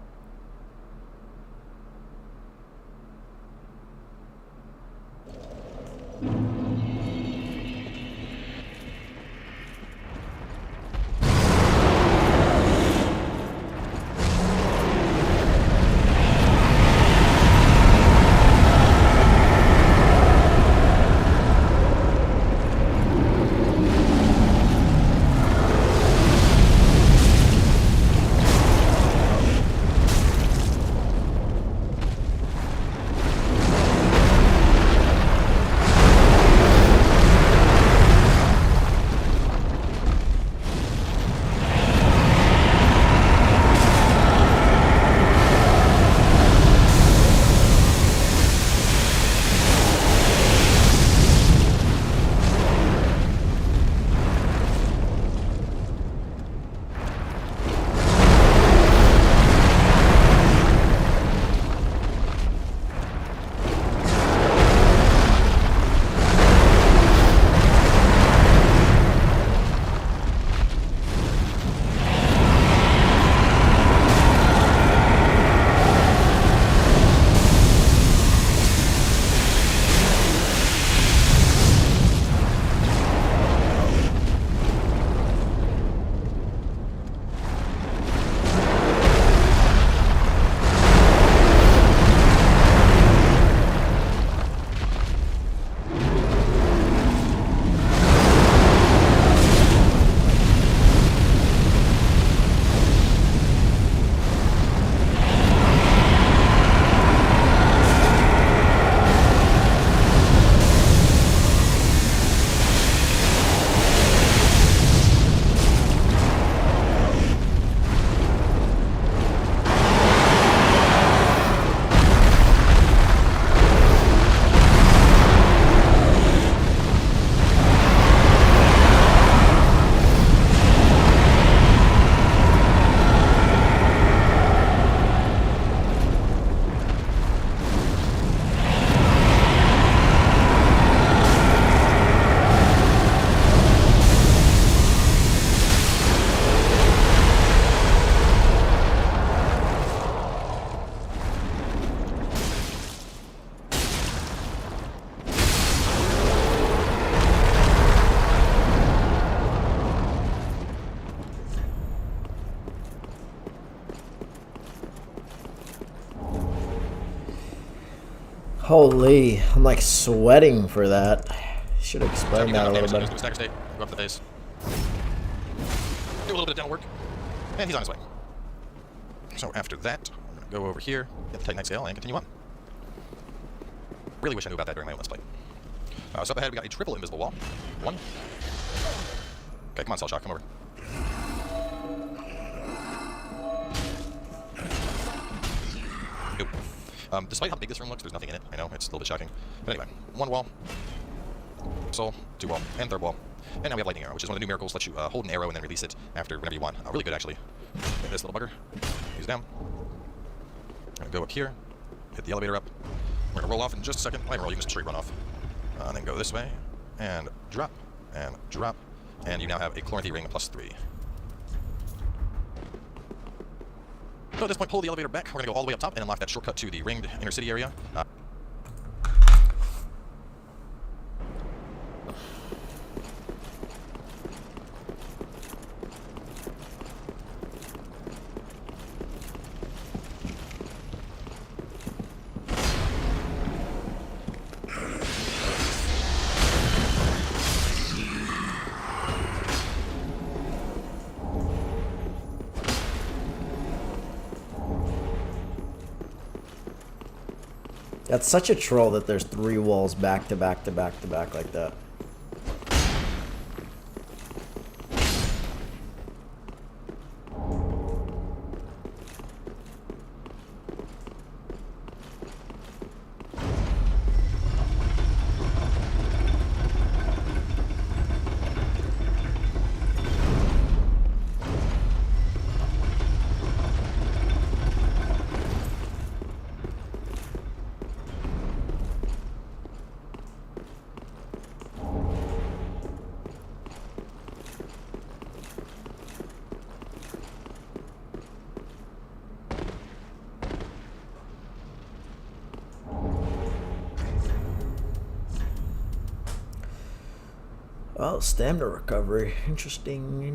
Holy, I'm like sweating for that. Should have So explained you that a got little damage, better. do a stagger state, go up to the face. Do a little bit of dental work. And he's on his way. So after that, I'm going to go over here, get the Titan Exhale, and continue on. Really wish I knew about that during my own Let's Play. So up ahead, we got a triple invisible wall. 1. Okay, come on, Cell Shock, come over. Nope. Despite how big this room looks, there's nothing in it. I know, it's a little bit shocking. But anyway, 1 wall, soul, 2 wall, and 3rd wall. And now we have Lightning Arrow, which is one of the new miracles. Lets you hold an arrow and then release it after whenever you want. Really good, actually. Get this little bugger. He's down. I'm going to go up here, hit the elevator up. We're going to roll off in just a second. Well, I roll, you can just straight run off. And then go this way, and drop, and you now have a Chloranthy ring +3. So at this point, pull the elevator back. We're going to go all the way up top and unlock that shortcut to the ringed inner city area. That's such a troll that there's 3 walls back to back to back to back like that. Well, stamina recovery. Interesting.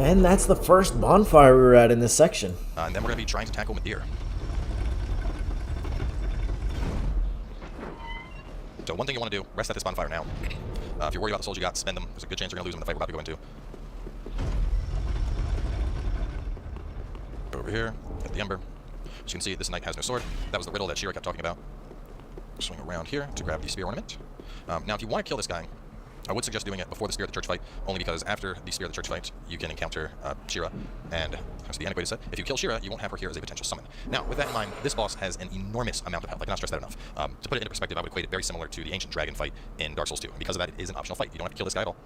And that's the first bonfire we were at in this section. And then we're going to be trying to tackle Madeir. So one thing you want to do, rest at this bonfire now. If you're worried about the souls you got, spend them. There's a good chance you're going to lose them in the fight we're about to go into. Go over here, hit the Ember. As you can see, this knight has no sword. That was the riddle that Shira kept talking about. Swing around here to grab the spear ornament. Now, if you want to kill this guy, I would suggest doing it before the Spear of the Church fight, only because after the Spear of the Church fight, you can encounter Shira, and as the Antiquated said, if you kill Shira, you won't have her here as a potential summon. Now, with that in mind, this boss has an enormous amount of health. I cannot stress that enough. To put it into perspective, I would equate it very similar to the Ancient Dragon fight in Dark Souls 2, and because of that, it is an optional fight. You don't have to kill this guy at all.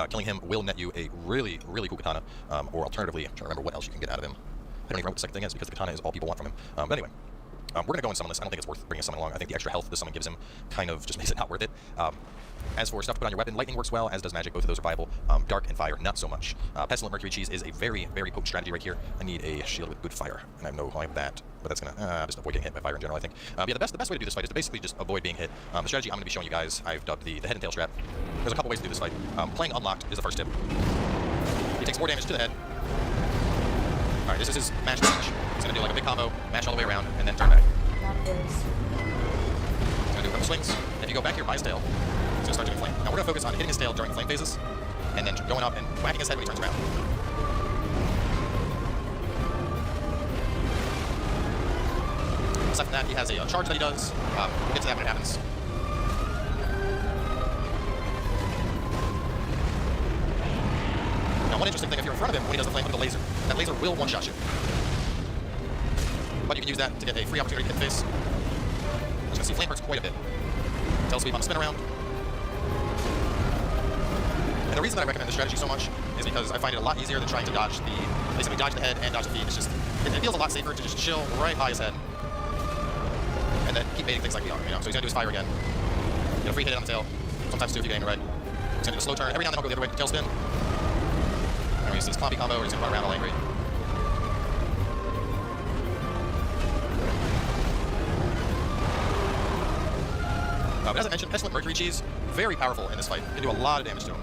Killing him will net you a really, really cool katana, or alternatively, I'm trying to remember what else you can get out of him. I don't even remember what the second thing is, because the katana is all people want from him. But anyway. We're going to go and summon this. I don't think it's worth bringing a summon along. I think the extra health the summon gives him kind of just makes it not worth it. As for stuff to put on your weapon, lightning works well, as does magic. Both of those are viable. Dark and fire, not so much. Pestilent Mercury Cheese is a very, very potent strategy right here. I need a shield with good fire, and I have no of that, but that's going to just avoid getting hit by fire in general, I think. Yeah, the best way to do this fight is to basically just avoid being hit. The strategy I'm going to be showing you guys, I've dubbed the head and tail strap. There's a couple ways to do this fight. Playing unlocked is the first tip. He takes more damage to the head. Alright, this is his mash damage. He's going to do like a big combo, mash all the way around, and then turn back. He's going to do a couple swings. If you go back here by his tail, he's going to start doing flame. Now we're going to focus on hitting his tail during flame phases, and then going up and whacking his head when he turns around. Aside from that, he has a charge that he does. We'll get to that when it happens. Now one interesting thing, if you're in front of him when he does the flame with the laser, that laser will one-shot you. But you can use that to get a free opportunity to hit face. As you can see, flame hurts quite a bit. Tail sweep on the spin around. And the reason that I recommend this strategy so much is because I find it a lot easier than trying to dodge the, basically dodge the head and dodge the feet. It's just, it feels a lot safer to just chill right by his head. And then keep baiting things like we are, you know. So he's gonna do his fire again. Get a free hit on the tail. Sometimes two if you get it right. He's gonna do a slow turn. Every now and then I'll go the other way, tail spin. And we're gonna see this clompy combo where he's gonna run around all angry. But as I mentioned, Pestilent Mercury Cheese, very powerful in this fight. Can do a lot of damage to him.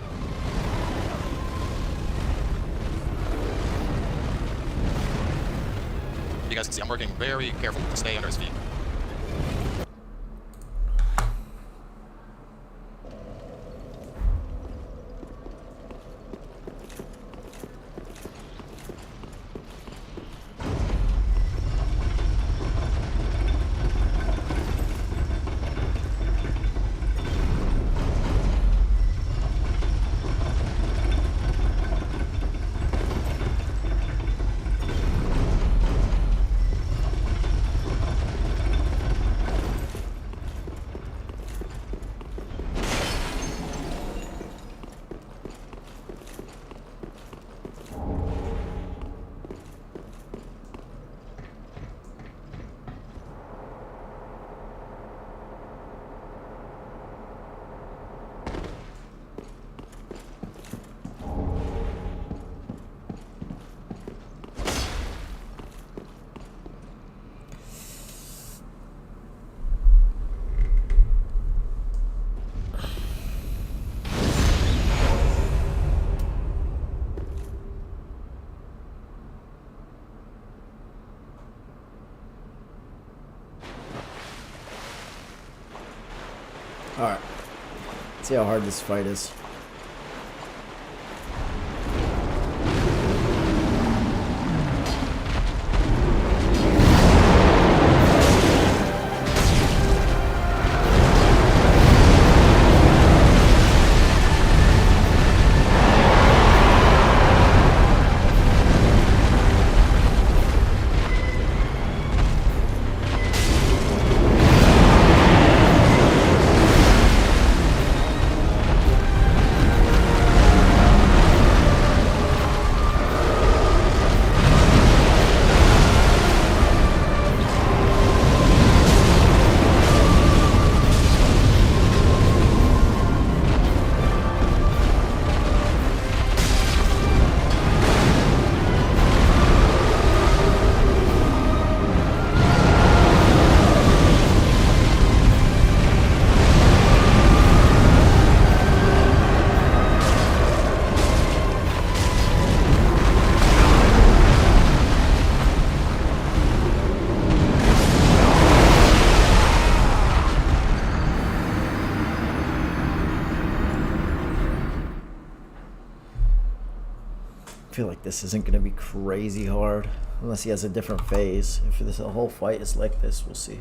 You guys can see I'm working very careful to stay under his feet. Alright. Let's see how hard this fight is. I feel like this isn't going to be crazy hard unless he has a different phase. If this whole fight is like this, we'll see.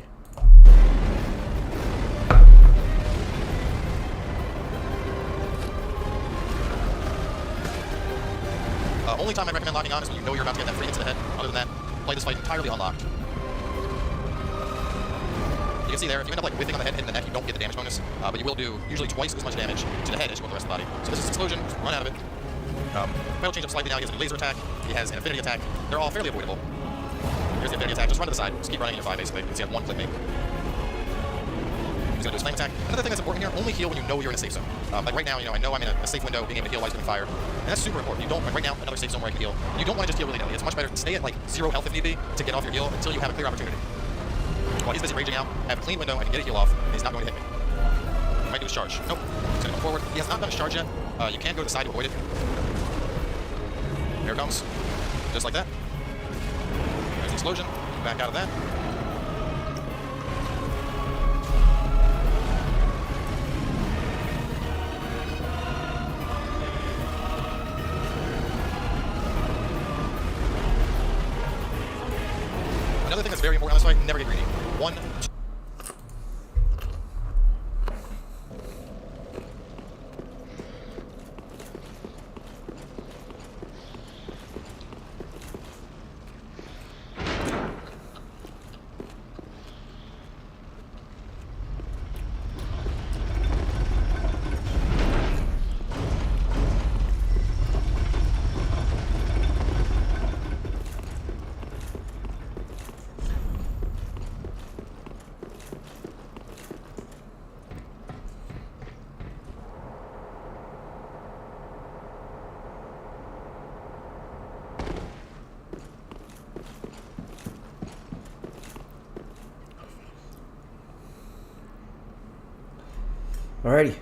Only time I recommend locking on is when you know you're about to get that free hit to the head. Other than that, play this fight entirely unlocked. You can see there, if you end up like whiffing on the head, hitting the neck, you don't get the damage bonus, but you will do usually twice as much damage to the head as you will the rest of the body. So this is Explosion, run out of it. Will change up slightly now, he has a new laser attack, he has an affinity attack, they're all fairly avoidable. Here's the affinity attack, just run to the side, just keep running in your 5 basically, you can see I have one clip mate. He's gonna do his flame attack. Another thing that's important here, only heal when you know you're in a safe zone. Like right now, you know, I know I'm in a safe window, being able to heal while he's doing fire. And that's super important. You don't, like right now, another safe zone where I can heal. You don't want to just heal willy-nilly. It's much better to stay at like 0 health if need be, to get off your heal until you have a clear opportunity. While he's busy raging out, I have a clean window, I can get a heal off, and he's not going to hit me. He might do his charge. Nope. He's gonna go forward. He has not done his charge yet. You can go to the side to avoid it. Here it comes. Just like that. There's the explosion. Back out of that. Another thing that's very important on this fight, never get greedy. 1, 2. Alrighty.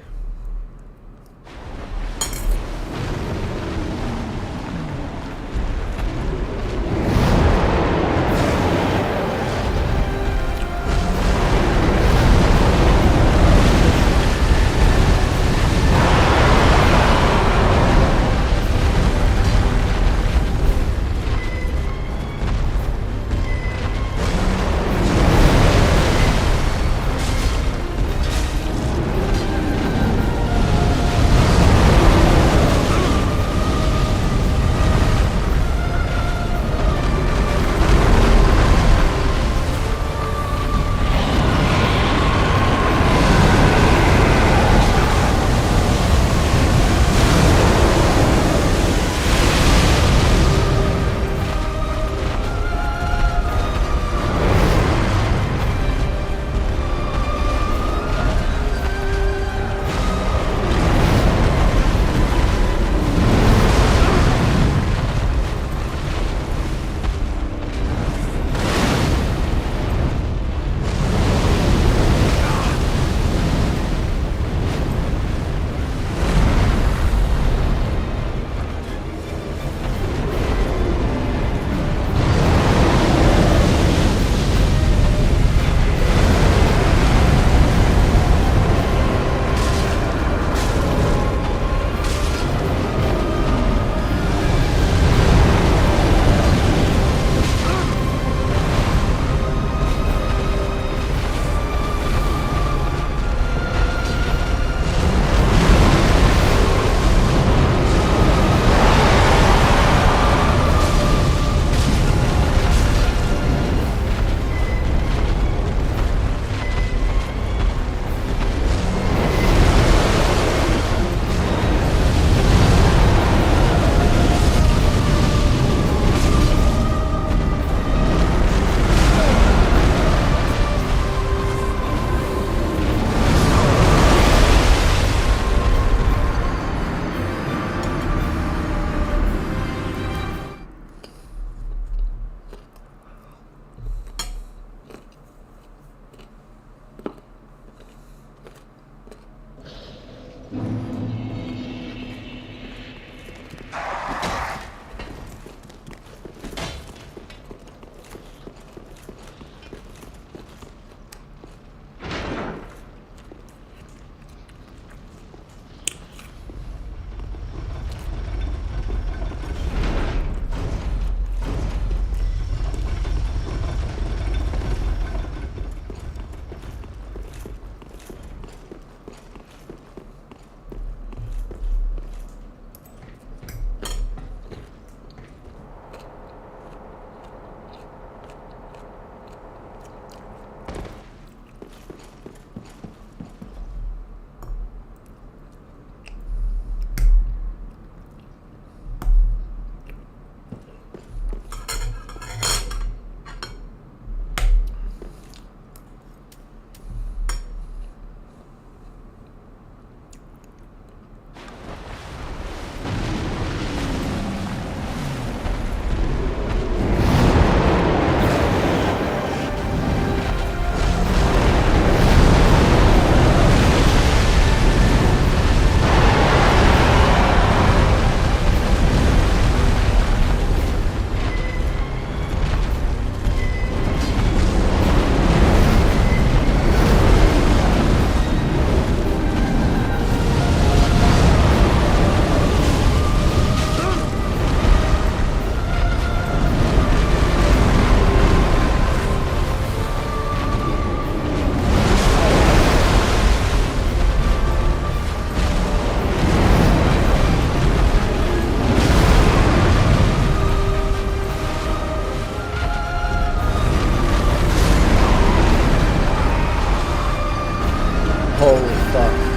Holy fuck.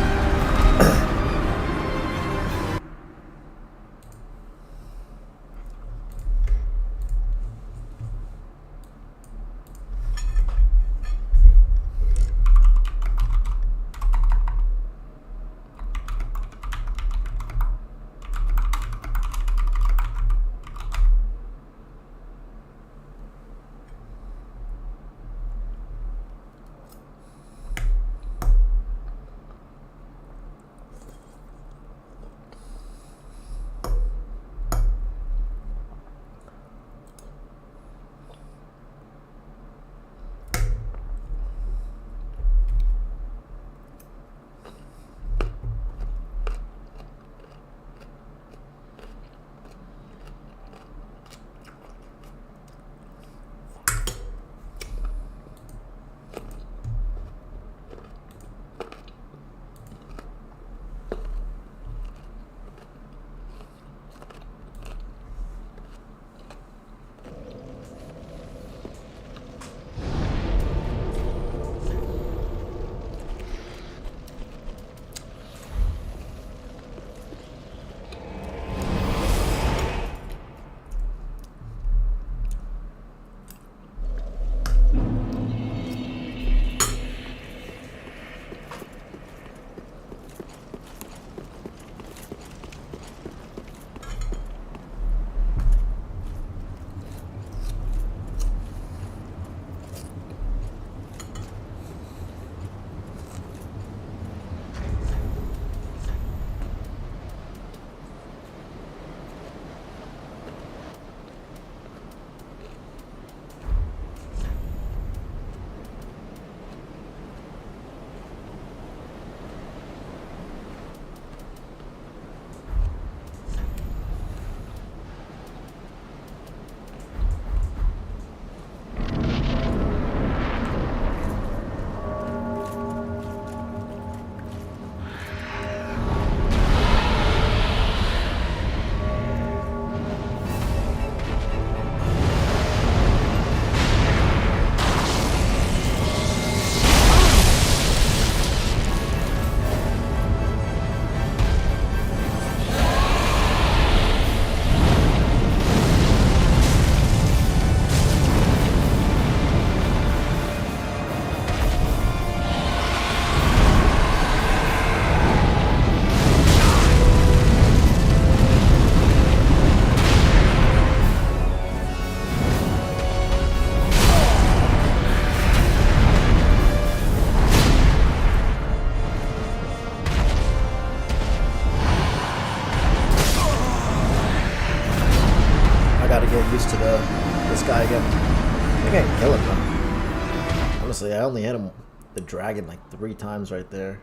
used to this guy again. I think I can kill him though. Honestly, I only hit him, the dragon, like 3 times right there.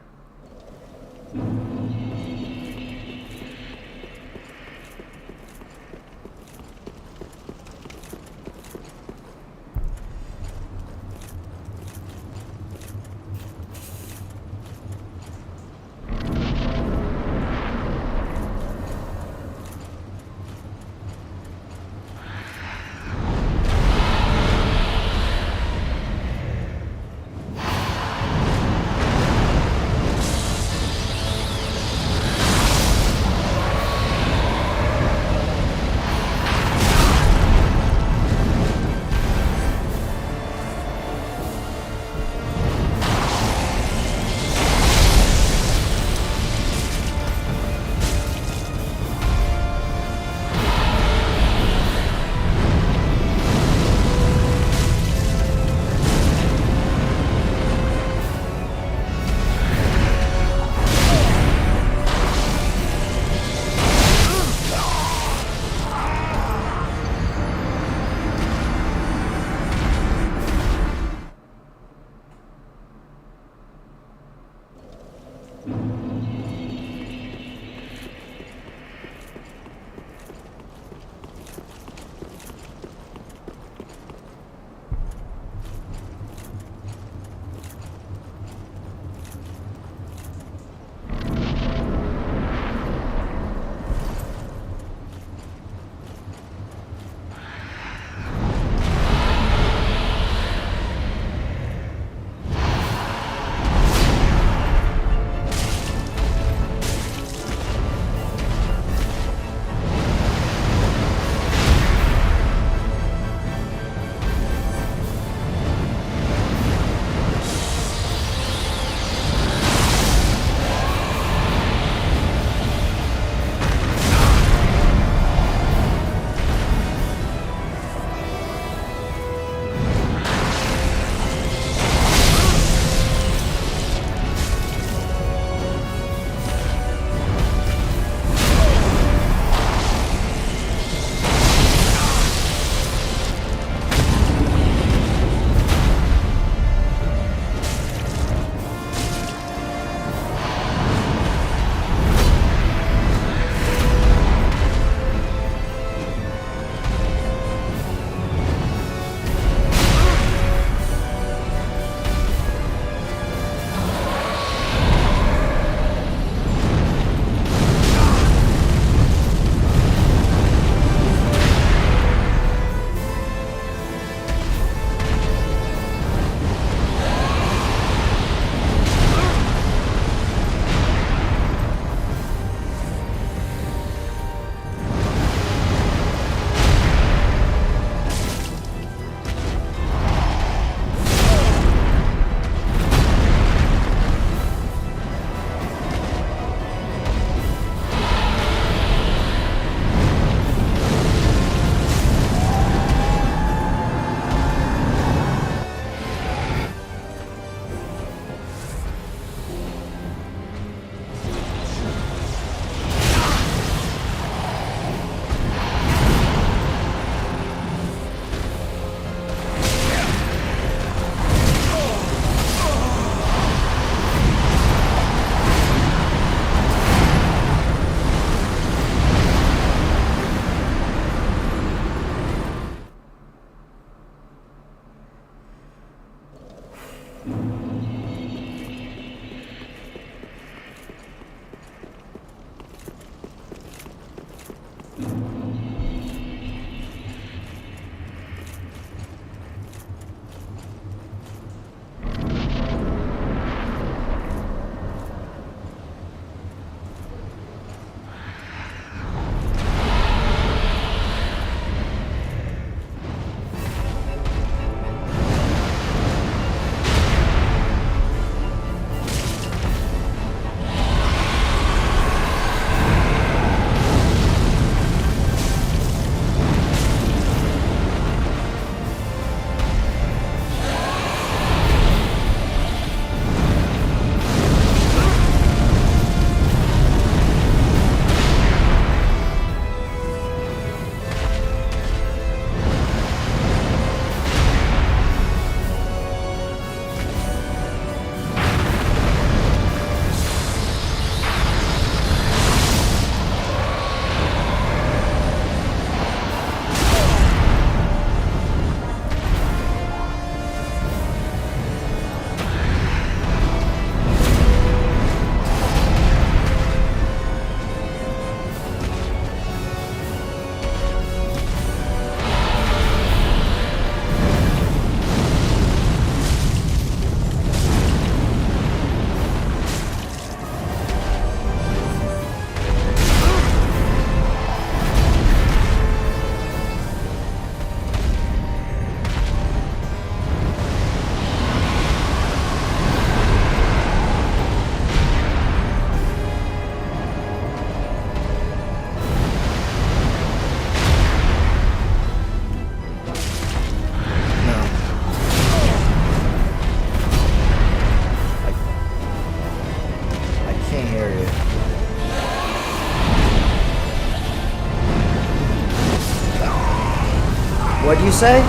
What'd you say?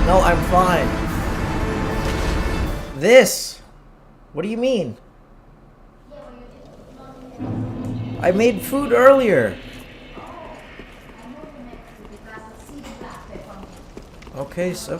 No, I'm fine. This? What do you mean? I made food earlier. Okay, so.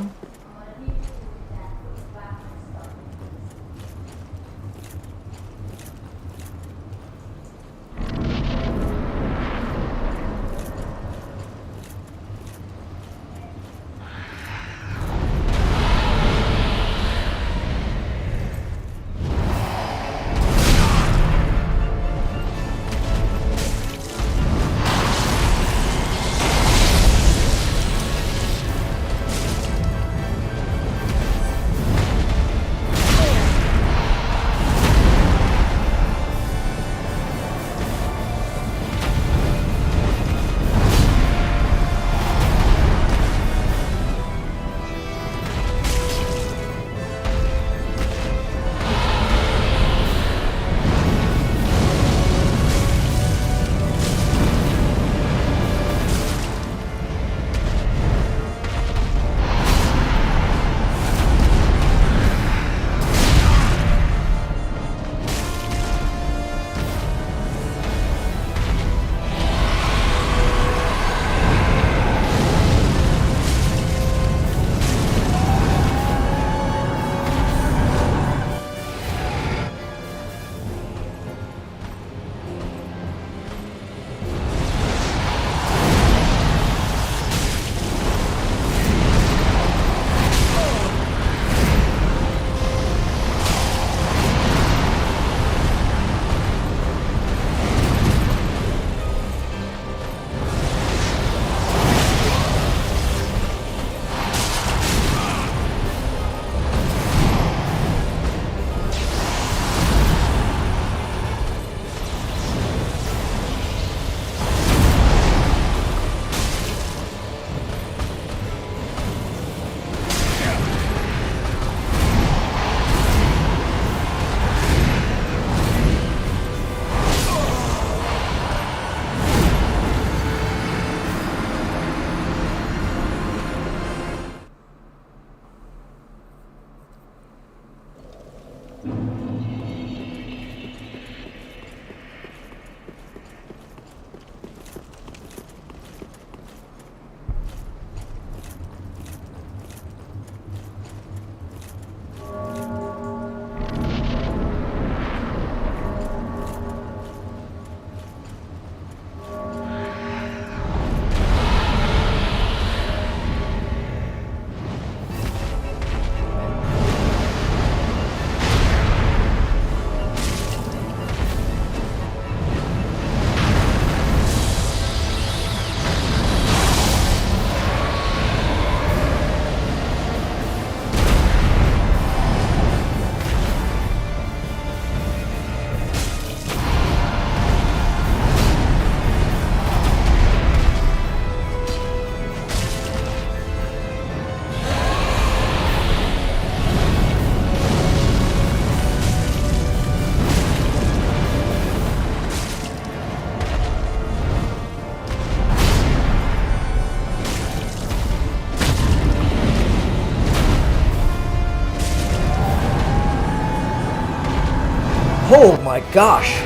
Oh my gosh!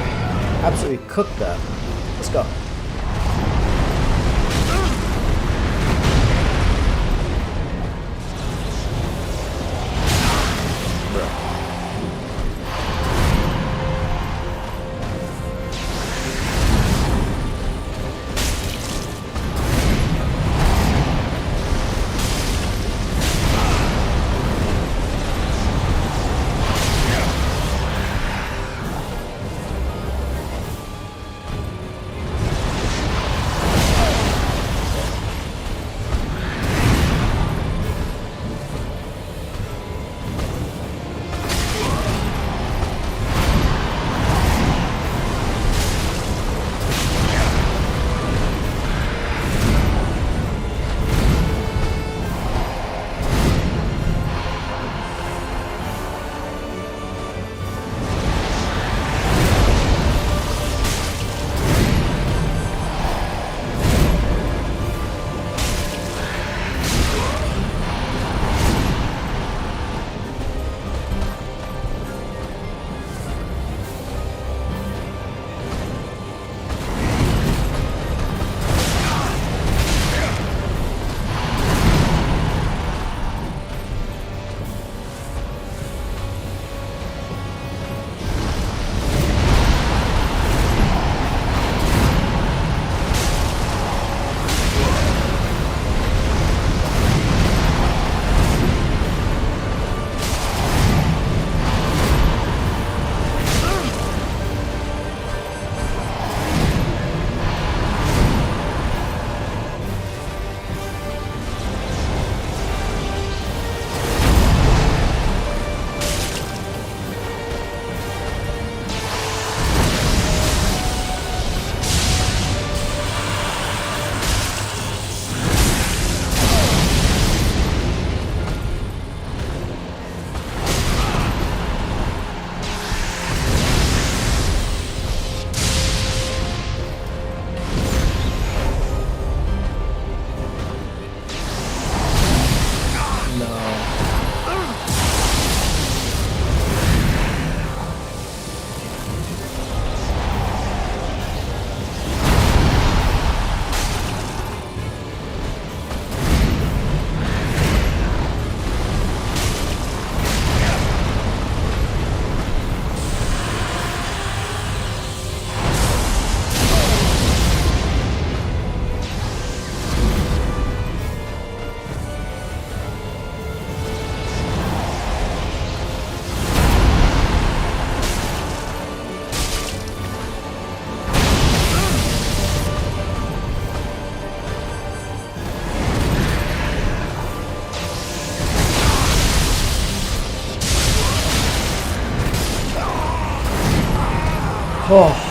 Absolutely cooked that. Let's go. Oh.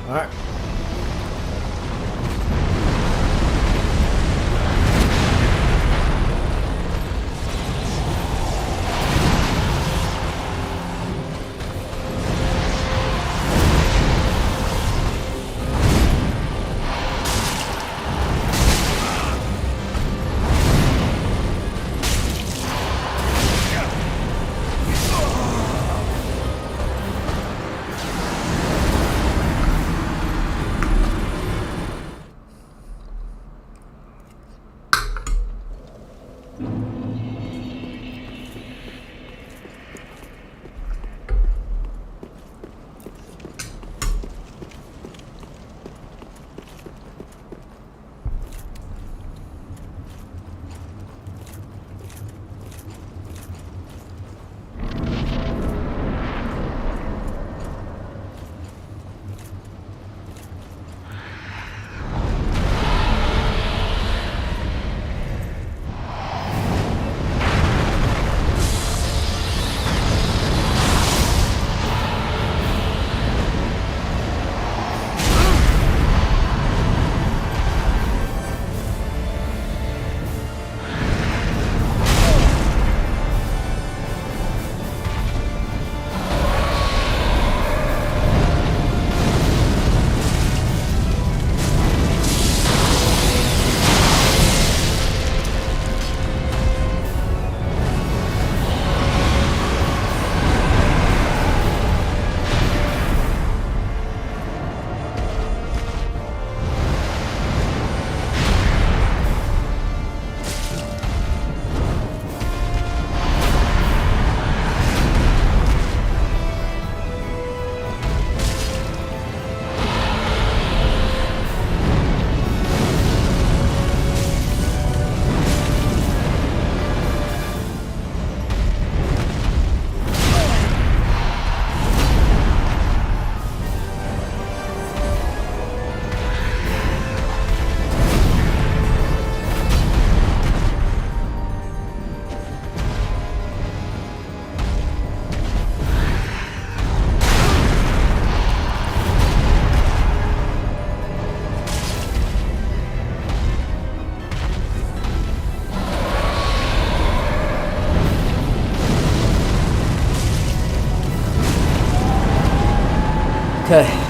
Alright. Okay.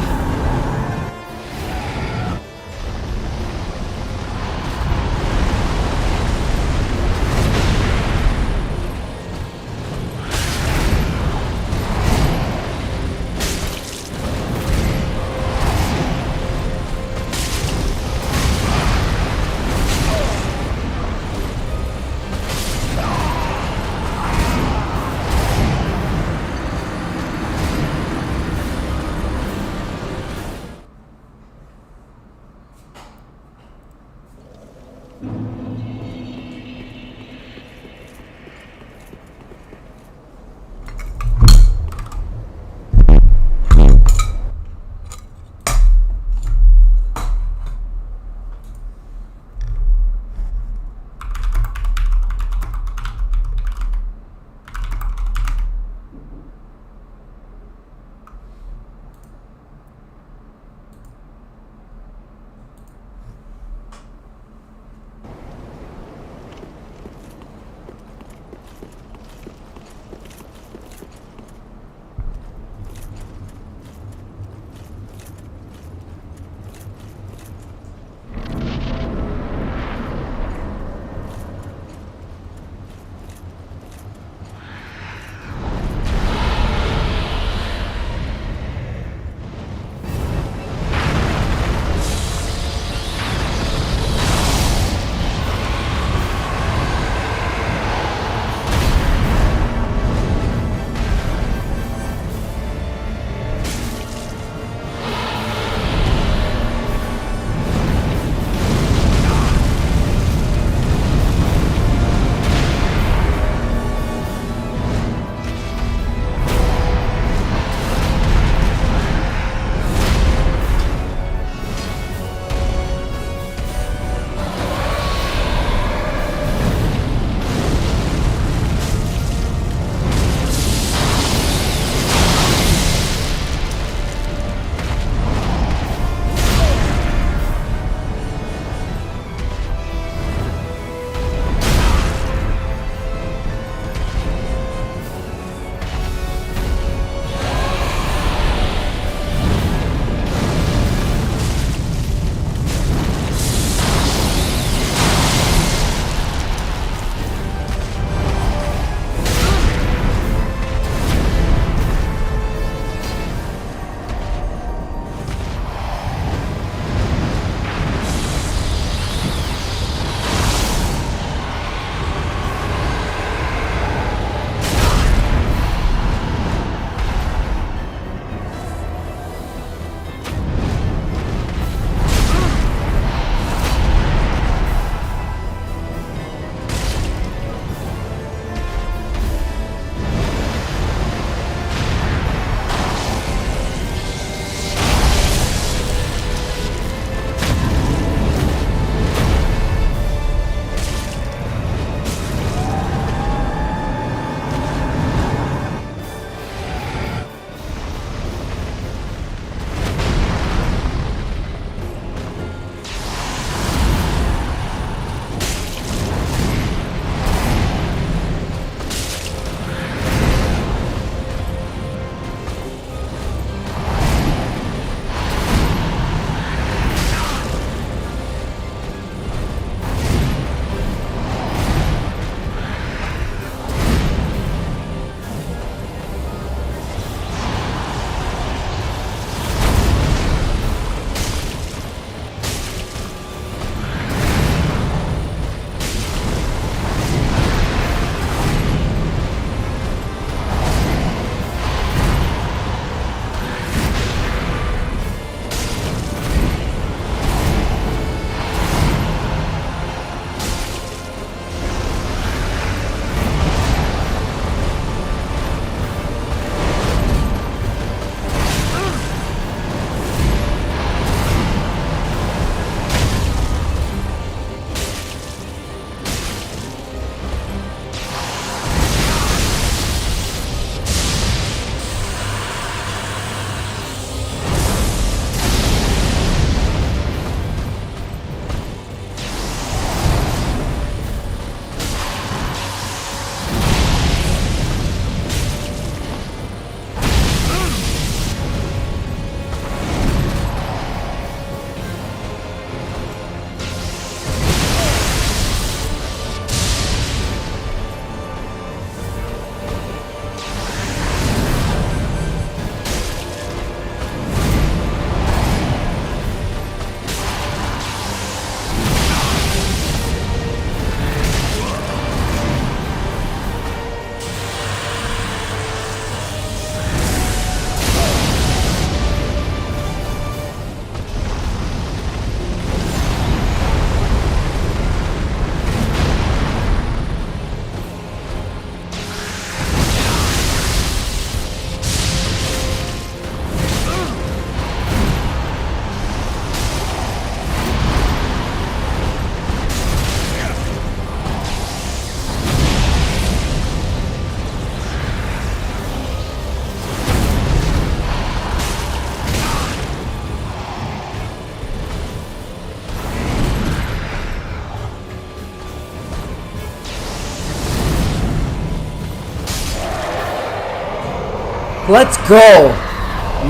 Let's go.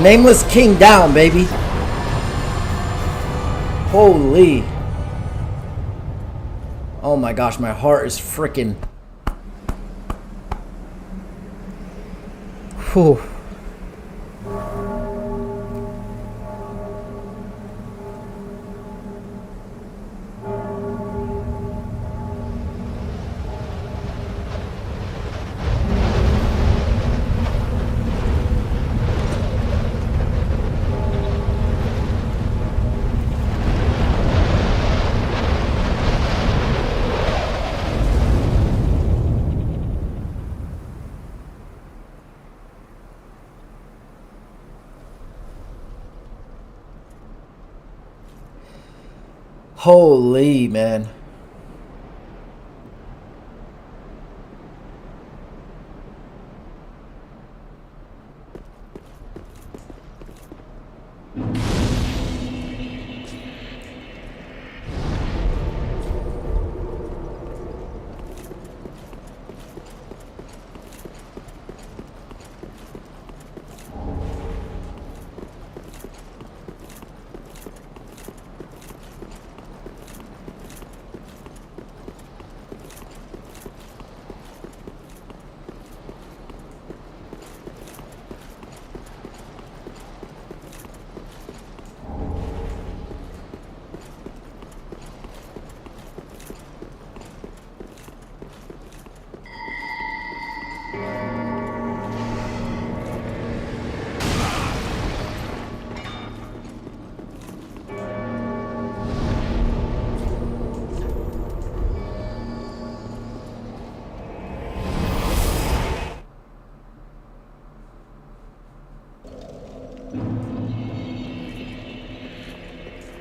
Nameless King down, baby. Holy. Oh my gosh, my heart is freaking. Whew. Holy, man.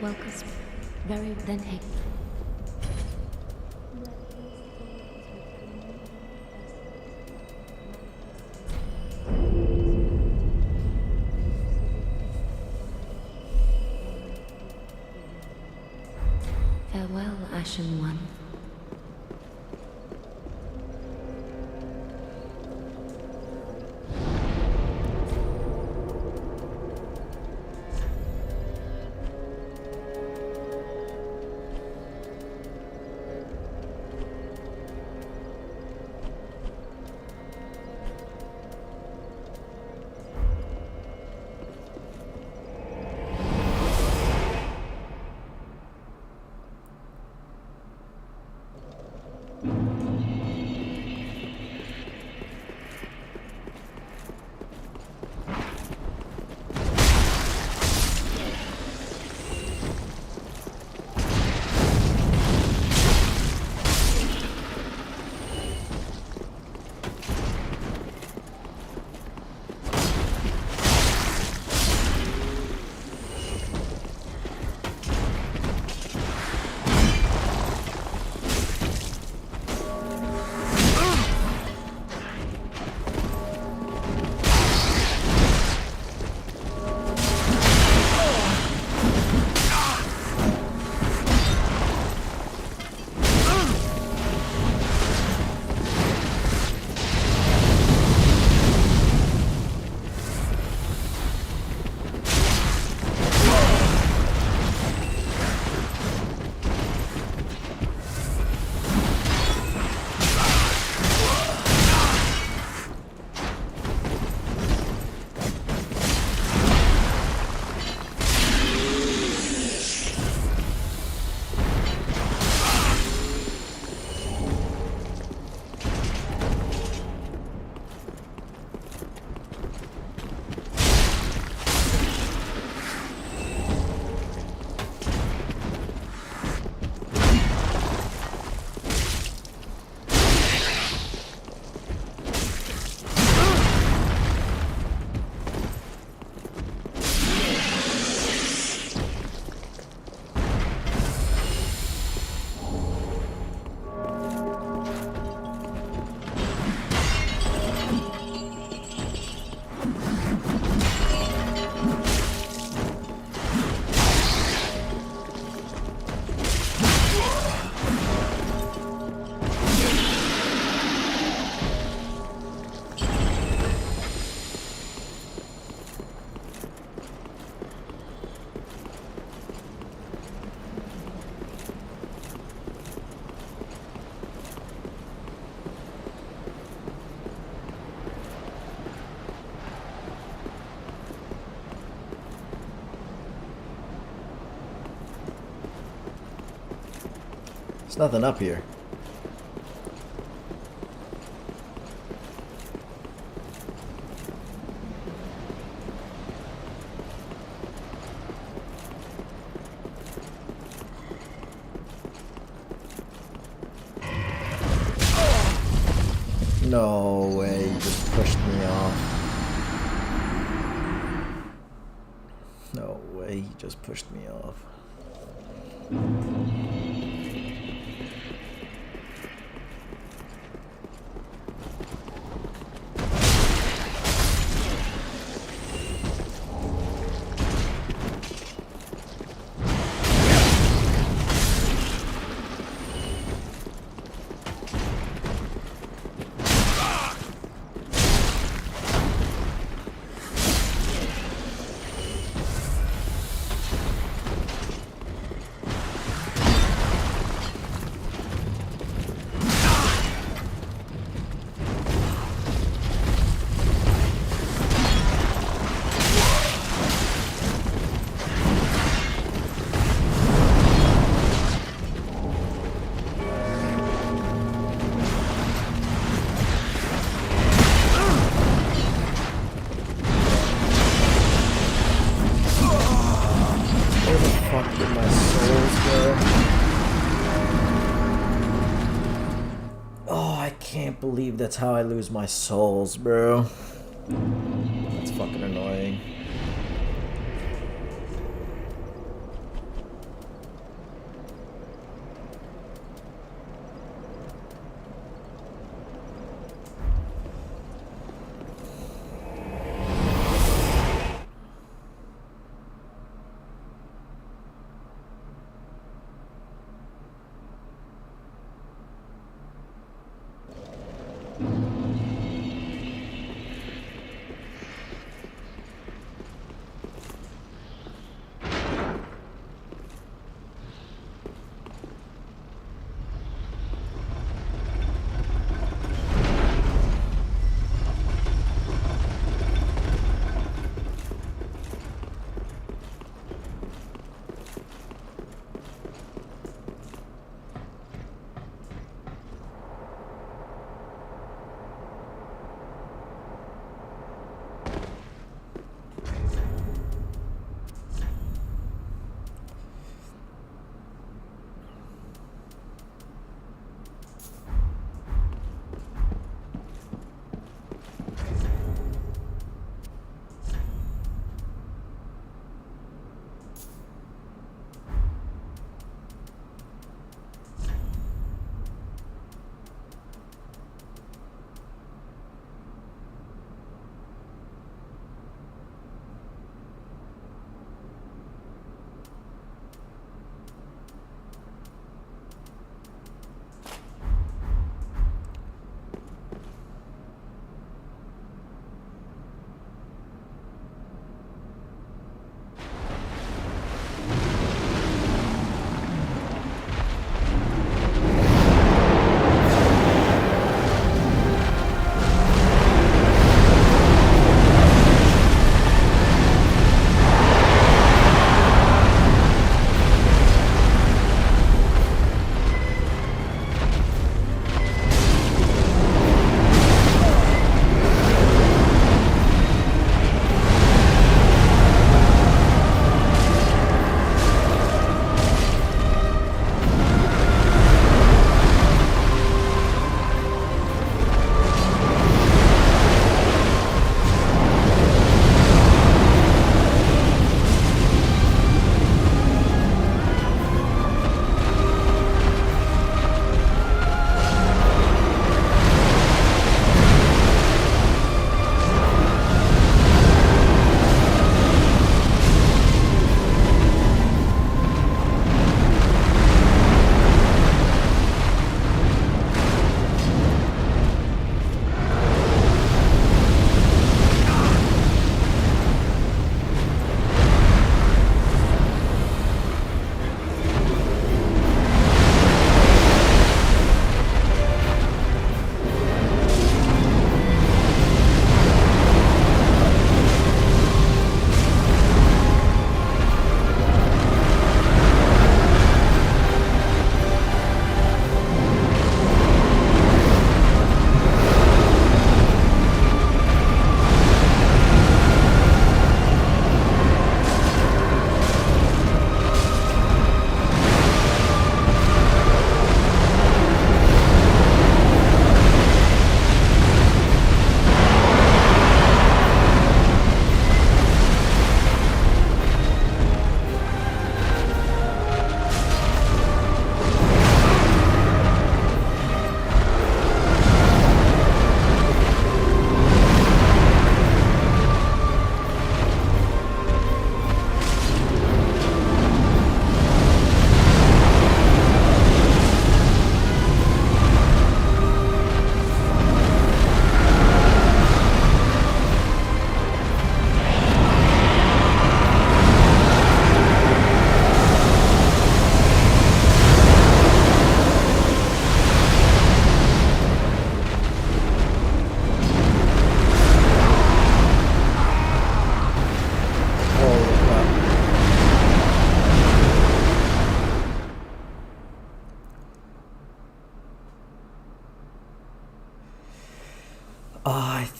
Welcome. Very then take. Farewell, Ashen One. There's nothing up here. No way, you just pushed me off. No way, he just pushed me off. Can't believe that's how I lose my souls, bro. That's fucking annoying.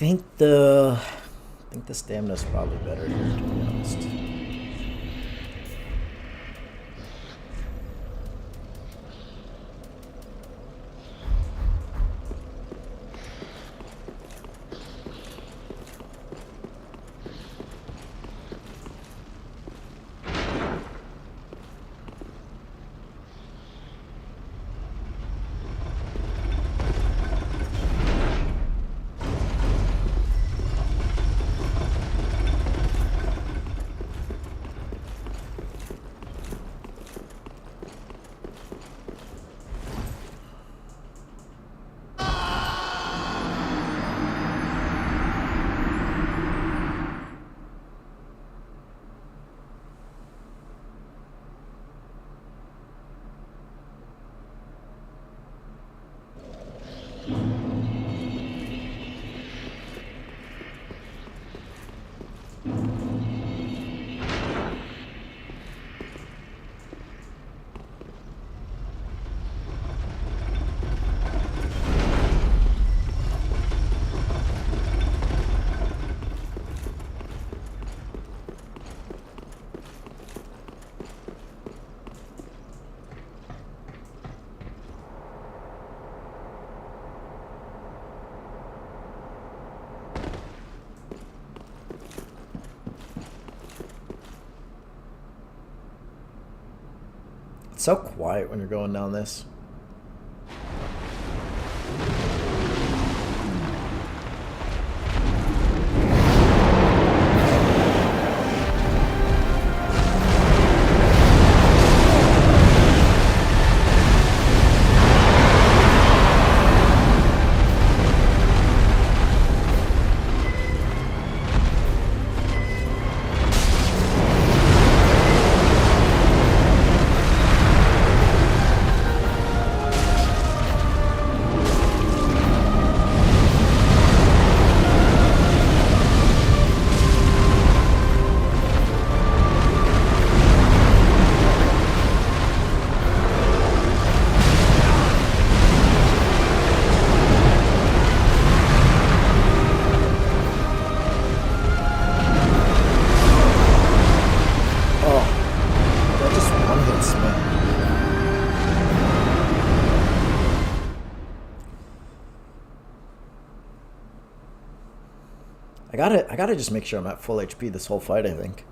think the stamina's probably better here, to be honest. It's so quiet when you're going down this. I gotta just make sure I'm at full HP this whole fight, I think.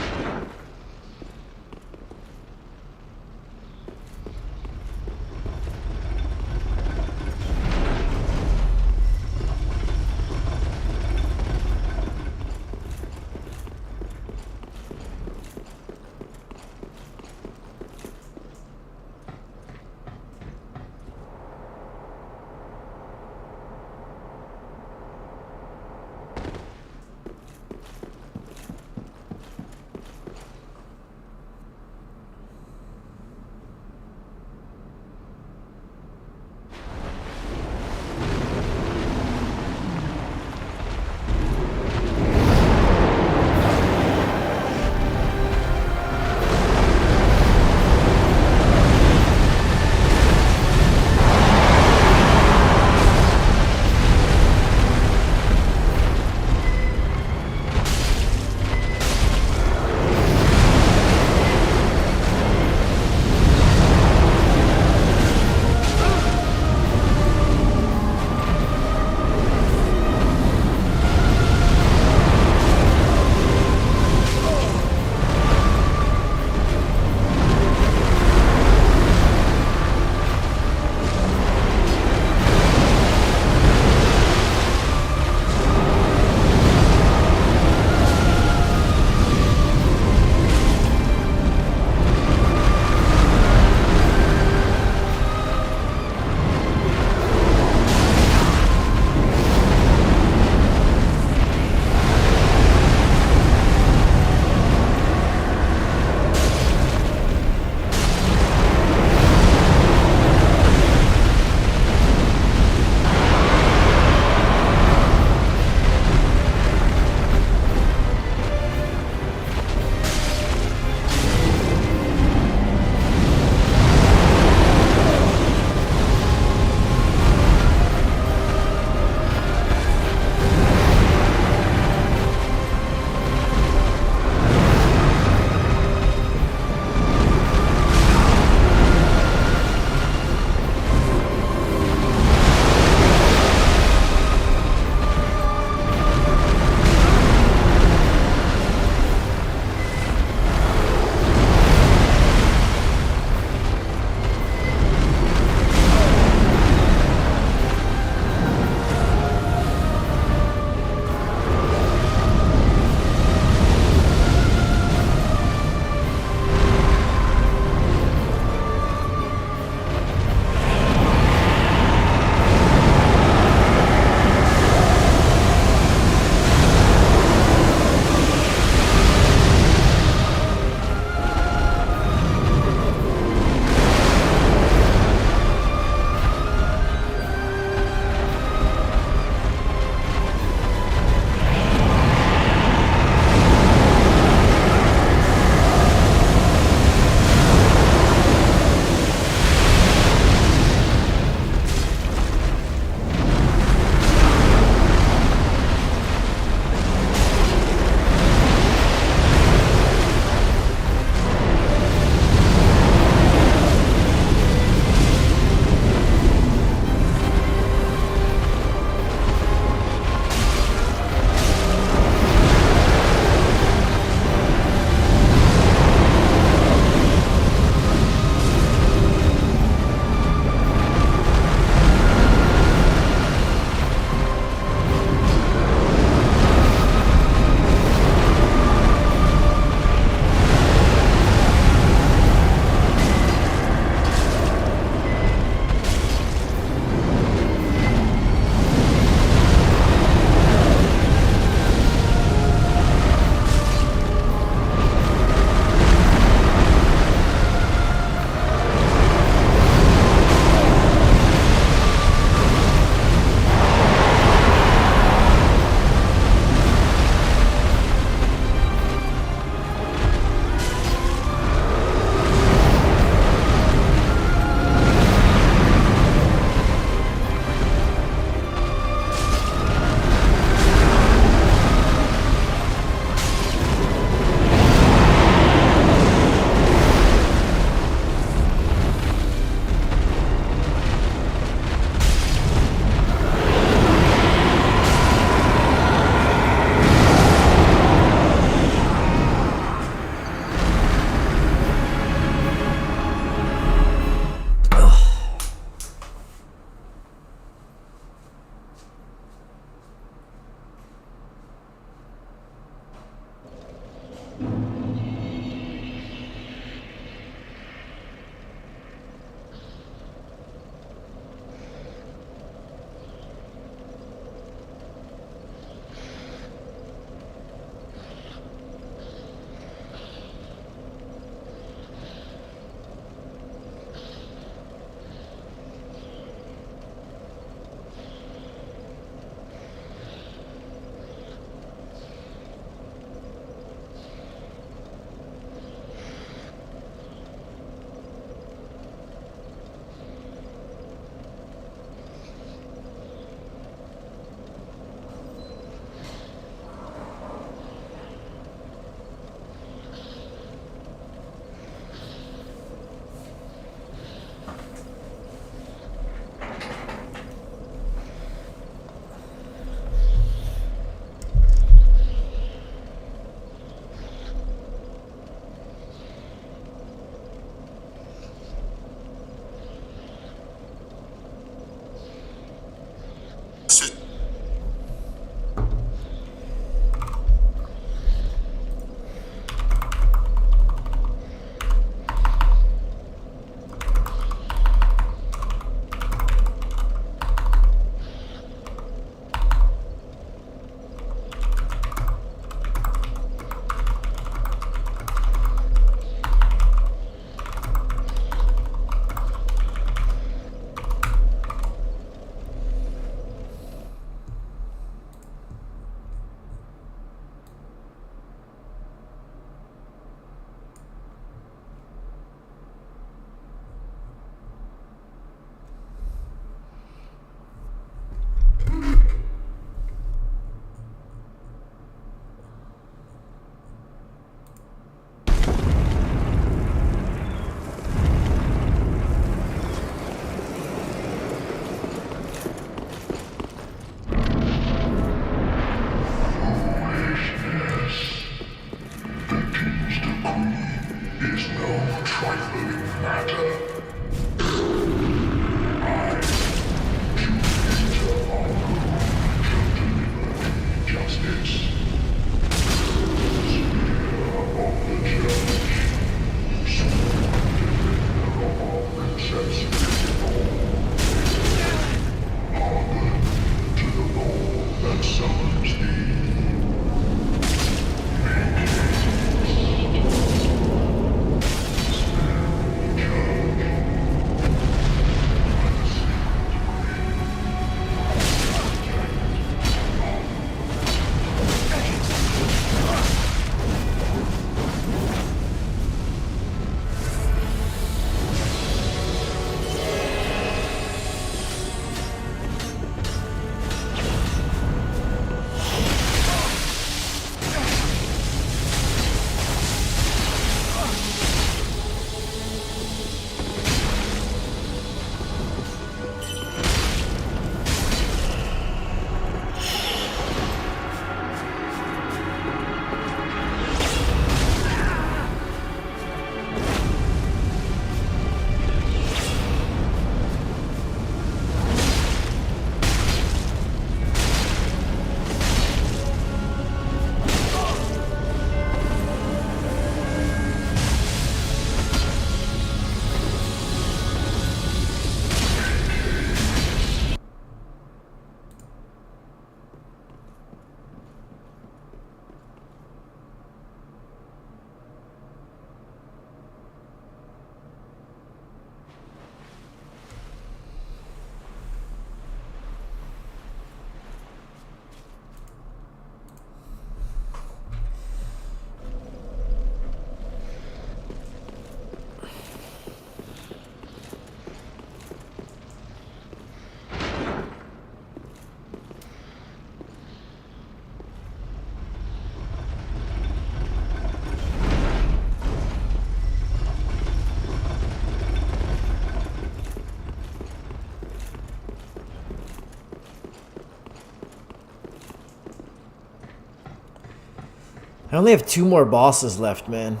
I only have 2 more bosses left, man.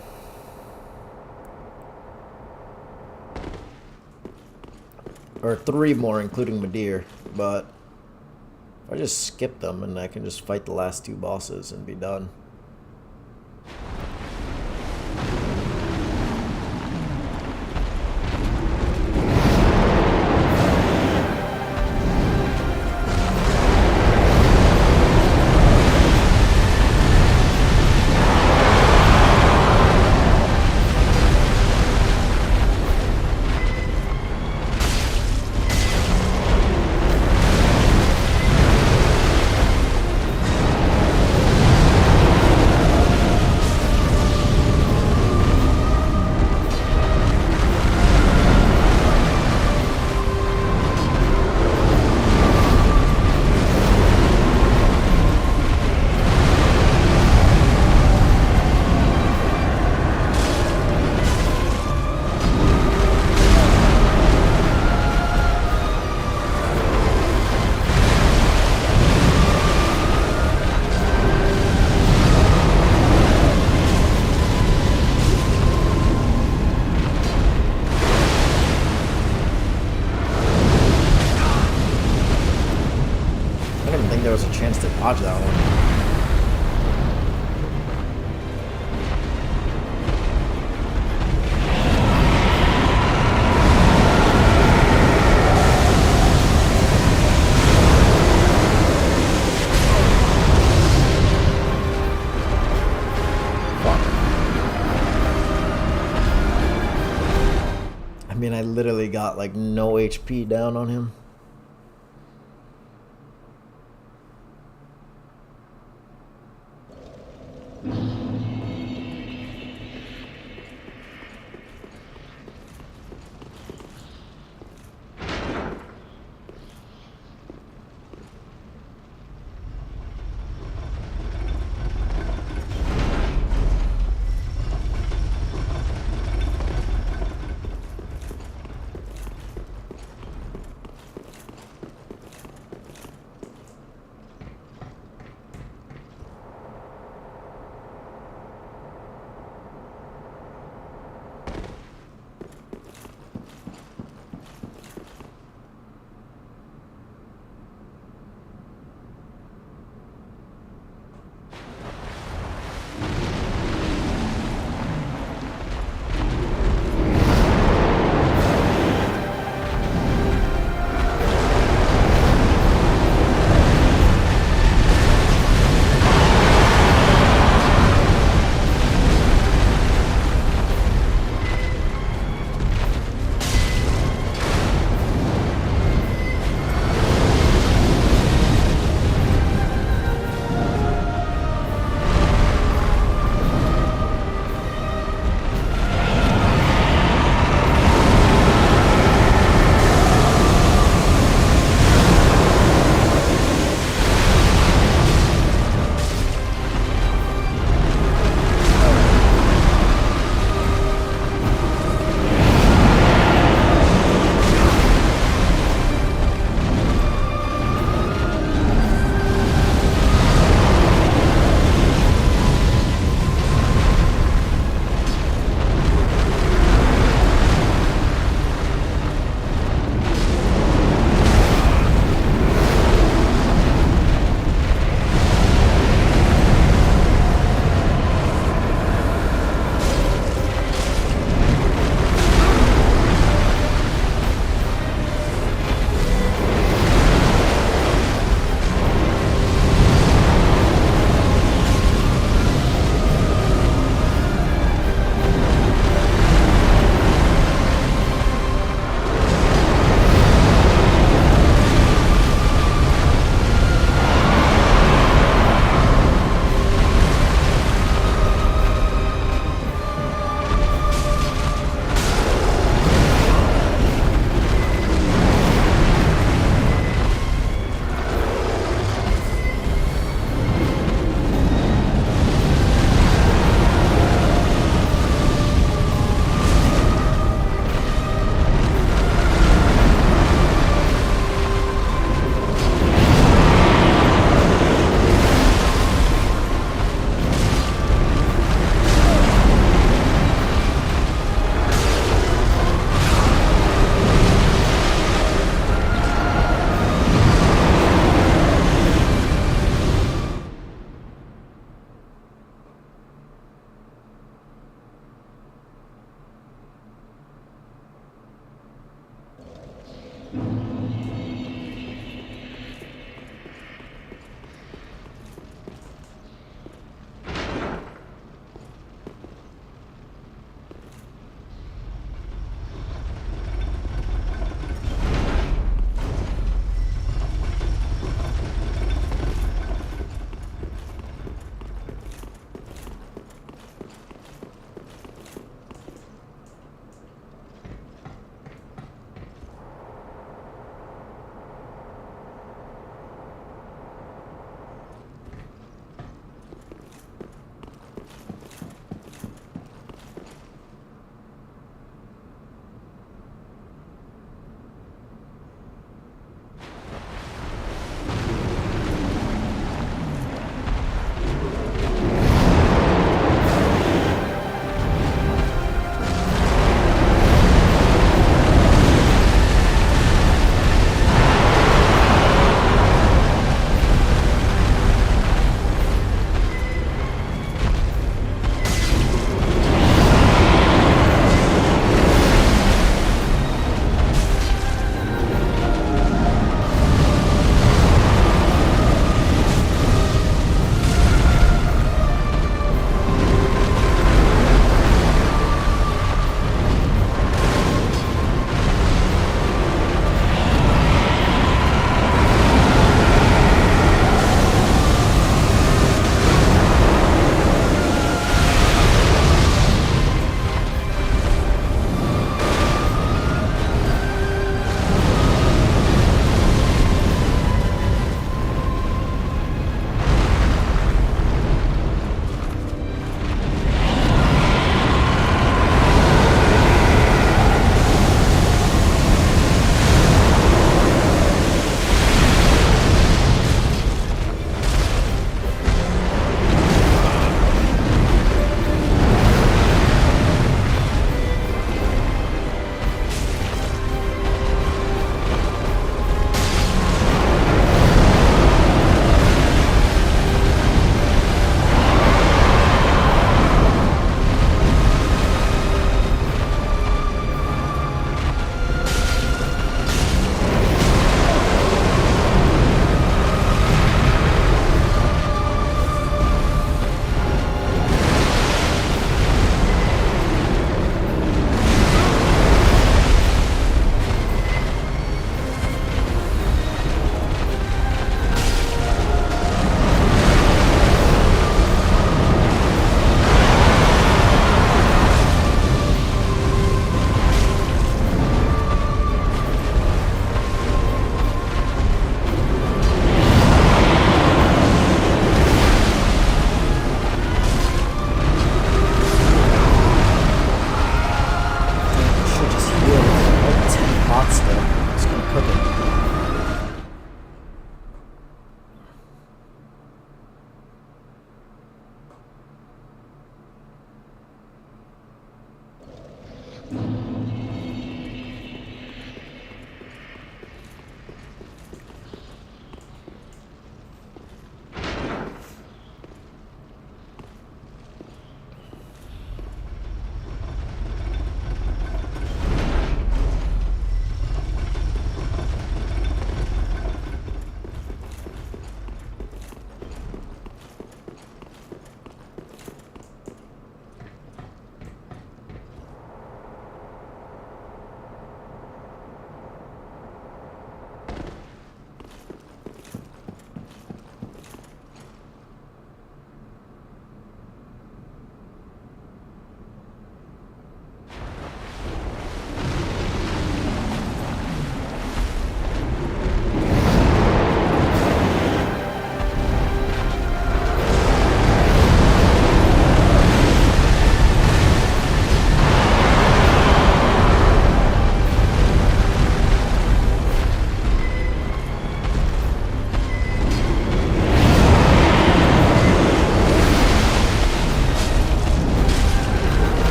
Or 3 more, including Madir. But if I just skip them and I can just fight the last 2 bosses and be done. I didn't even think there was a chance to dodge that one. I mean, I literally got like no HP down on him.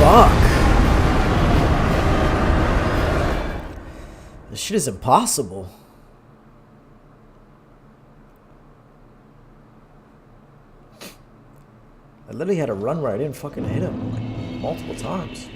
Fuck. This shit is impossible. I literally had a run where I didn't fucking hit him like multiple times.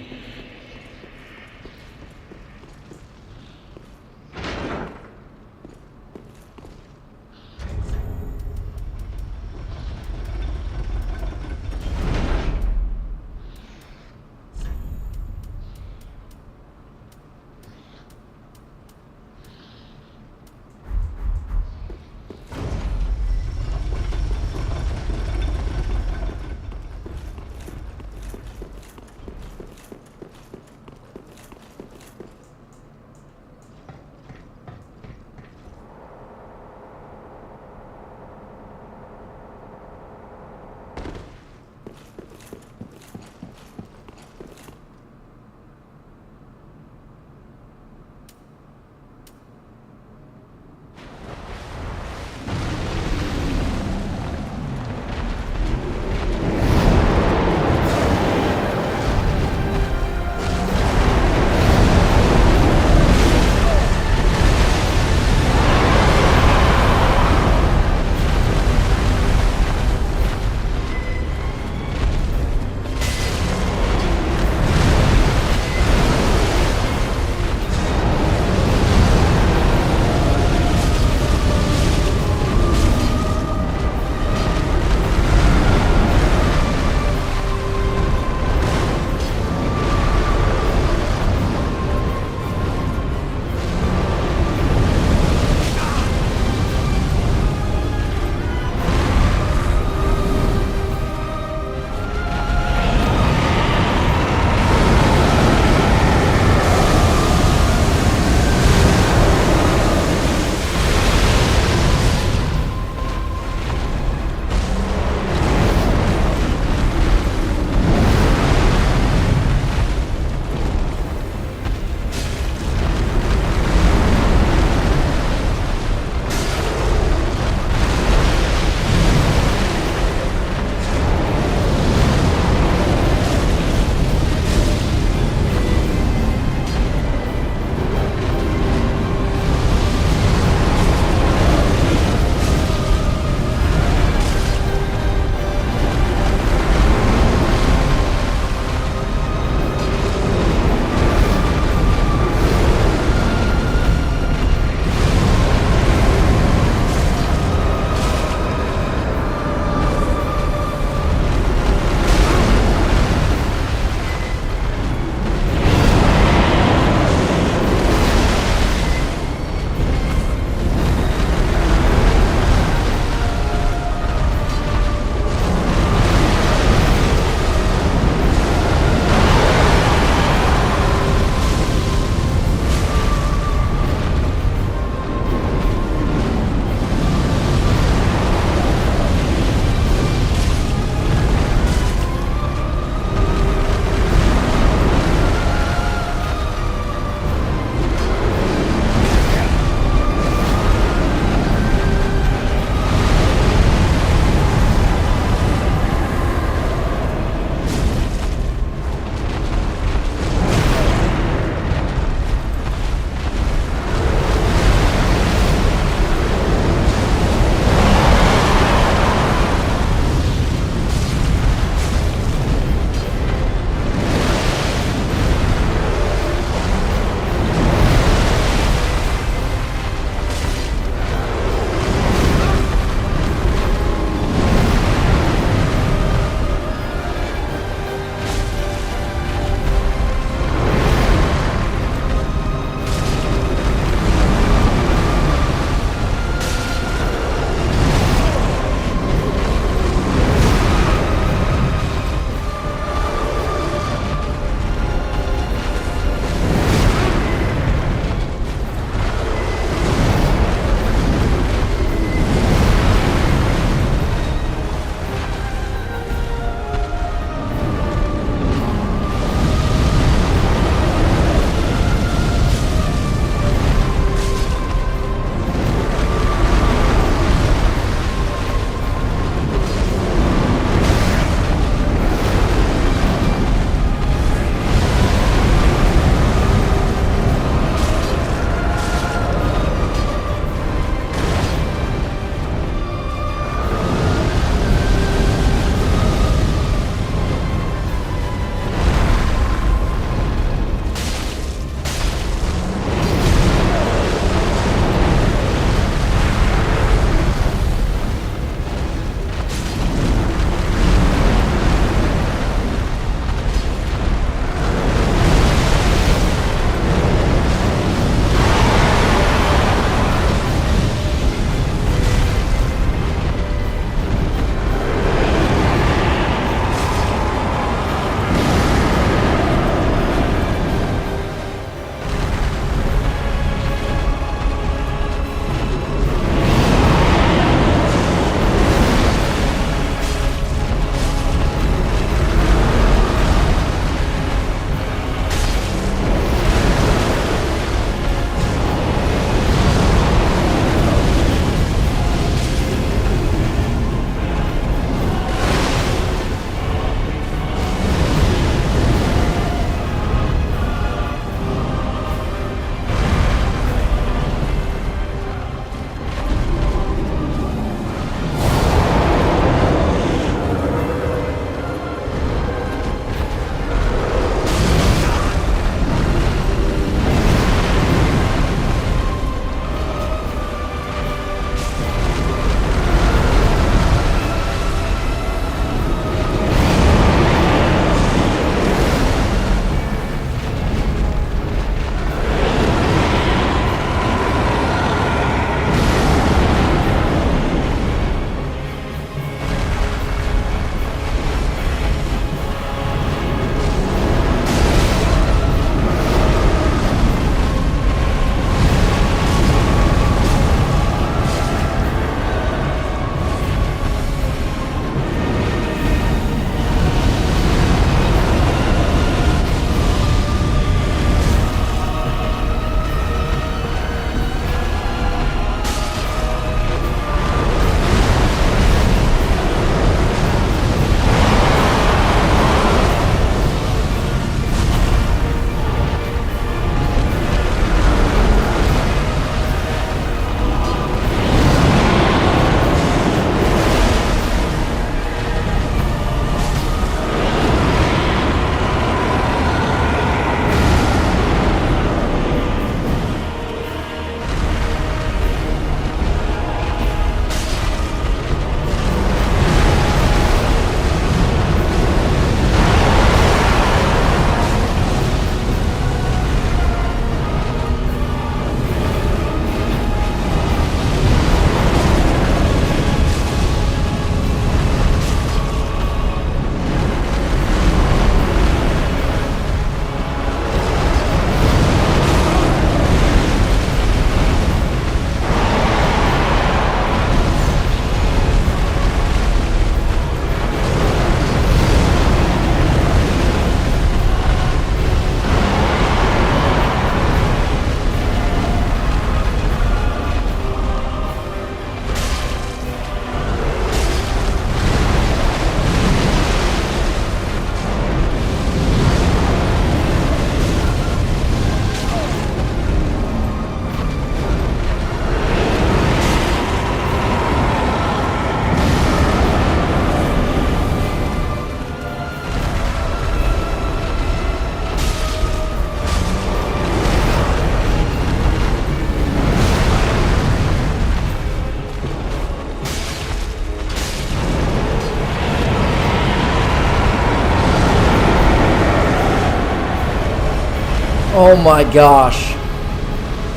Oh my gosh.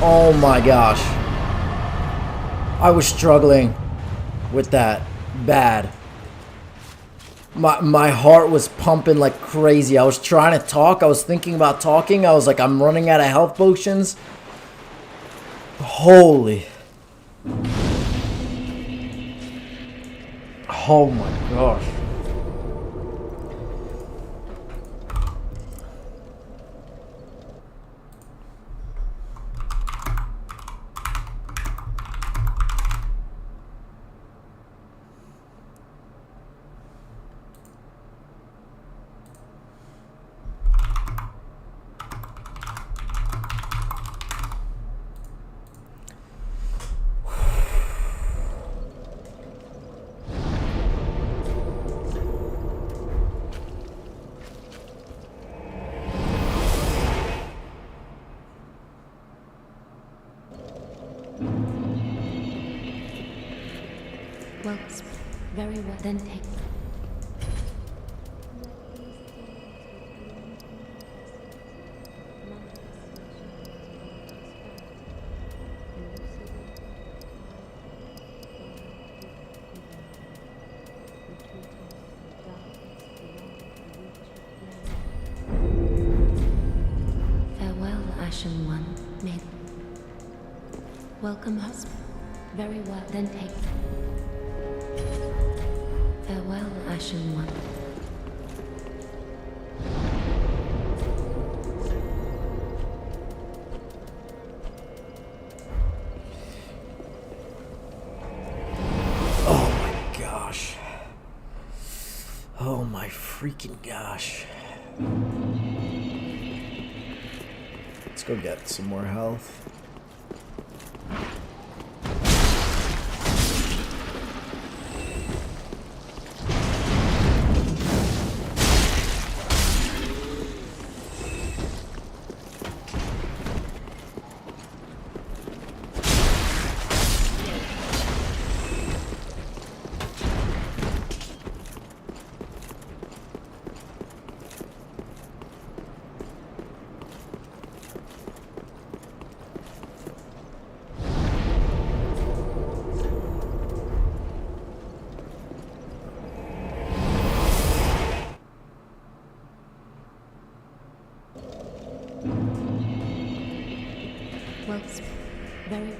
Oh my gosh. I was struggling with that bad. My heart was pumping like crazy. I was trying to talk. I was thinking about talking. I was like, I'm running out of health potions. Holy. Oh my gosh. Well, very well. Then take. Farewell, Ashen One. May. Welcome, husband. Very well. Then take. Farewell, Ashen One. Oh my gosh. Oh my freaking gosh. Let's go get some more health. Well, very.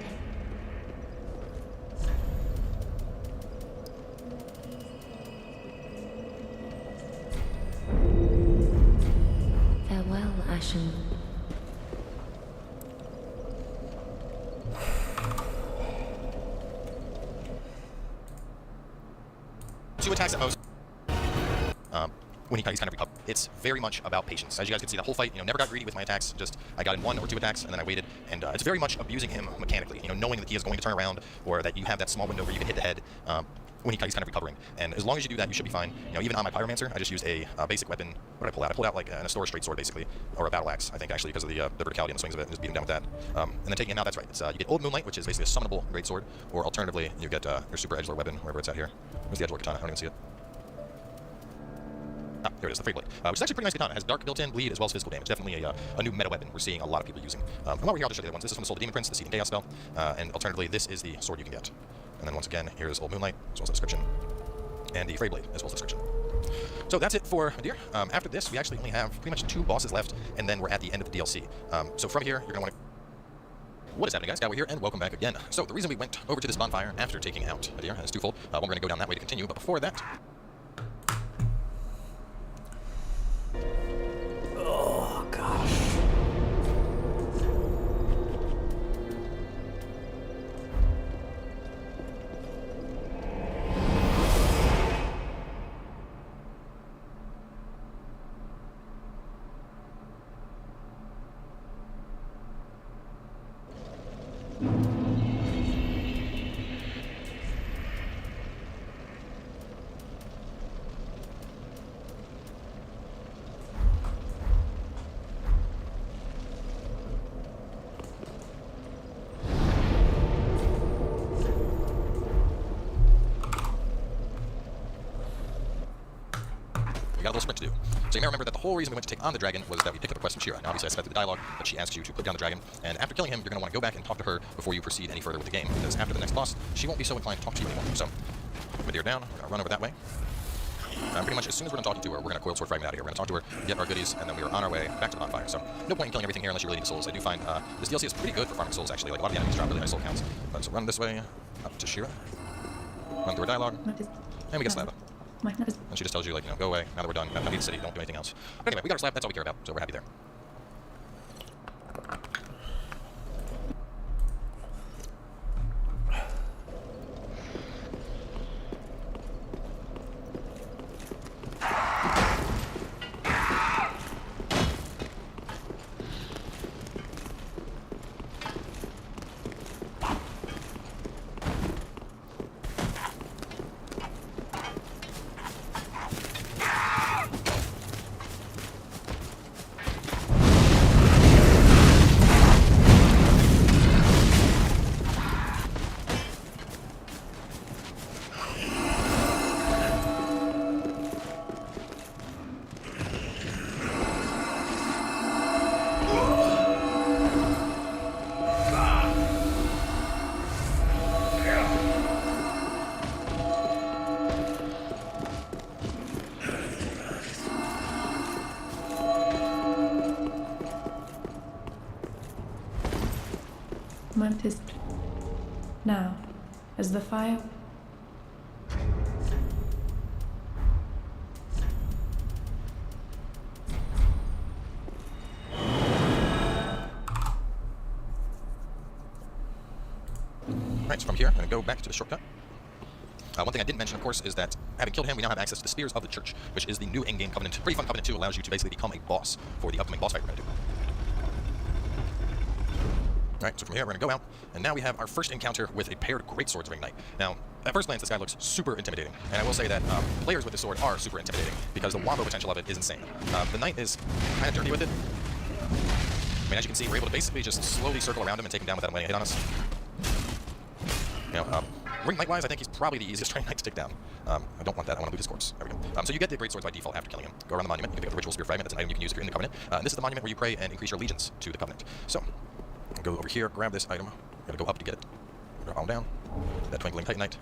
Farewell, Ashen. Two attacks at most. When he's kind of recovered. It's very much about patience. As you guys can see, the whole fight, never got greedy with my attacks. Just I got in 1 or 2 attacks and then I waited. And it's very much abusing him mechanically. Knowing that he is going to turn around or that you have that small window where you can hit the head when he's kind of recovering. And as long as you do that, you should be fine. Even on my Pyromancer, I just used a basic weapon. What did I pull out? I pulled out like an Astora straight sword basically, or a battle axe. I think actually because of the verticality and the swings of it, and just beat him down with that. And then taking him out, that's right. It's you get Old Moonlight, which is basically a summonable great sword, or alternatively you get your super edgelord weapon, wherever it's at here. Where's the edgelord katana? I don't even see it. Ah, there it is, the Free Blade, which is actually a pretty nice katana. It has dark built-in bleed as well as physical damage. Definitely a new meta weapon we're seeing a lot of people using. And while we're here, I'll just show you the other ones. This is from the Soul of the Demon Prince, the Seething Chaos spell. And alternatively, this is the sword you can get. And then once again, here's Old Moonlight, as well as the description. And the Frey Blade, as well as the description. So that's it for Midir. After this, we actually only have pretty much 2 bosses left, and then we're at the end of the DLC. So from here, you're going to want to... What is happening, guys? We're here, and welcome back again. So the reason we went over to this bonfire after taking out Midir is twofold. One, we're going to go down that way to continue, but before that... Oh gosh. got a little sprint to do. So you may remember that the whole reason we went to take on the dragon was that we picked up a quest from Shira. Now obviously I said through the dialogue that she asks you to put down the dragon, and after killing him, you're going to want to go back and talk to her before you proceed any further with the game, because after the next boss, she won't be so inclined to talk to you anymore. So, Midir down, we're going to run over that way. Pretty much as soon as we're done talking to her, we're going to coil sword fragment out of here. We're going to talk to her, get our goodies, and then we are on our way back to the bonfire. So no point in killing everything here unless you really need souls. I do find this DLC is pretty good for farming souls, actually. Like, a lot of the enemies drop really high soul counts. So run this way, up to Shira, run through her dialogue, and we get Slab. And she just tells you, like, you know, go away, now that we're done, now leave the city, don't do anything else. But anyway, we got our Slab, that's all we care about, so we're happy there. Mantis. Now, as the fire... Alright, so from here, I'm going to go back to the shortcut. One thing I didn't mention, of course, is that having killed him, we now have access to the Spears of the Church, which is the new in-game covenant. Pretty fun covenant, too. Allows you to basically become a boss for the upcoming boss fight we're going to do. Alright, so from here, we're going to go out, and now we have our first encounter with a paired greatswords ring knight. Now, at first glance, this guy looks super intimidating, and I will say that players with this sword are super intimidating, because the wombo potential of it is insane. The knight is kind of dirty with it. I mean, as you can see, we're able to basically just slowly circle around him and take him down without him letting a hit on us. You know, ring knight-wise, I think he's probably the easiest ring knight to take down. I don't want that. I want to loot his corpse. There we go. So you get the great swords by default after killing him. Go around the monument. You can pick up the ritual spear fragment. That's an item you can use if you're in the covenant. And this is the monument where you pray and increase your allegiance to the covenant. So, go over here, grab this item. Gotta go up to get it. Go all down. That twinkling titanite.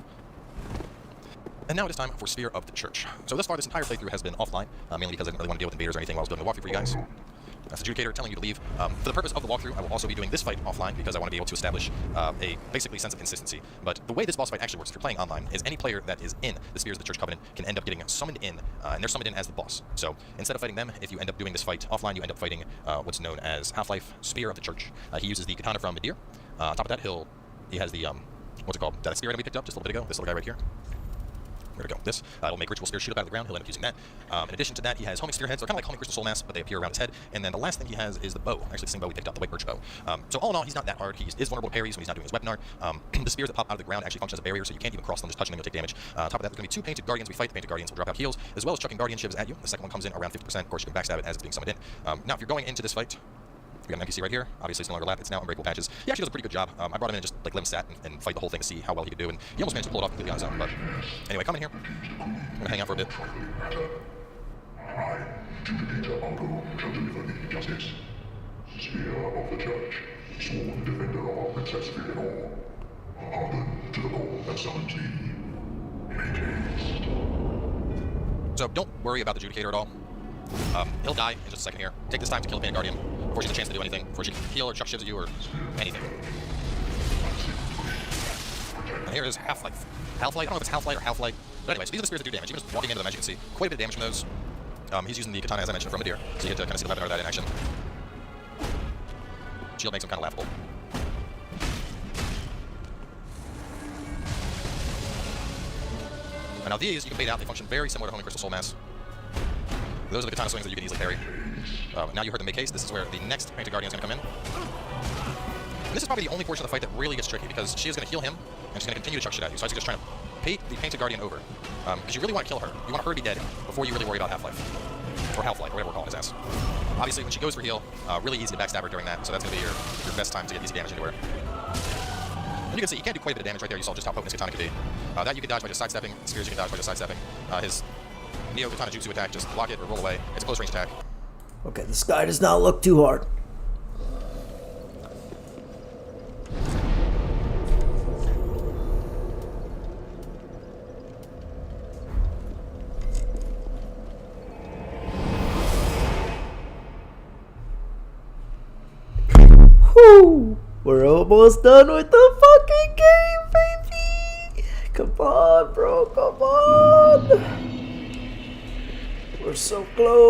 And now it is time for Spear of the Church. So thus far, this entire playthrough has been offline, mainly because I didn't really want to deal with invaders or anything while I was building the walkthrough for you guys. That's the Adjudicator telling you to leave. For the purpose of the walkthrough, I will also be doing this fight offline because I want to be able to establish a basically sense of consistency. But the way this boss fight actually works if you're playing online is any player that is in the Spears of the Church Covenant can end up getting summoned in, and they're summoned in as the boss. So instead of fighting them, if you end up doing this fight offline, you end up fighting what's known as Half-Life Spear of the Church. He uses the katana from Midir. On top of that, he has the, what's it called? That spear item we picked up just a little bit ago. This little guy right here. Where to go? This. It'll make ritual spears shoot up out of the ground. He'll end up using that. In addition to that, he has homing spearheads. They're kind of like homing crystal soul mass, but they appear around his head. And then the last thing he has is the bow. Actually, the same bow we picked up, the white birch bow. So all in all, he's not that hard. He is vulnerable to parries when he's not doing his weapon art. The spears that pop out of the ground actually function as a barrier, so you can't even cross them. Just touching them, you'll take damage. Top of that, there's going to be 2 painted guardians we fight. The painted guardians will drop out heals, as well as chucking guardian shivs at you. The second one comes in around 50%. Of course, you can backstab it as it's being summoned in. Now, if you're going into this fight, we got an NPC right here. Obviously, it's no longer lap. It's now Unbreakable Patches. He actually does a pretty good job. I brought him in and just like let him sat and fight the whole thing to see how well he could do, and he almost managed to pull it off completely on his own. But anyway, come in here. I'm gonna hang out for a bit. I, Adjudicator Uncle, shall deliver thee justice. Spear of the Church, sworn defender of our Princess Feanor. Harden to the call that summons thee. Make haste. So don't worry about the Adjudicator at all. He'll die in just a second here. Take this time to kill the Painted Guardian before she has a chance to do anything, before she can heal or chuck shivs at you or anything. And here is Half-Life. Half-Light? I don't know if it's Half-Light or Half-Light. But anyway, so these are the spears that do damage. Even just walking into them, as you can see, quite a bit of damage from those. He's using the katana, as I mentioned, from Midir, so you get to kind of see the weapon of that in action. Shield makes him kind of laughable. And now these, you can bait out. They function very similar to Homing Crystal Soul Mass. Those are the katana swings that you can easily parry. Now you heard them make haste. This is where the next Painted Guardian is going to come in. And this is probably the only portion of the fight that really gets tricky, because she is going to heal him, and she's going to continue to chuck shit at you. So I suggest trying to bait the Painted Guardian over, because you really want to kill her. You want her to be dead before you really worry about Half-Life. Or Half-Life, or whatever we're calling his ass. Obviously, when she goes for heal, really easy to backstab her during that, so that's going to be your best time to get easy damage into her. And you can see, you can do quite a bit of damage right there. You saw just how potent his katana could be. That you can dodge by just sidestepping. Spears you can dodge by just sidestepping. His Neo Katana Jutsu attack, just block it or roll away. It's a close range attack. Okay, this guy does not look too hard. Whew! We're almost done with the fucking game, baby! Come on, bro, come on! We're so close!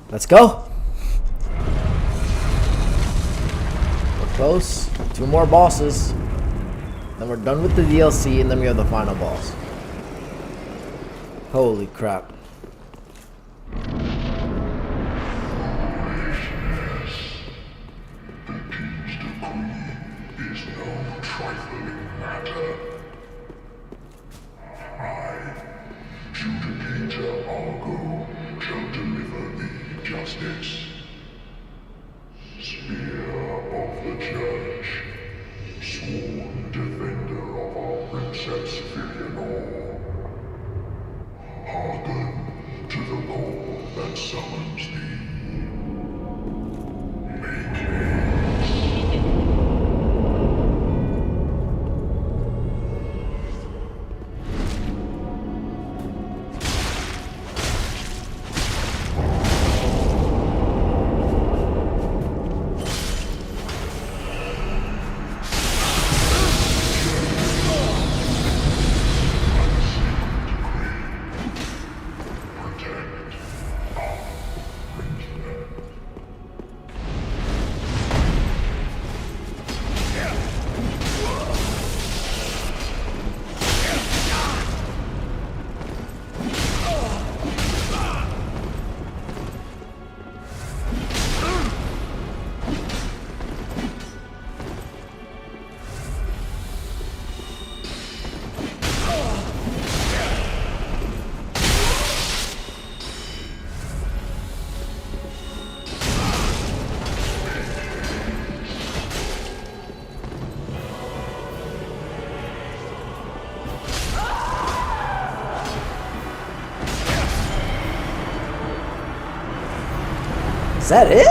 Let's go. We're close. 2 more bosses. Then we're done with the DLC, and then we have the final boss. Holy crap. Justice. Spear of the Judge. Sworn defender of our Princess Filianor. Hearken to the call that summons thee. Make haste. Is that it?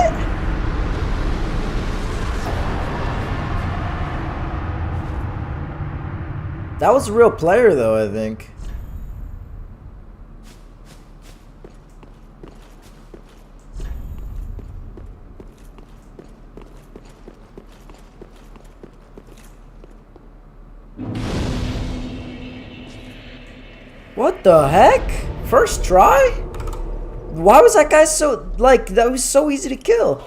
That was a real player though, I think. What the heck? First try? Why was that guy so, like, that was so easy to kill?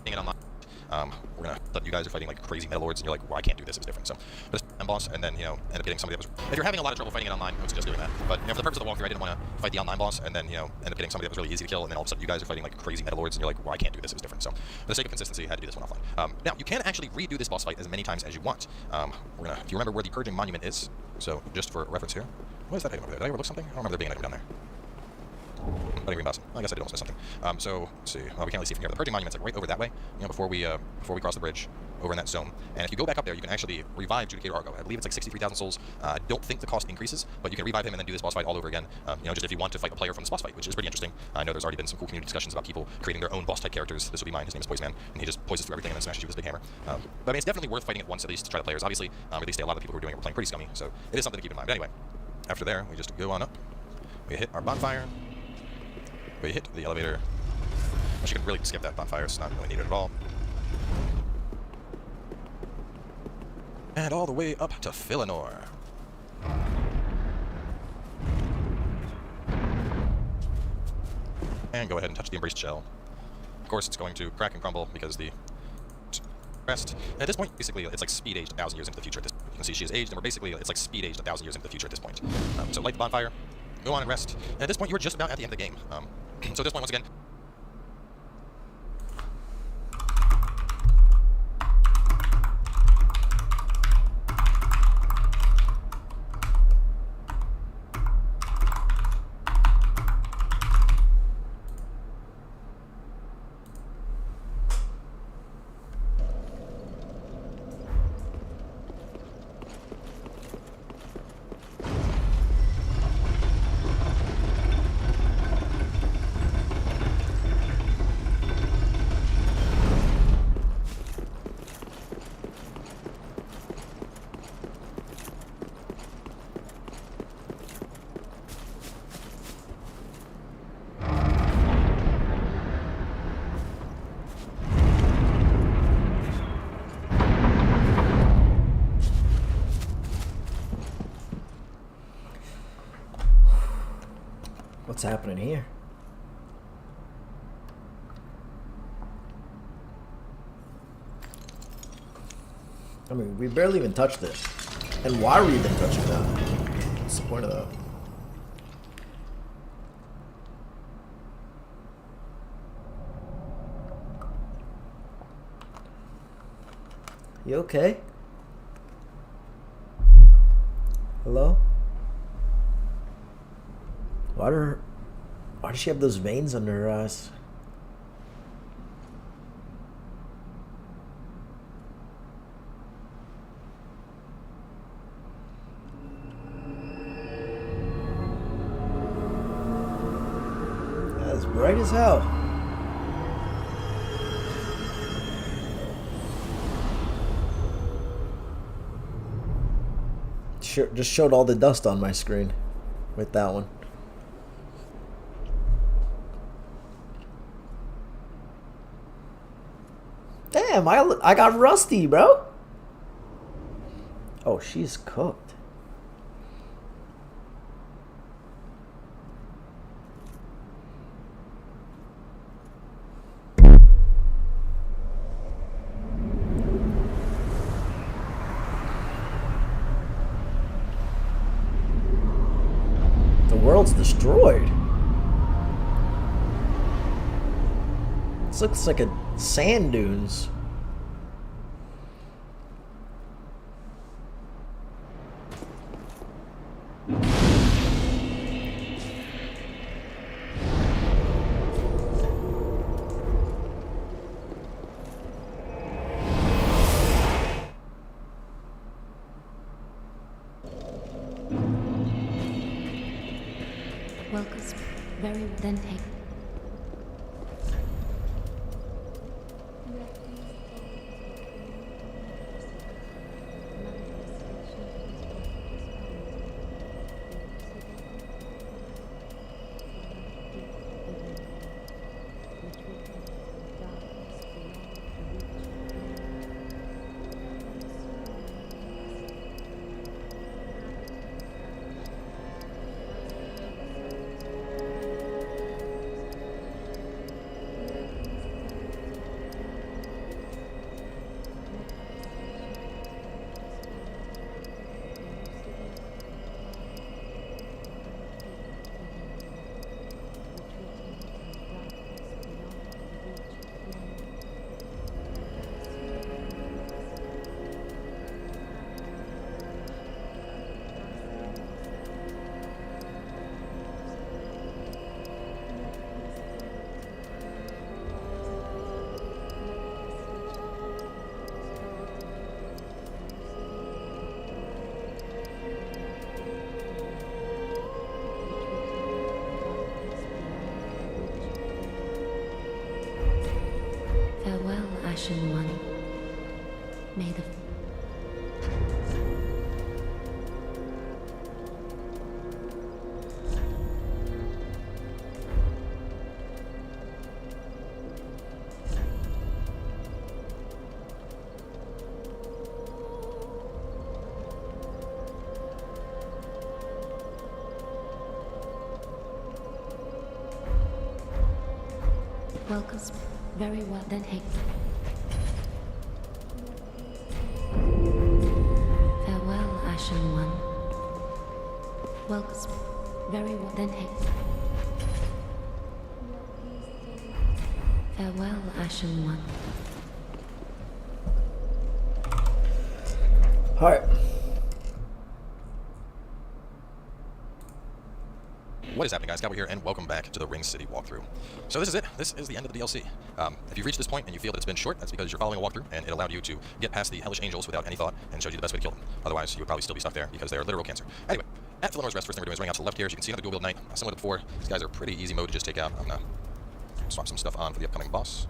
We're gonna sudden you guys are fighting like crazy Metal Lords, and you're like, well, I can't do this, it's different. So, but this boss, and then, you know, end up getting somebody that was, if you're having a lot of trouble fighting it online, I would suggest doing that. But, you know, for the purpose of the walkthrough, I didn't want to fight the online boss, and then, you know, end up getting somebody that was really easy to kill, and then all of a sudden you guys are fighting like crazy Metal Lords, and you're like, well, I can't do this, it's different. So, for the sake of consistency, I had to do this one offline. Now, you can actually redo this boss fight as many times as you want. We're gonna, if you remember where the Purging Monument is, so just for reference here, what is that item over there? Did I overlook something? I don't remember there being an item down there. But green boss. I guess I did almost miss something. So, let's see. Well, we can't really see from here. The Purging Monument's like right over that way, you know, before we cross the bridge over in that zone. And if you go back up there, you can actually revive Judicator Argo. I believe it's like 63,000 souls. I don't think the cost increases, but you can revive him and then do this boss fight all over again. You know, just if you want to fight a player from this boss fight, which is pretty interesting. I know there's already been some cool community discussions about people creating their own boss type characters. This would be mine. His name is Poison Man, and he just poisons through everything and then smashes you with his big hammer. But I mean, it's definitely worth fighting it once at least to try the players. Obviously, release day, a lot of the people who are doing it were playing pretty scummy, so it is something to keep in mind. But anyway, after there, we just go on up. We hit our bonfire. We hit the elevator. Actually, you can really skip that bonfire. It's not really needed at all. And all the way up to Philanor. And go ahead and touch the Embraced Shell. Of course, it's going to crack and crumble because the rest. And at this point, basically, it's like speed aged 1,000 years into the future. At this point. You can see she is aged, and we're basically, it's like speed aged 1,000 years into the future at this point. So light the bonfire, go on and rest. And at this point, you're just about at the end of the game. So at this point, once again, What's happening here? I mean, we barely even touched it. And why are we even touching that? What's the point of that? You okay? Hello? Why does she have those veins under her eyes? That's bright as hell. Just showed all the dust on my screen with that one. Damn, I got rusty, bro. Oh, she's cooked. The world's destroyed. This looks like a sand dunes. Welcome. Very then take. Ashen One. May the welcome. Very well, then take. Farewell, Ashen One. Welcome. Very well, then take. Farewell, Ashen One. Alright. What is happening, guys? Cowboy here, and welcome back to the Ring City walkthrough. So this is it. This is the end of the DLC. If you've reached this point and you feel that it's been short, that's because you're following a walkthrough, and it allowed you to get past the Hellish Angels without any thought, and showed you the best way to kill them. Otherwise, you would probably still be stuck there because they are literal cancer. Anyway, at Philinore's Rest, first thing we're doing is running out to the left here. As you can see, another dual build knight. Similar to before, these guys are pretty easy mode to just take out. I'm gonna swap some stuff on for the upcoming boss.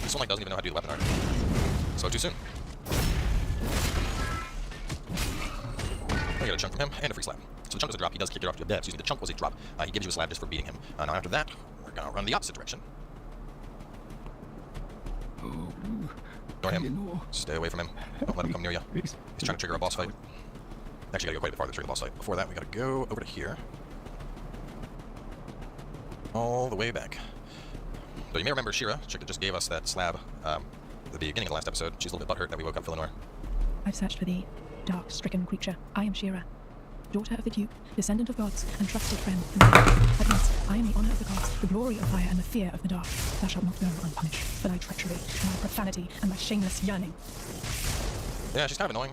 This one like doesn't even know how to do the weapon art. So too soon. I got a chunk from him and a free slab. So the chunk was a drop. He does kick you off to a death. Excuse me. The chunk was a drop. He gives you a slab just for beating him. Now after that, we're gonna run the opposite direction. Ignore him. Stay away from him. Don't let him come near you. He's trying to trigger a boss fight. Actually, gotta go quite a bit farther to trigger the boss fight. Before that, we gotta go over to here. All the way back. So you may remember Shira, chick that just gave us that slab at the beginning of the last episode. She's a little bit butthurt that we woke up Philonore. I've searched for thee, dark, stricken creature. I am Shira, daughter of the Duke, descendant of gods, and trusted friend. At once, I am the honor of the gods, the glory of fire, and the fear of the dark. Thou shalt not go unpunished for thy treachery, and thy profanity, and thy shameless yearning. Yeah, she's kind of annoying.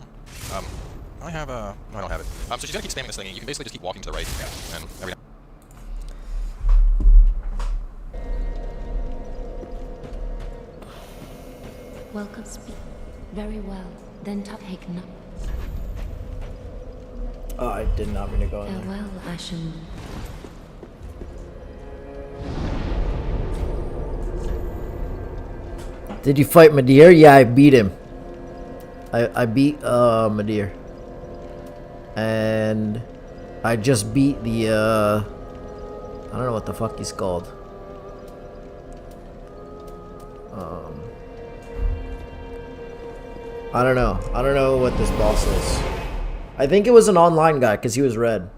I have no, I don't have it. So she's gonna keep spamming this thing, and you can basically just keep walking to the right, and every now. Welcome, speak. Very well, then take no. Oh, I did not mean to go in there. Farewell, Ashen. Did you fight Midir? Yeah, I beat him. I beat Midir. And I just beat the I don't know what the fuck he's called. I don't know. I don't know what this boss is. I think it was an online guy because he was red.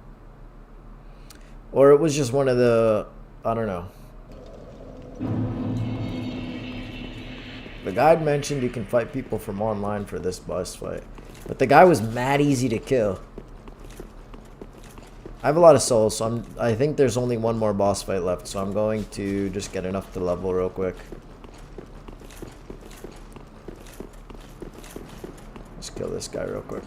Or it was just one of the, I don't know. The guide mentioned you can fight people from online for this boss fight. But the guy was mad easy to kill. I have a lot of souls, so I think there's only one more boss fight left. So I'm going to just get enough to level real quick. Let's kill this guy real quick.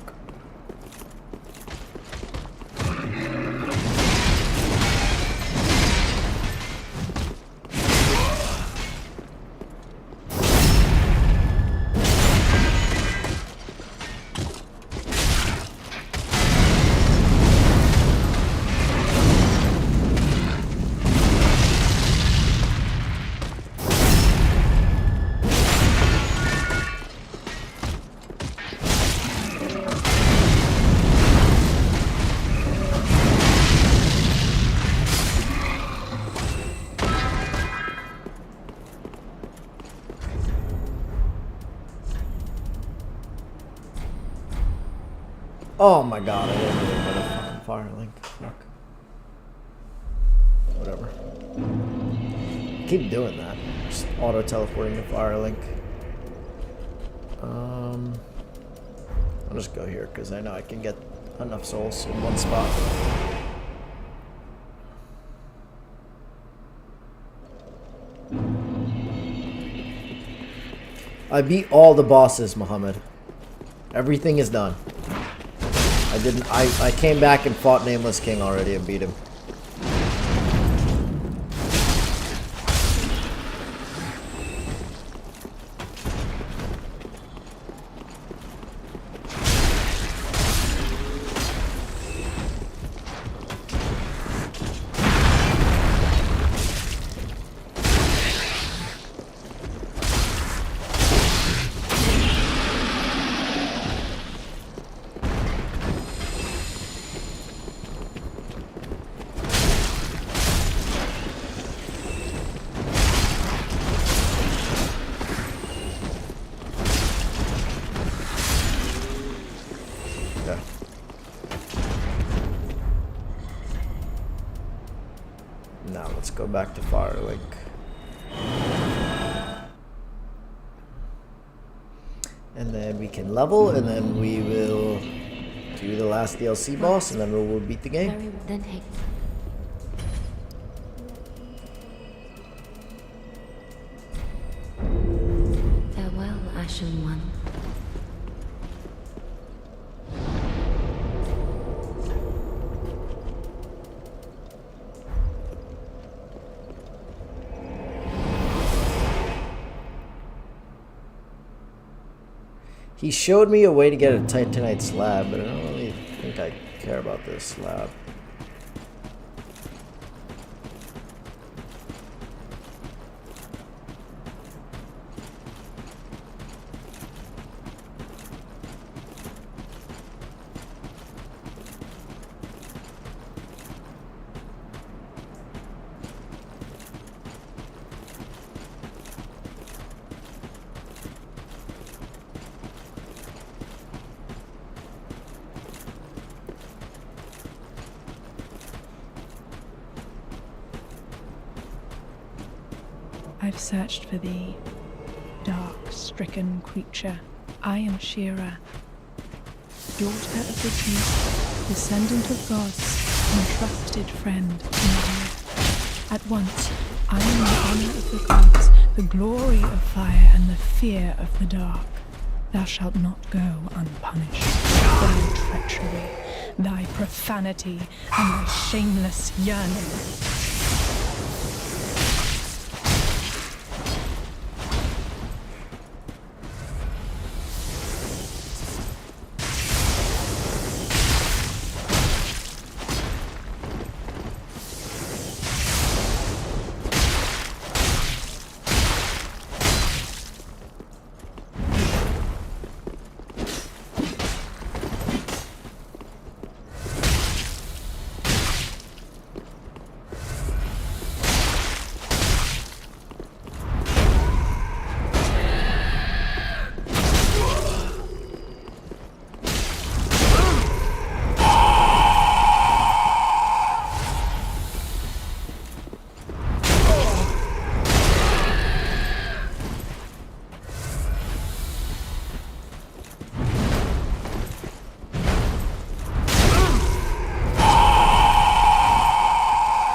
Oh my god, I didn't even get a fucking fire link. Fuck. Whatever. Keep doing that. Just auto teleporting the fire link. I'll just go here because I know I can get enough souls in one spot. I beat all the bosses, Muhammad. Everything is done. I came back and fought Nameless King already and beat him. let's go back to Firelink. And then we can level, and then we will do the last DLC boss, and then we will beat the game. Very well. Then take. Farewell, Ashen One. He showed me a way to get a Titanite slab, but I don't really think I care about this slab. I've searched for thee, dark-stricken creature. I am Shira, daughter of the deep, descendant of gods, and trusted friend to Nadia. At once, I am the honor of the gods, the glory of fire, and the fear of the dark. Thou shalt not go unpunished. Thy treachery, thy profanity, and thy shameless yearning.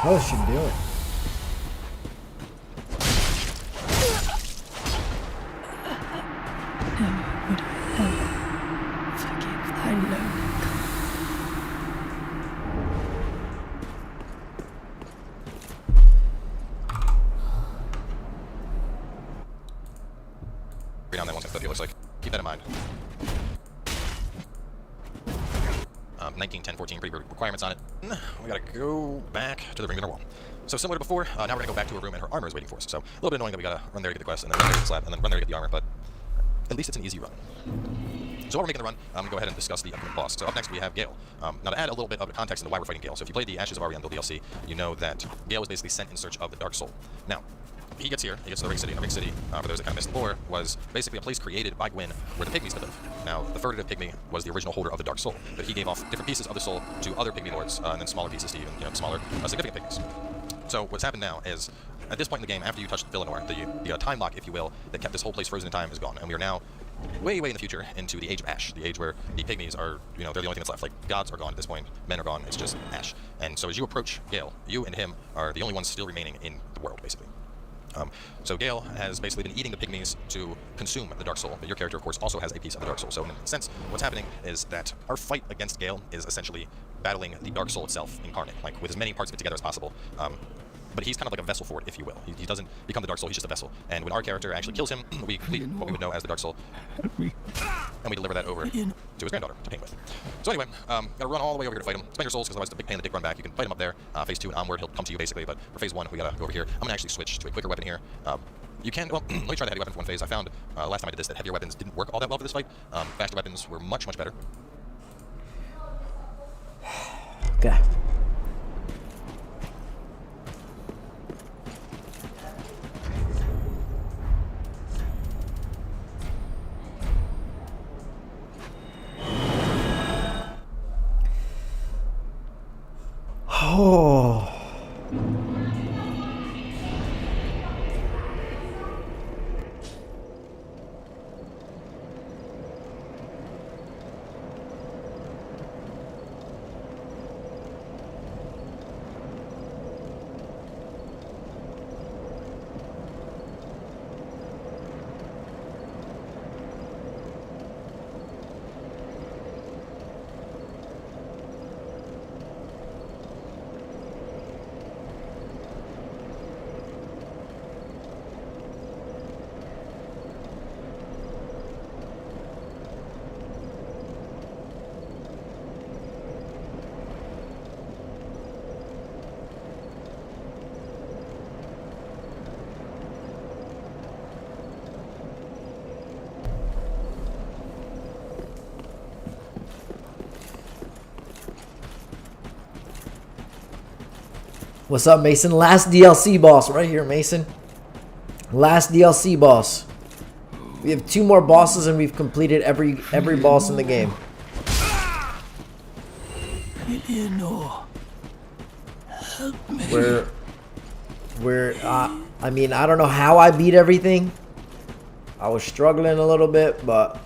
How is she doing? Never would I ever forgive thy lowly Down that 150 looks like. Keep that in mind. 19, 10, 14 pretty big requirements on it. We gotta go back to the Ring of Wall. So similar to before, now we're gonna go back to a room and her armor is waiting for us. So a little bit annoying that we gotta run there to get the quest and then run there to get the slab and then run there to get the armor, but at least it's an easy run. So while we're making the run, I'm gonna go ahead and discuss the upcoming boss. So up next we have Gale. Now to add a little bit of context into why we're fighting Gale. So if you played the Ashes of Ariandel DLC, you know that Gale was basically sent in search of the Dark Soul. Now, he gets here, he gets to the Ring City, and the Ring City, for those that kind of missed the lore, was basically a place created by Gwyn where the Pygmies could live. Now, the furtive Pygmy was the original holder of the Dark Soul, but he gave off different pieces of the soul to other Pygmy lords, and then smaller pieces to even, smaller, significant Pygmies. So what's happened now is, at this point in the game, after you touched Villanor, the time lock, if you will, that kept this whole place frozen in time is gone, and we are now way, way in the future into the Age of Ash, the age where the Pygmies are, they're the only thing that's left. Like, gods are gone at this point, men are gone, it's just Ash. And so as you approach Gale, you and him are the only ones still remaining in the world, basically. So Gale has basically been eating the Pygmies to consume the Dark Soul, but your character, of course, also has a piece of the Dark Soul. So in a sense, what's happening is that our fight against Gale is essentially battling the Dark Soul itself incarnate, like with as many parts of it together as possible. But he's kind of like a vessel for it, if you will. He doesn't become the Dark Soul, he's just a vessel. And when our character actually kills him, we complete what we would know as the Dark Soul. And we deliver that over to his granddaughter to paint with. So anyway, gotta run all the way over here to fight him. Spend your souls, because otherwise it's a big pain in the dick run back. You can fight him up there. Phase 2 and onward, he'll come to you basically. But for phase 1, we gotta go over here. I'm gonna actually switch to a quicker weapon here. You can, well, let me try the heavy weapon for one phase. I found last time I did this that heavier weapons didn't work all that well for this fight. Faster weapons were much, much better. Okay. Oh. What's up, Mason? Last DLC boss right here, Mason. Last DLC boss. We have 2 more bosses and we've completed every boss in the game. Eleanor, help me. I mean, I don't know how I beat everything. I was struggling a little bit, but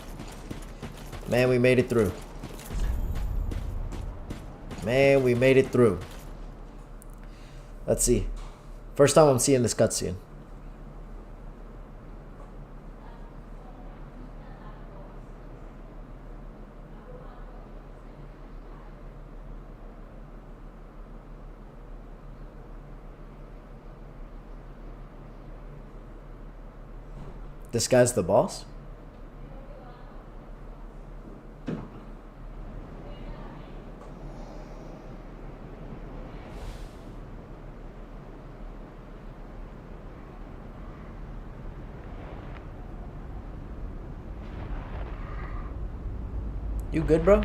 man, we made it through. Man, we made it through. Let's see. First time I'm seeing this cutscene. This guy's the boss? You good, bro?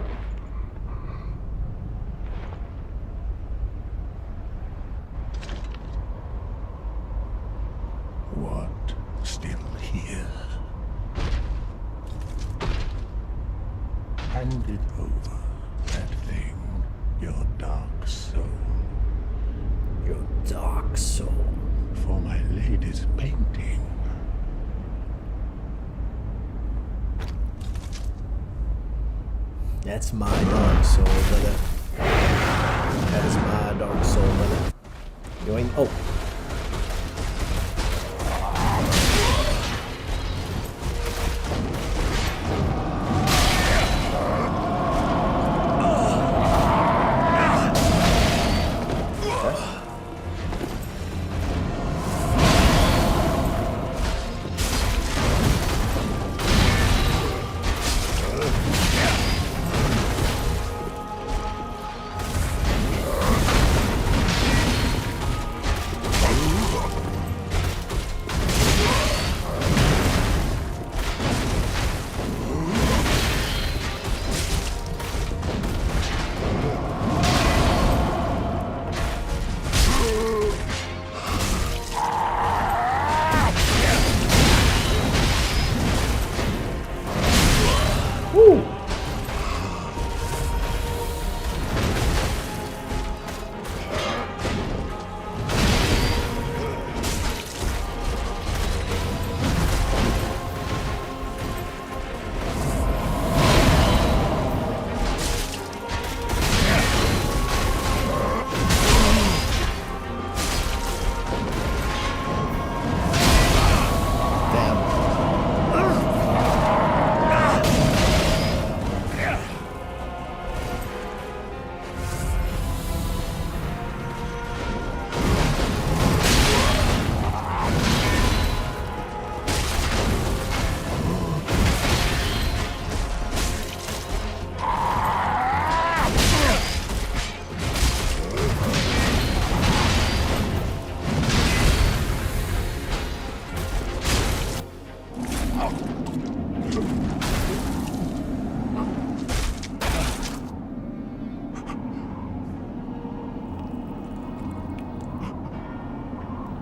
What? Still here? Hand it over, that thing, your dark soul. Your dark soul. For my lady's painting. That's my dark soul, brother. That is my dark soul, brother. You ain't. Oh.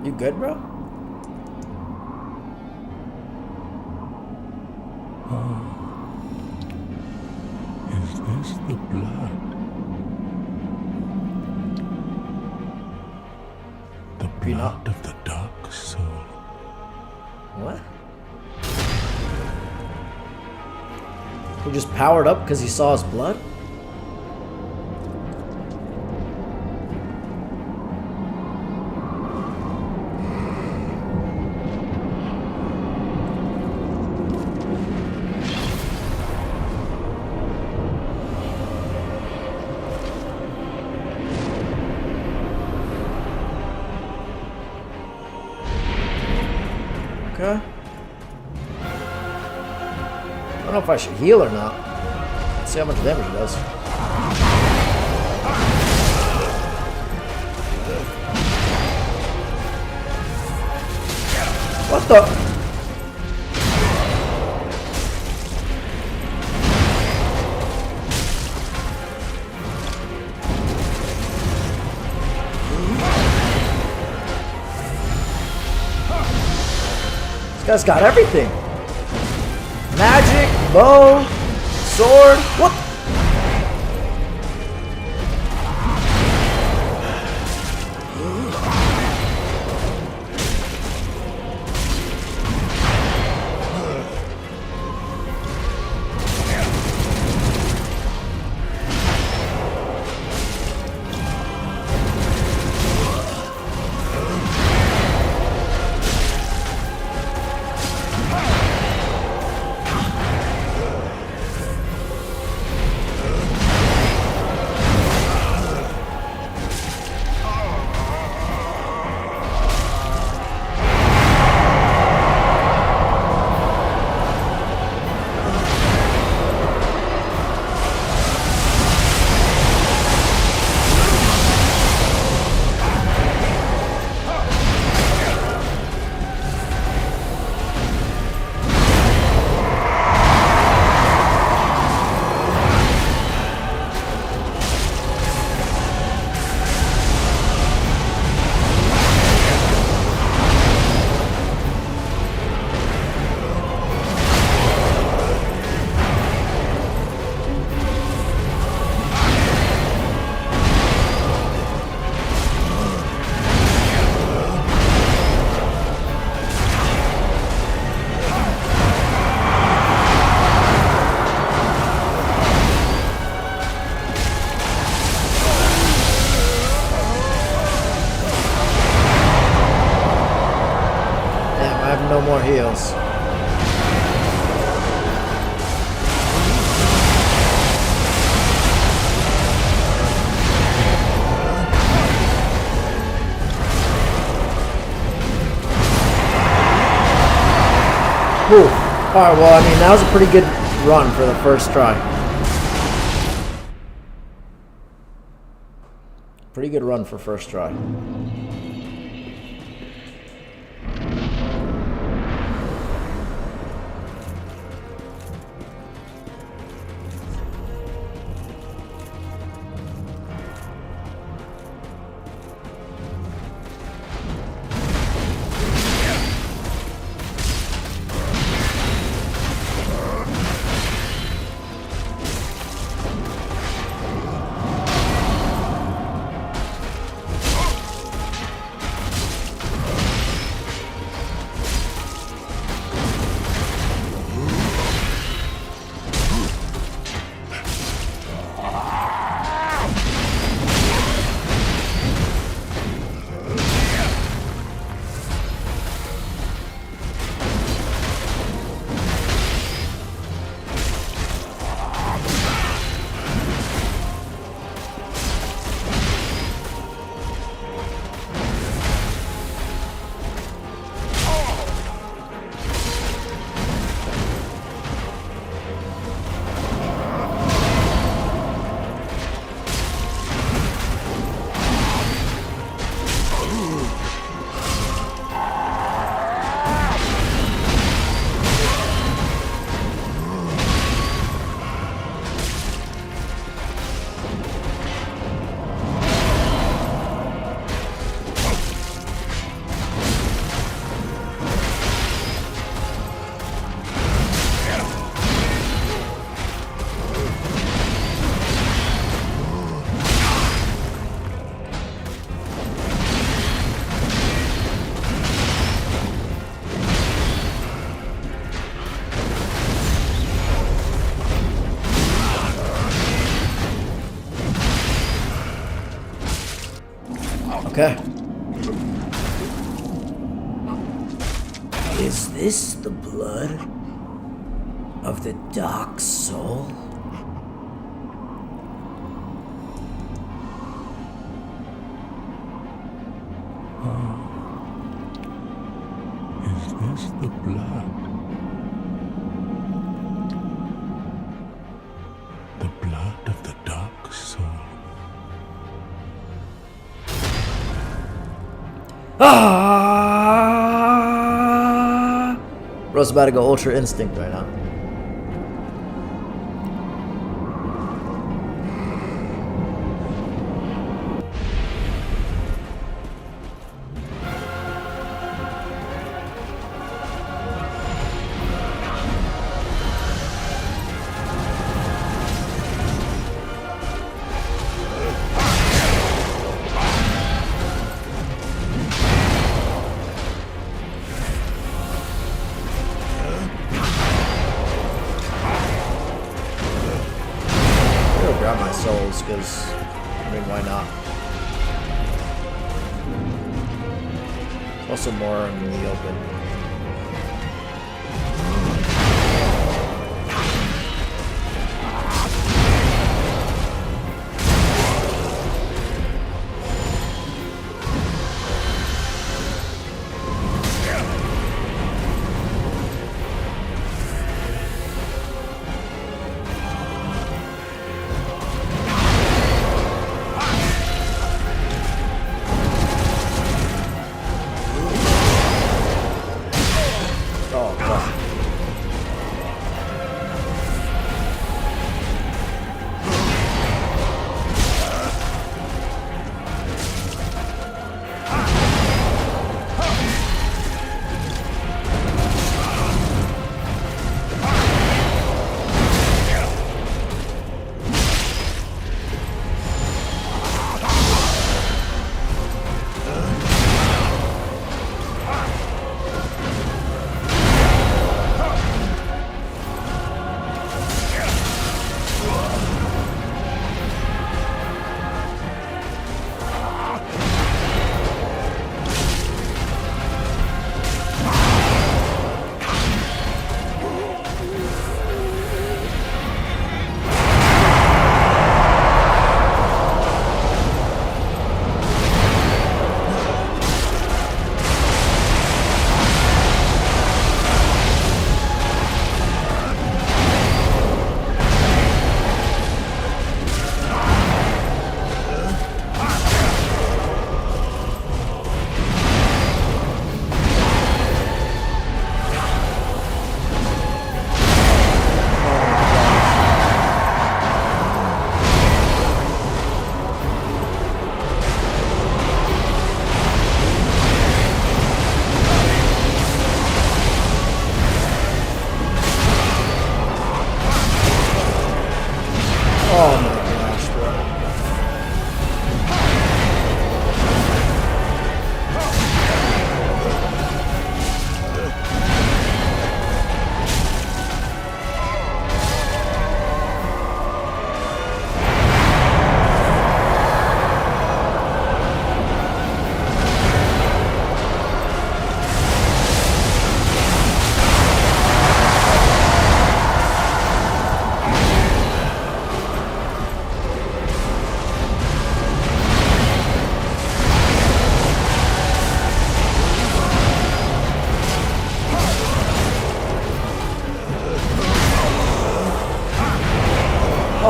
You good, bro? Is this the blood? The blood of the dark soul. What? He just powered up because he saw his blood? Okay. I don't know if I should heal or not. Let's see how much damage it does. What the? guy's got everything. Magic, bow, sword. What? No more heals. Whew. Alright, well, I mean, that was a pretty good run for the first try. Pretty good run for first try. Okay. Is this the blood of the Dark Soul? Is this the blood? The blood of the Dark Soul. Ah! Bro's about to go Ultra Instinct right now. grab my souls, because, I mean, why not? Also more in the open.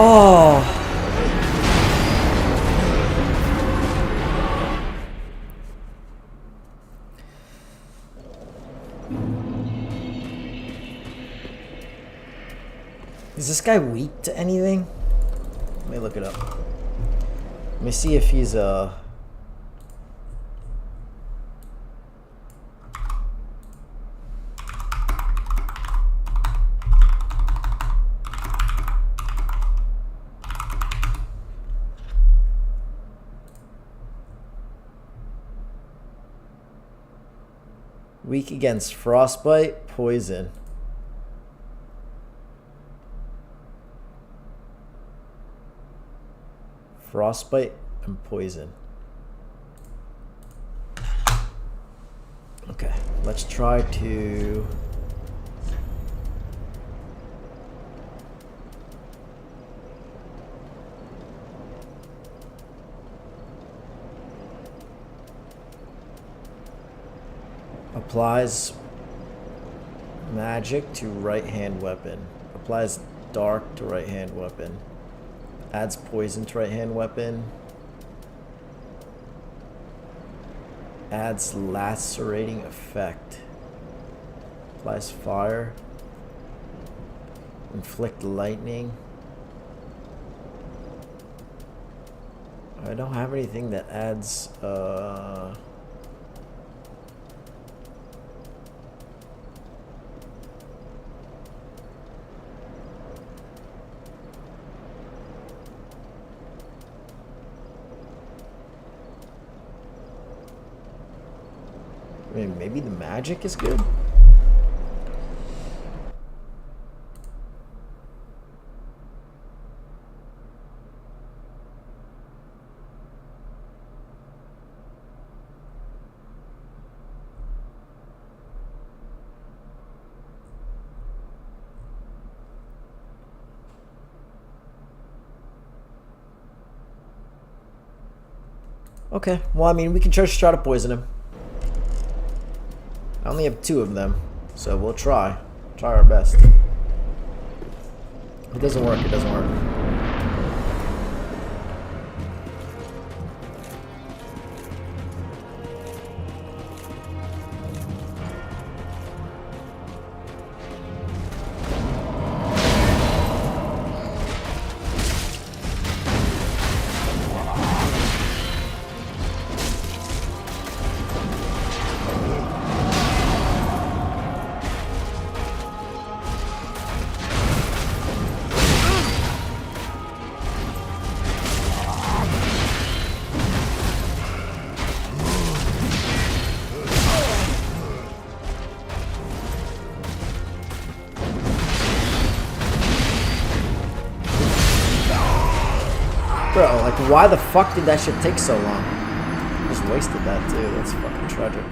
Oh. Is this guy weak to anything? Let me look it up. Let me see if he's weak against frostbite, poison. Frostbite and poison. Okay, let's try to applies magic to right hand weapon. Applies dark to right hand weapon. Adds poison to right hand weapon. Adds lacerating effect. Applies fire. Inflict lightning. I don't have anything that adds I mean, maybe the magic is good. Okay, well, I mean, we can just try to poison him. I only have 2 of them, so we'll try. Try our best. If it doesn't work, it doesn't work. Bro, like, why the fuck did that shit take so long? Just wasted that, too. That's fucking tragic.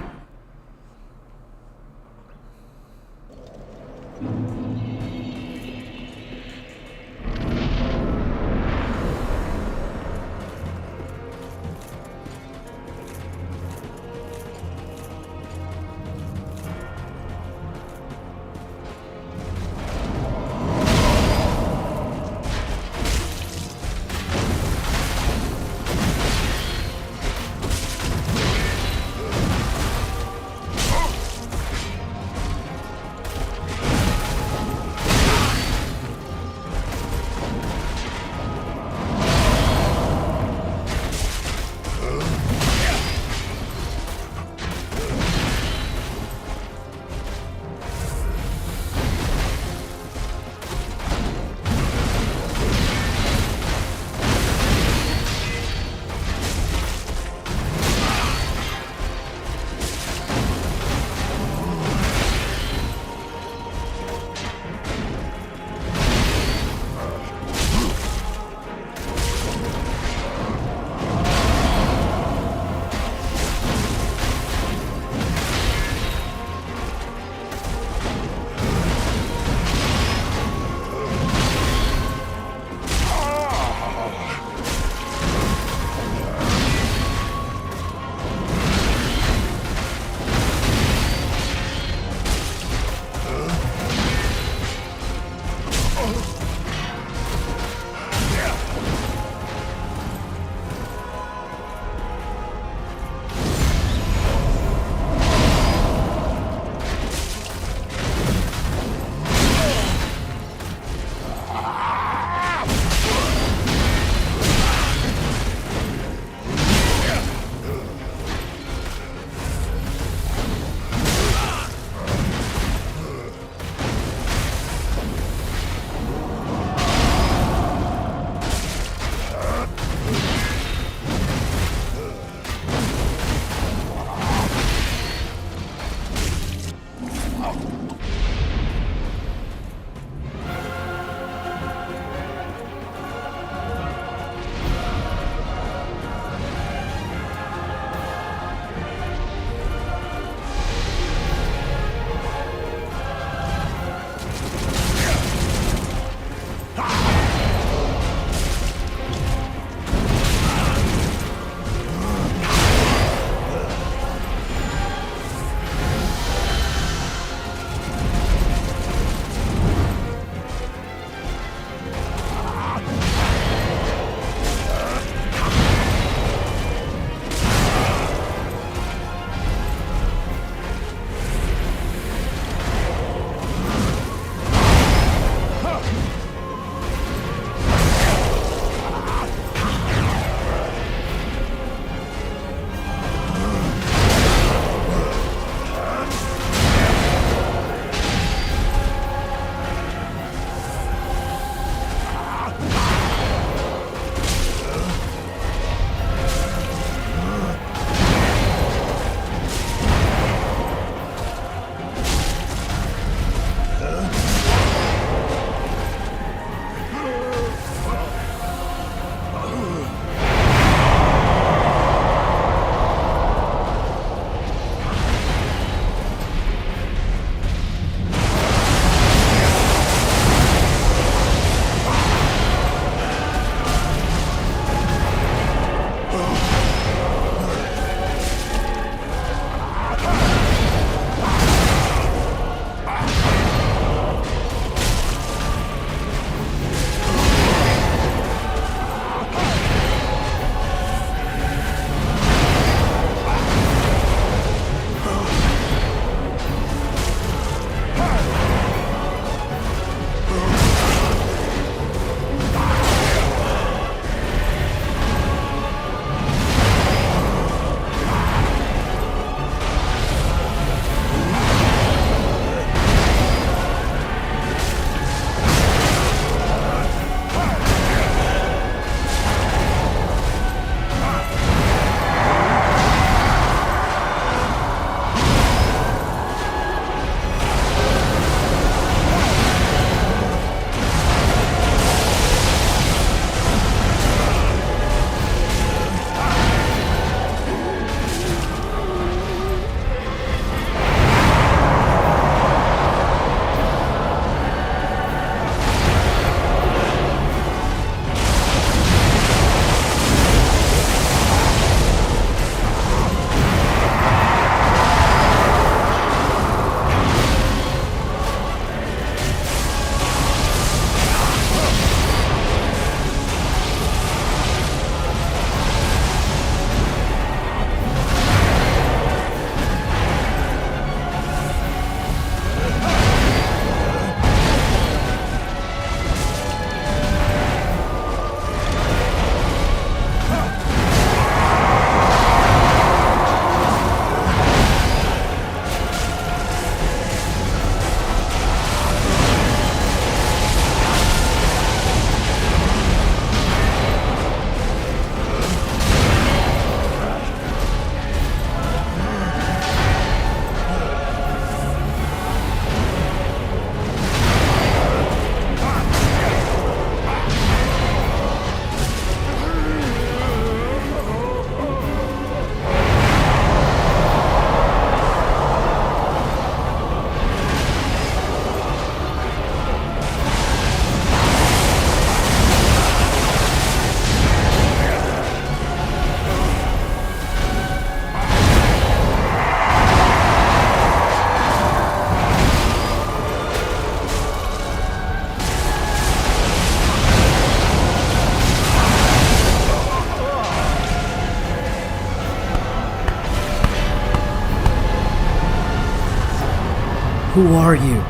Who are you?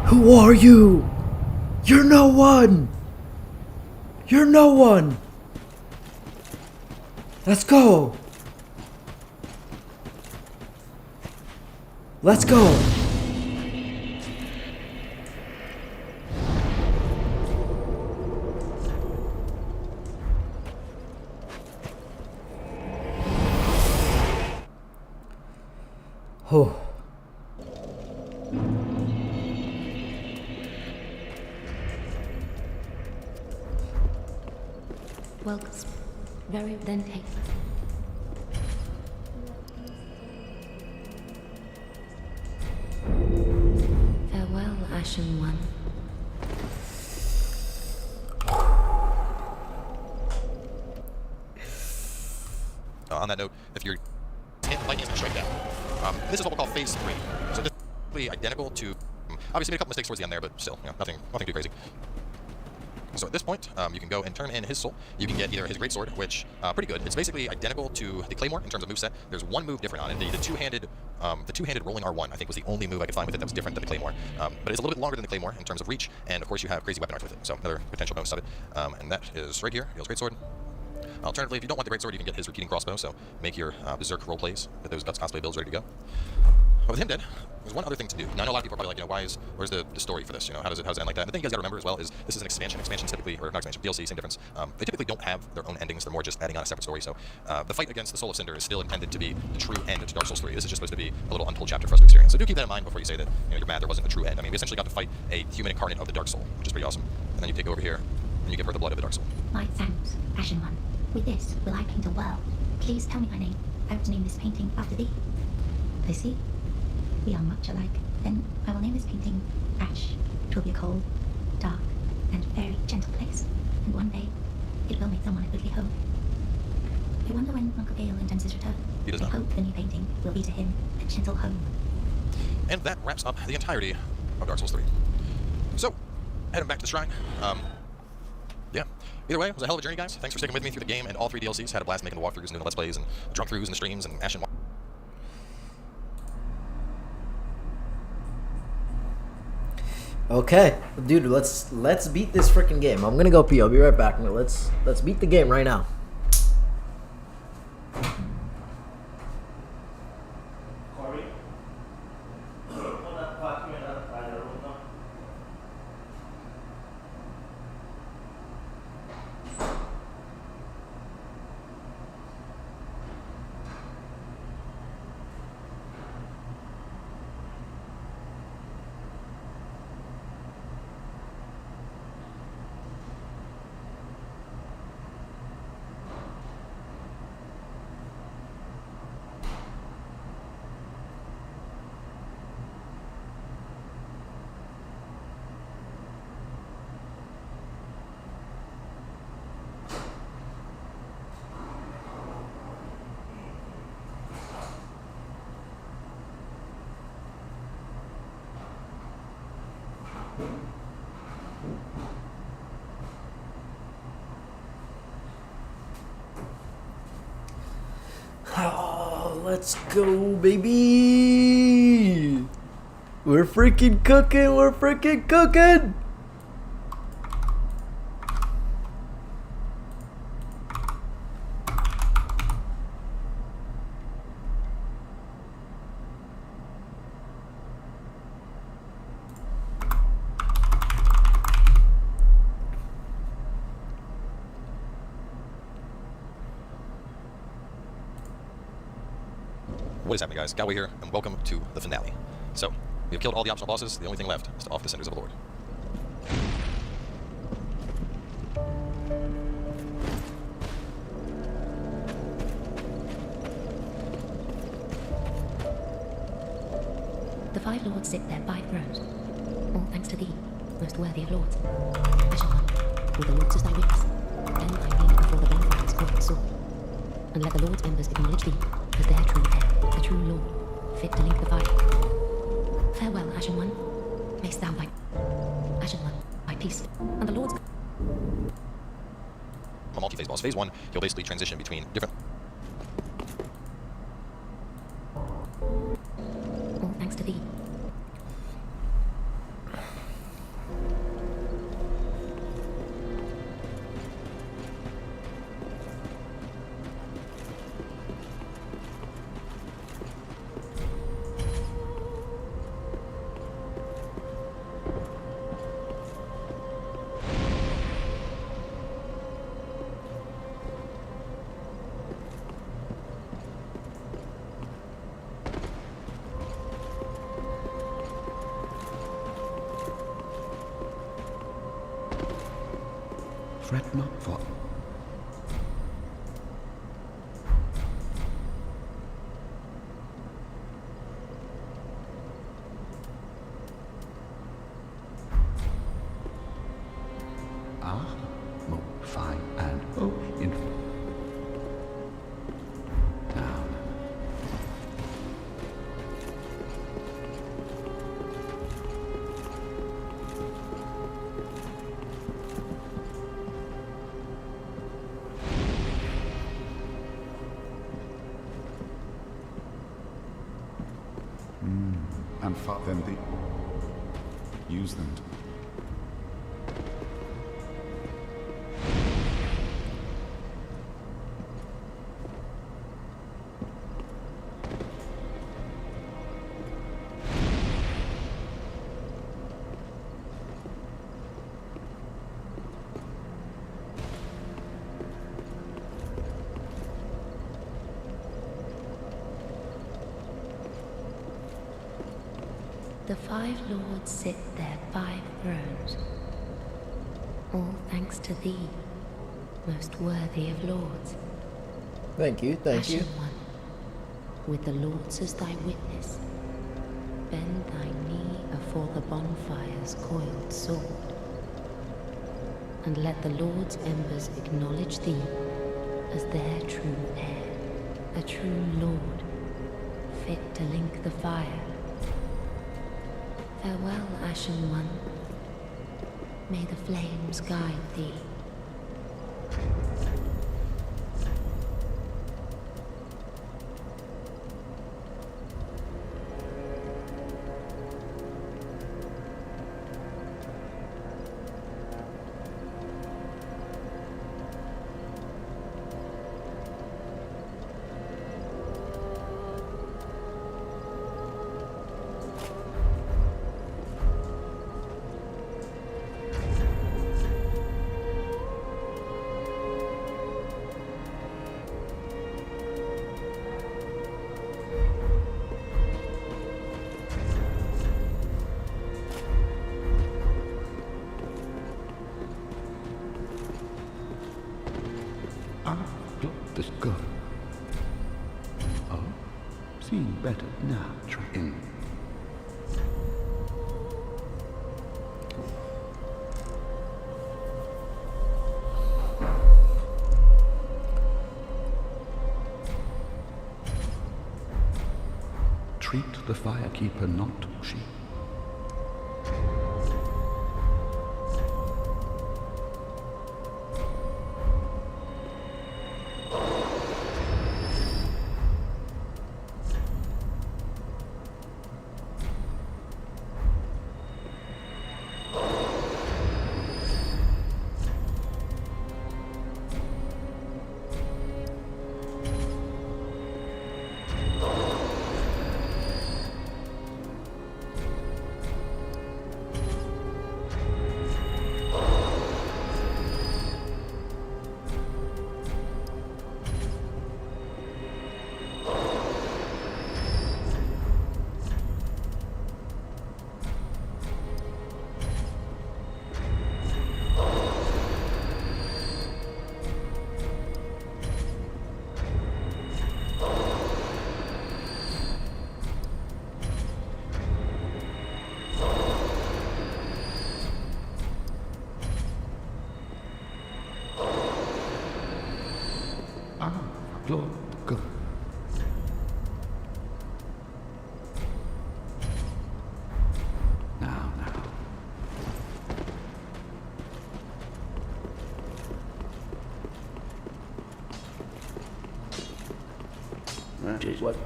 Who are you? You're no one! You're no one! Let's go! Let's go! Oh. Welcome. Very then take. Farewell, Ashen One. On that note, if you're hit, lightning is going to strike down. This is what we'll call phase 3. So this is basically identical to, obviously made a couple mistakes towards the end there, but still, you know, nothing too crazy. So at this point, you can go and turn in his soul. You can get either his greatsword, which pretty good. It's basically identical to the Claymore in terms of moveset. There's one move different on it. The two-handed rolling R1, I think, was the only move I could find with it that was different than the Claymore. But it's a little bit longer than the Claymore in terms of reach, and of course you have crazy weapon art with it. So another potential bonus of it, and that is right here. Heals greatsword. Alternatively, if you don't want the greatsword, you can get his repeating crossbow. So make your berserk role plays with those guts cosplay builds ready to go. But with him dead, there's one other thing to do. Now I know a lot of people are probably like, where's the story for this? You know, how does it end like that? And the thing you guys gotta remember as well is this is an expansion. Expansions typically, or not expansion, DLC, same difference. They typically don't have their own endings. They're more just adding on a separate story. So the fight against the Soul of Cinder is still intended to be the true end to Dark Souls 3. This is just supposed to be a little untold chapter for us to experience. So do keep that in mind before you say that you're mad there wasn't the true end. I mean, we essentially got to fight a human incarnate of the Dark Soul, which is pretty awesome. And then you take over here and you give her the blood of the Dark Soul. My thanks, Ashen One. With this, will I paint a world? Please tell me my name. I want to name this painting after thee. I see. We are much alike. Then I will name this painting Ash. It will be a cold, dark, and very gentle place. And one day, it will make someone a goodly home. I wonder when Uncle Gale intends his return. He does I not. hope the new painting will be to him a gentle home. And that wraps up the entirety of Dark Souls 3. So, heading back to the shrine. Yeah. Either way, it was a hell of a journey, guys. Thanks for sticking with me through the game and all 3 DLCs. Had a blast making the walkthroughs and doing the Let's Plays and drunk throughs and the streams and Ashen. Okay, dude, let's beat this freaking game. I'm gonna go pee. I'll be right back. Let's beat the game right now. Oh, let's go, baby! We're freaking cooking! We're freaking cooking! What is happening, guys? Galway here, and welcome to the finale. So, we have killed all the optional bosses. The only thing left is to offer the Cinders of the Lord. The 5 lords sit their 5 thrones. All thanks to thee, most worthy of lords. Ashen One, with the lords as thy witness, then I kneel before the bonfire's glorious sword. And let the lords' members acknowledge thee as their true heir, the true lord, fit to lead the fight. Farewell, Ashen One. Mayst thou by Ashen One, by peace, and the lords. A multi-phase boss. Phase 1, you'll basically transition between different. All thanks to thee. Fret not for... Mo, fine, and in... Now. And fuck them, use them. The five lords sit their 5 thrones, all thanks to thee, most worthy of lords. Thank you, thank you. Ashen One, with the lords as thy witness, bend thy knee afore the bonfire's coiled sword, and let the lords' embers acknowledge thee as their true heir, a true lord, fit to link the fire. Farewell, Ashen One. May the flames guide thee. This good. Oh, seeing better now. Try in. Treat the firekeeper not she. Lord, good. Now. Jeez, what?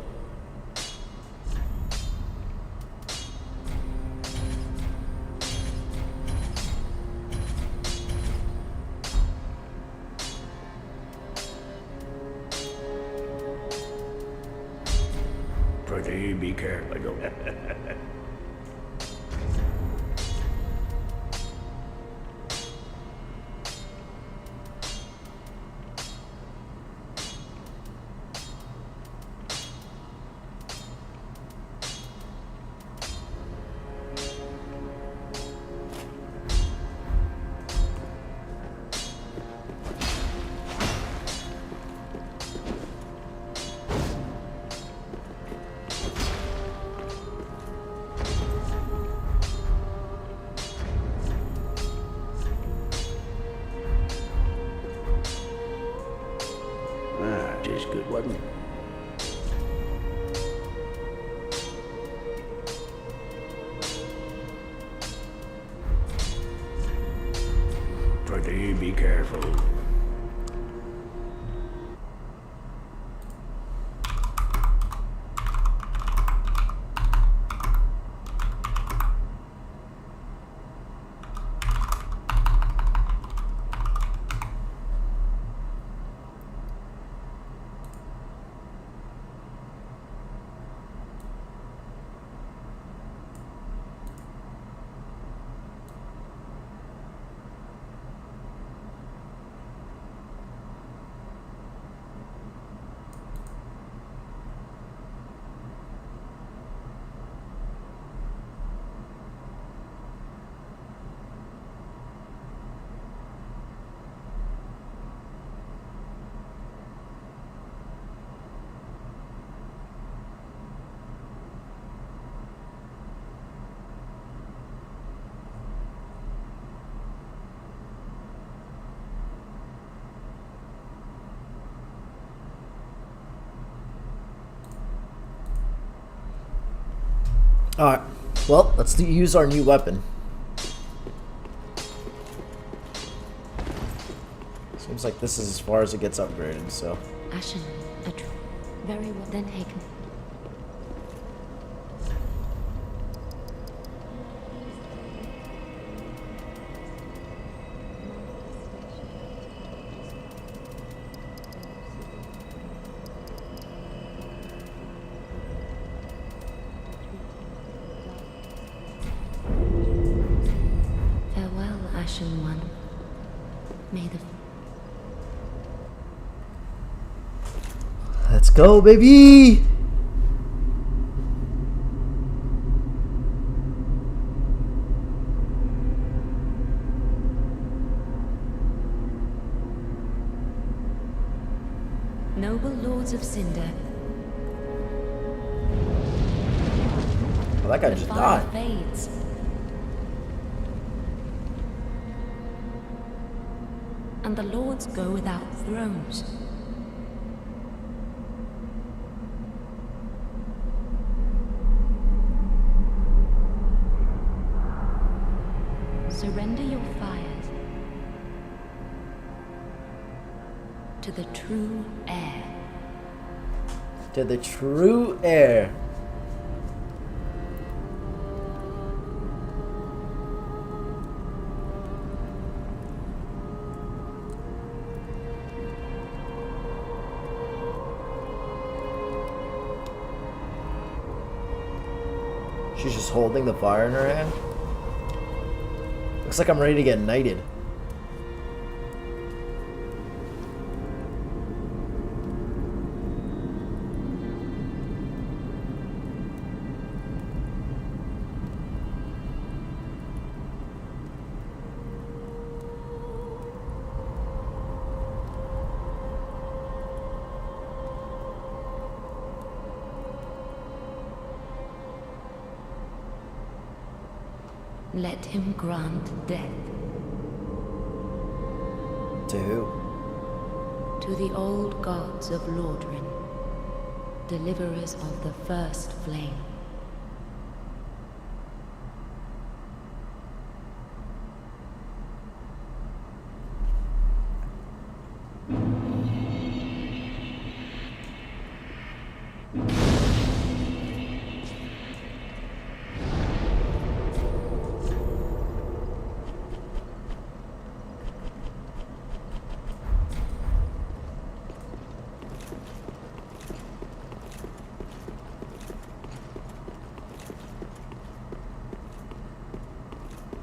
Pretty, be careful. I go. was good, wasn't it? Pretty, be careful. Alright, well, let's use our new weapon. Seems like this is as far as it gets upgraded, so. Ashen, very well then taken. Farewell, Ashen One. May the Let's go, baby! noble lords of Cinder. Oh, that guy The just fire died. fades. And the lords go without thrones. Surrender your fires to the true heir. To the true heir. She's just holding the fire in her hand. Looks like I'm ready to get knighted. Let him grant death To who? to the old gods of Lordran, deliverers of the first flame.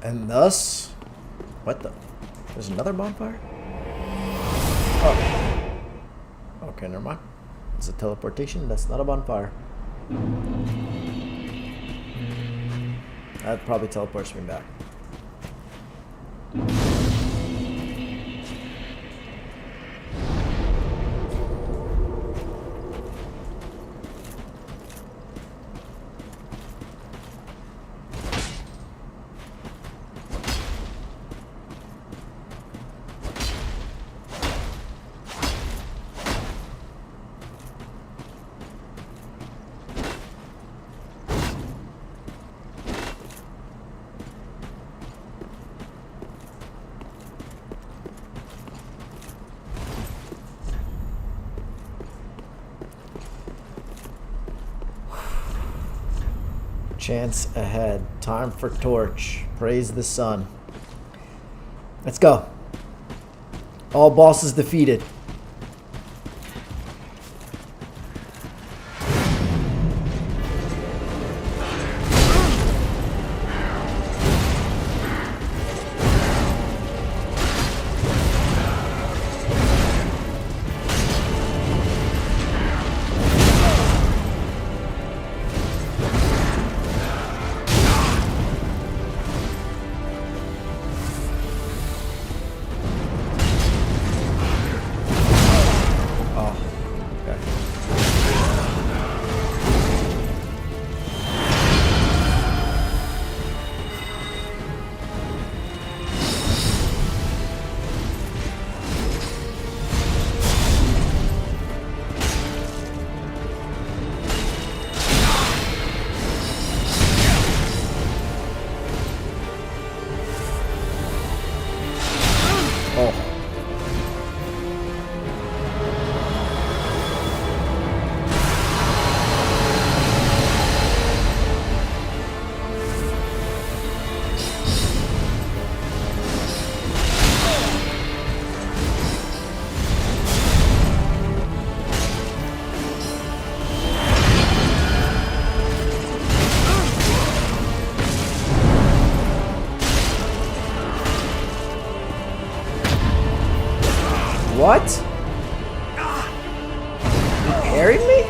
And thus, what the? There's another bonfire? Oh. Okay, never mind. It's a teleportation. That's not a bonfire. That probably teleports me back. chance ahead. Time for torch. Praise the sun. Let's go. All bosses defeated. What? You parried me?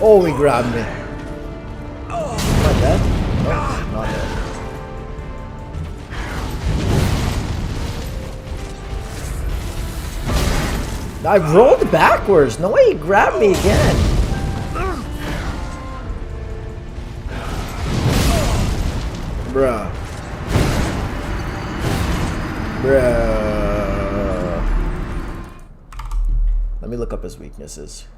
Oh, he grabbed me. Am I dead? No, not dead. I rolled backwards. No way he grabbed me again. Bruh. Let me look up his weaknesses.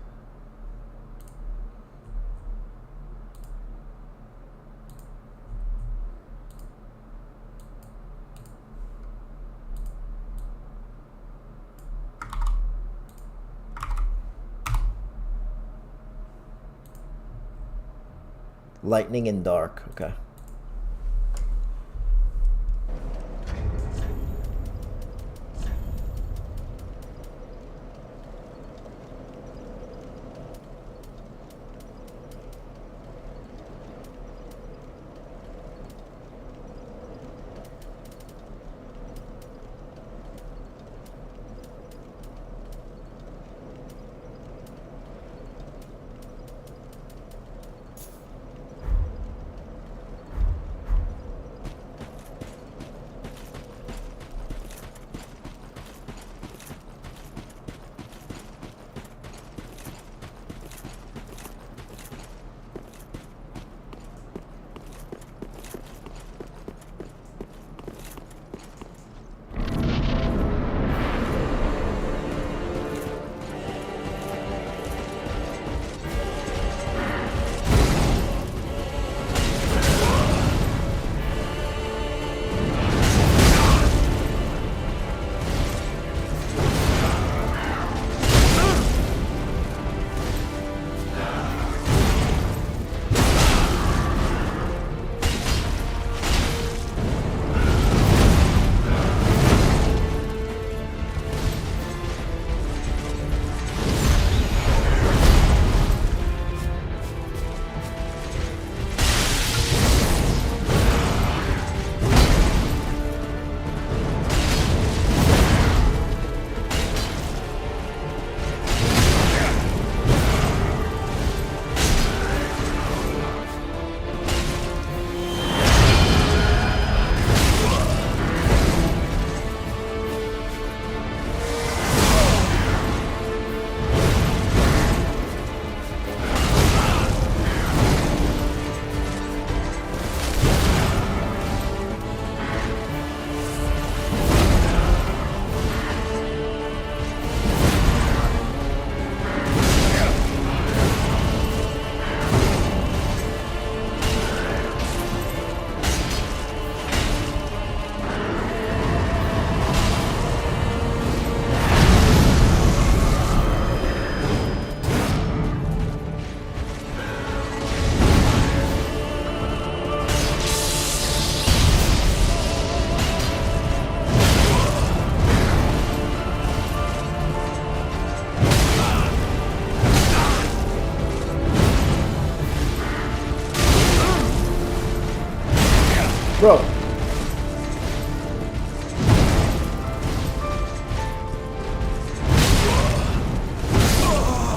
Lightning and dark. Okay.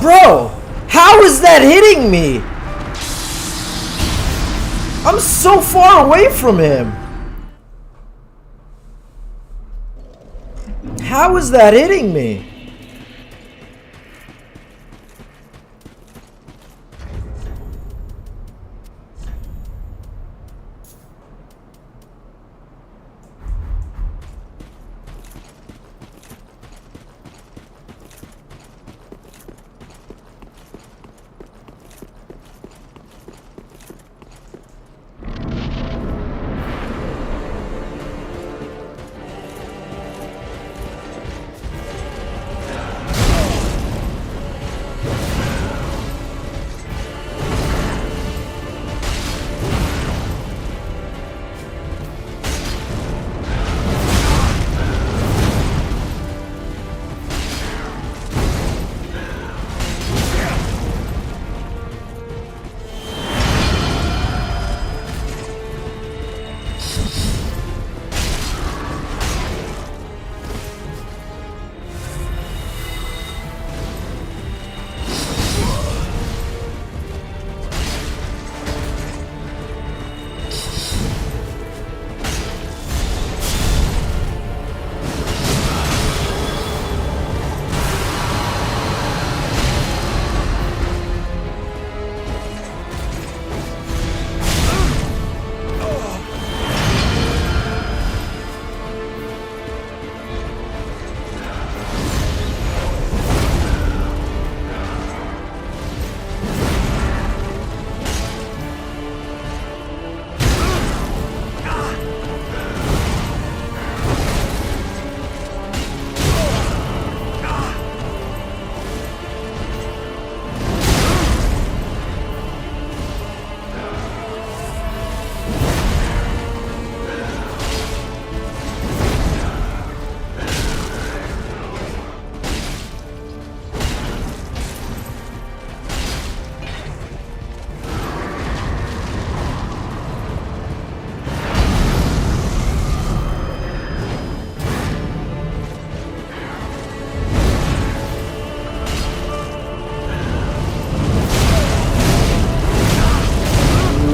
Bro, how is that hitting me? I'm so far away from him. How is that hitting me?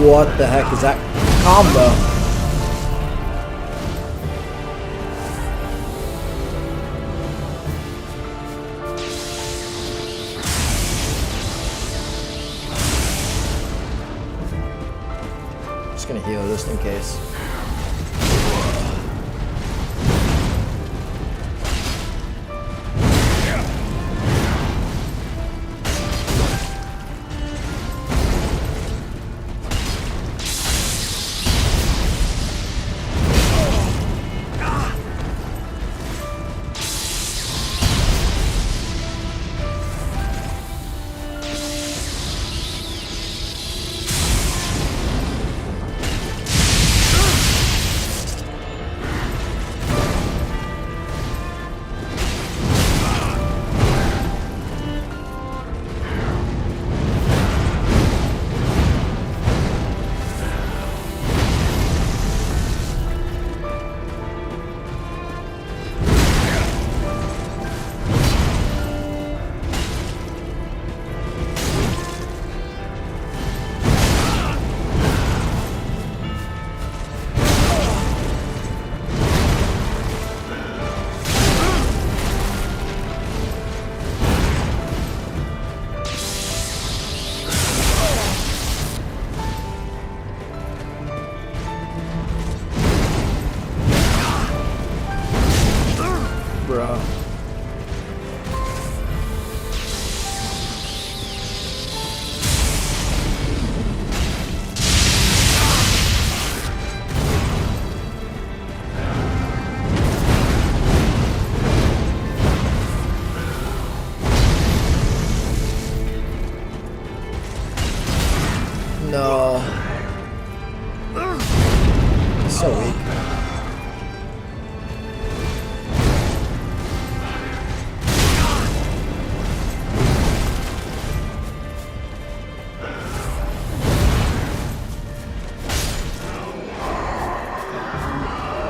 What the heck is that combo? Just gonna heal just in case. Bro. No. So weak.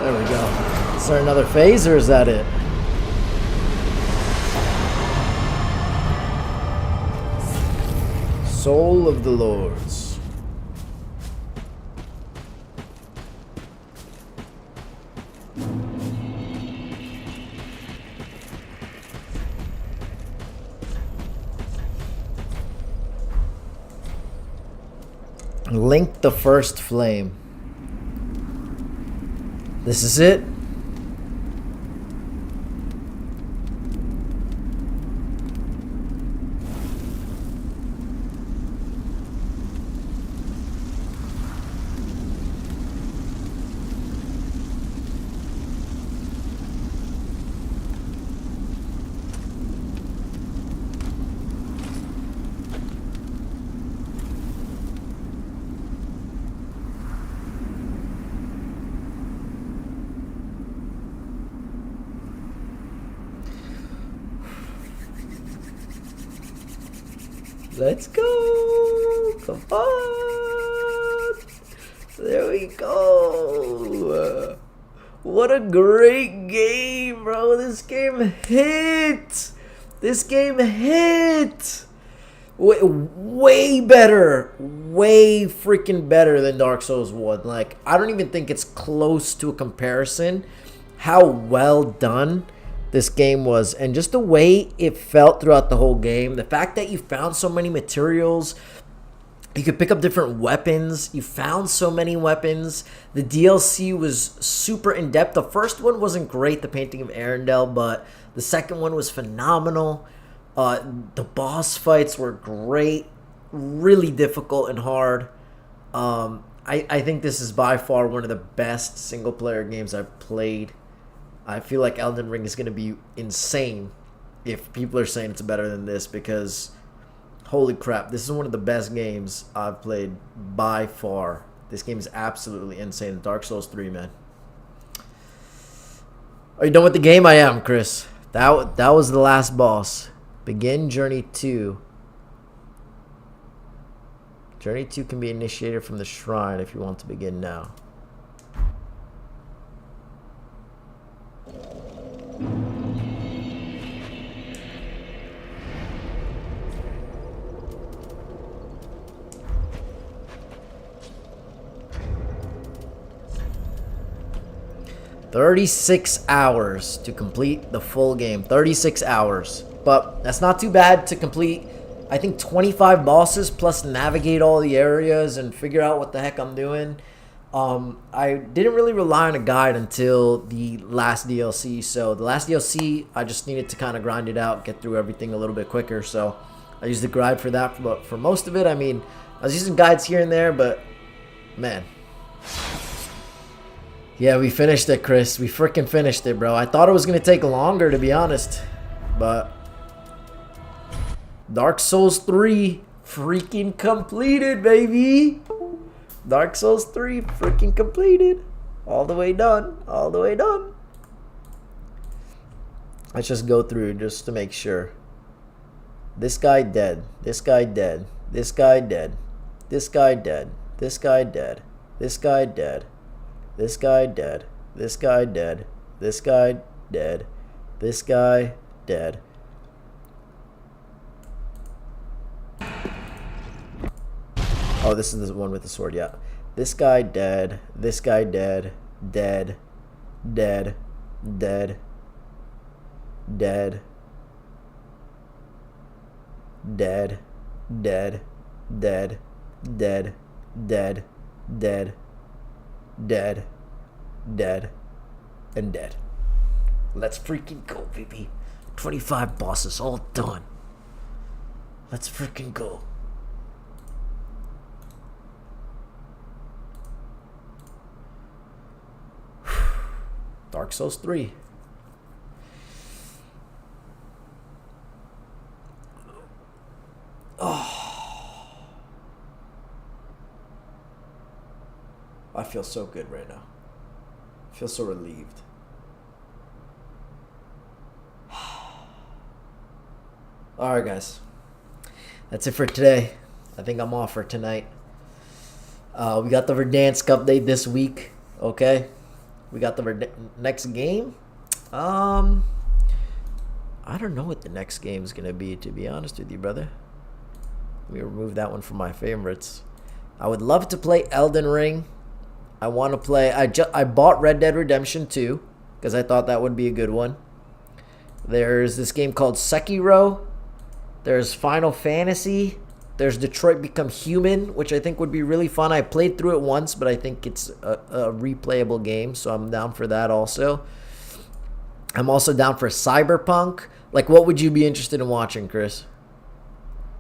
There we go. Is there another phase or is that it? Soul of the Lords. Link the First Flame. This is it? Let's go! Come on! There we go! What a great game, bro! This game hit! This game hit! Way better! Way freaking better than Dark Souls 1. Like, I don't even think it's close to a comparison how well done this game was, and just the way it felt throughout the whole game. The fact that you found so many materials, you could pick up different weapons, you found so many weapons. The DLC was super in-depth. The first one wasn't great, the Painting of Arendelle, but the second one was phenomenal. The boss fights were great, really difficult and hard. I think this is by far one of the best single-player games I've played. I feel like Elden Ring is going to be insane if people are saying it's better than this, because holy crap, this is one of the best games I've played by far. This game is absolutely insane. Dark Souls 3, man. Are you done with the game? I am, Chris. That was the last boss. Begin Journey 2. Journey 2 can be initiated from the shrine if you want to begin now. $36 hours to complete the full game. 36 hours. But that's not too bad to complete, I think, 25 bosses plus navigate all the areas and figure out what the heck I'm doing. I didn't really rely on a guide until the last DLC. So the last DLC, I just needed to kind of grind it out, get through everything a little bit quicker. So I used the guide for that. But for most of it, I mean, I was using guides here and there, but man. Yeah, we finished it, Chris. We freaking finished it, bro. I thought it was going to take longer, to be honest. But Dark Souls 3 freaking completed, baby. Dark Souls 3 freaking completed. All the way done. All the way done. Let's just go through just to make sure. This guy dead. This guy dead. This guy dead. This guy dead. This guy dead. This guy dead. This guy dead. This guy dead. This guy dead. This guy dead. Oh, this is the one with the sword, yeah. This guy dead. This guy dead. Dead. Dead. Dead. Dead. Dead. Dead. Dead. Dead. Dead. Dead. Dead. Dead. And dead. Let's freaking go, baby. 25 bosses all done. Let's freaking go. Dark Souls 3. Oh. I feel so good right now. I feel so relieved. Alright, guys. That's it for today. I think I'm off for tonight. We got the Verdansk update this week. Okay. We got the next game. I don't know what the next game is going to be, to be honest with you, brother. Let me remove that one from my favorites. I would love to play Elden Ring. I want to play... I bought Red Dead Redemption 2 because I thought that would be a good one. There's this game called Sekiro. There's Final Fantasy. There's Detroit Become Human, which I think would be really fun. I played through it once, but I think it's a replayable game, so I'm down for that also. I'm also down for Cyberpunk. Like, what would you be interested in watching, Chris?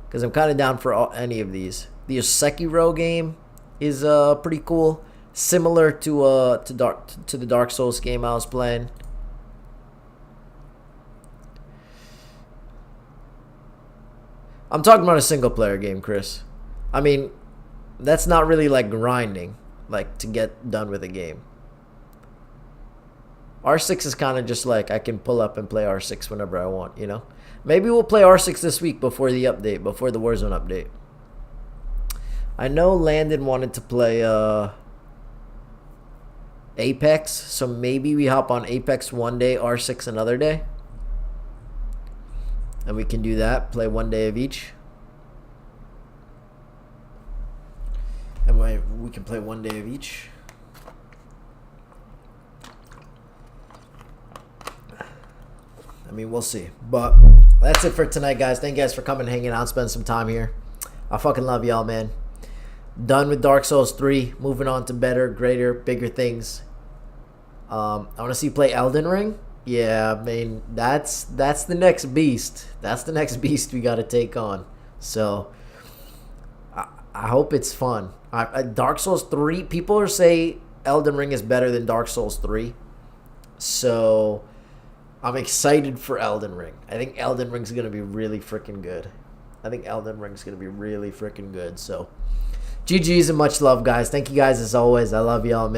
Because I'm kind of down for any of these. The Sekiro game is pretty cool. Similar to the Dark Souls game I was playing. I'm talking about a single player game, Chris. I mean, that's not really like grinding, like to get done with a game. R6 is kind of just like I can pull up and play R6 whenever I want, you know? Maybe we'll play R6 this week before the update, before the Warzone update. I know Landon wanted to play Apex, so maybe we hop on Apex one day, R6 another day. And we can do that, play one day of each. And we can play one day of each. I mean, we'll see. But that's it for tonight, guys. Thank you guys for coming, hanging out, spending some time here. I fucking love y'all, man. Done with Dark Souls 3. Moving on to better, greater, bigger things. I want to see you play Elden Ring. Yeah, I mean, that's the next beast. That's the next beast we got to take on. So, I hope it's fun. Dark Souls 3, people are saying Elden Ring is better than Dark Souls 3. So, I'm excited for Elden Ring. I think Elden Ring's going to be really freaking good. So, GG's and much love, guys. Thank you guys as always. I love y'all, man.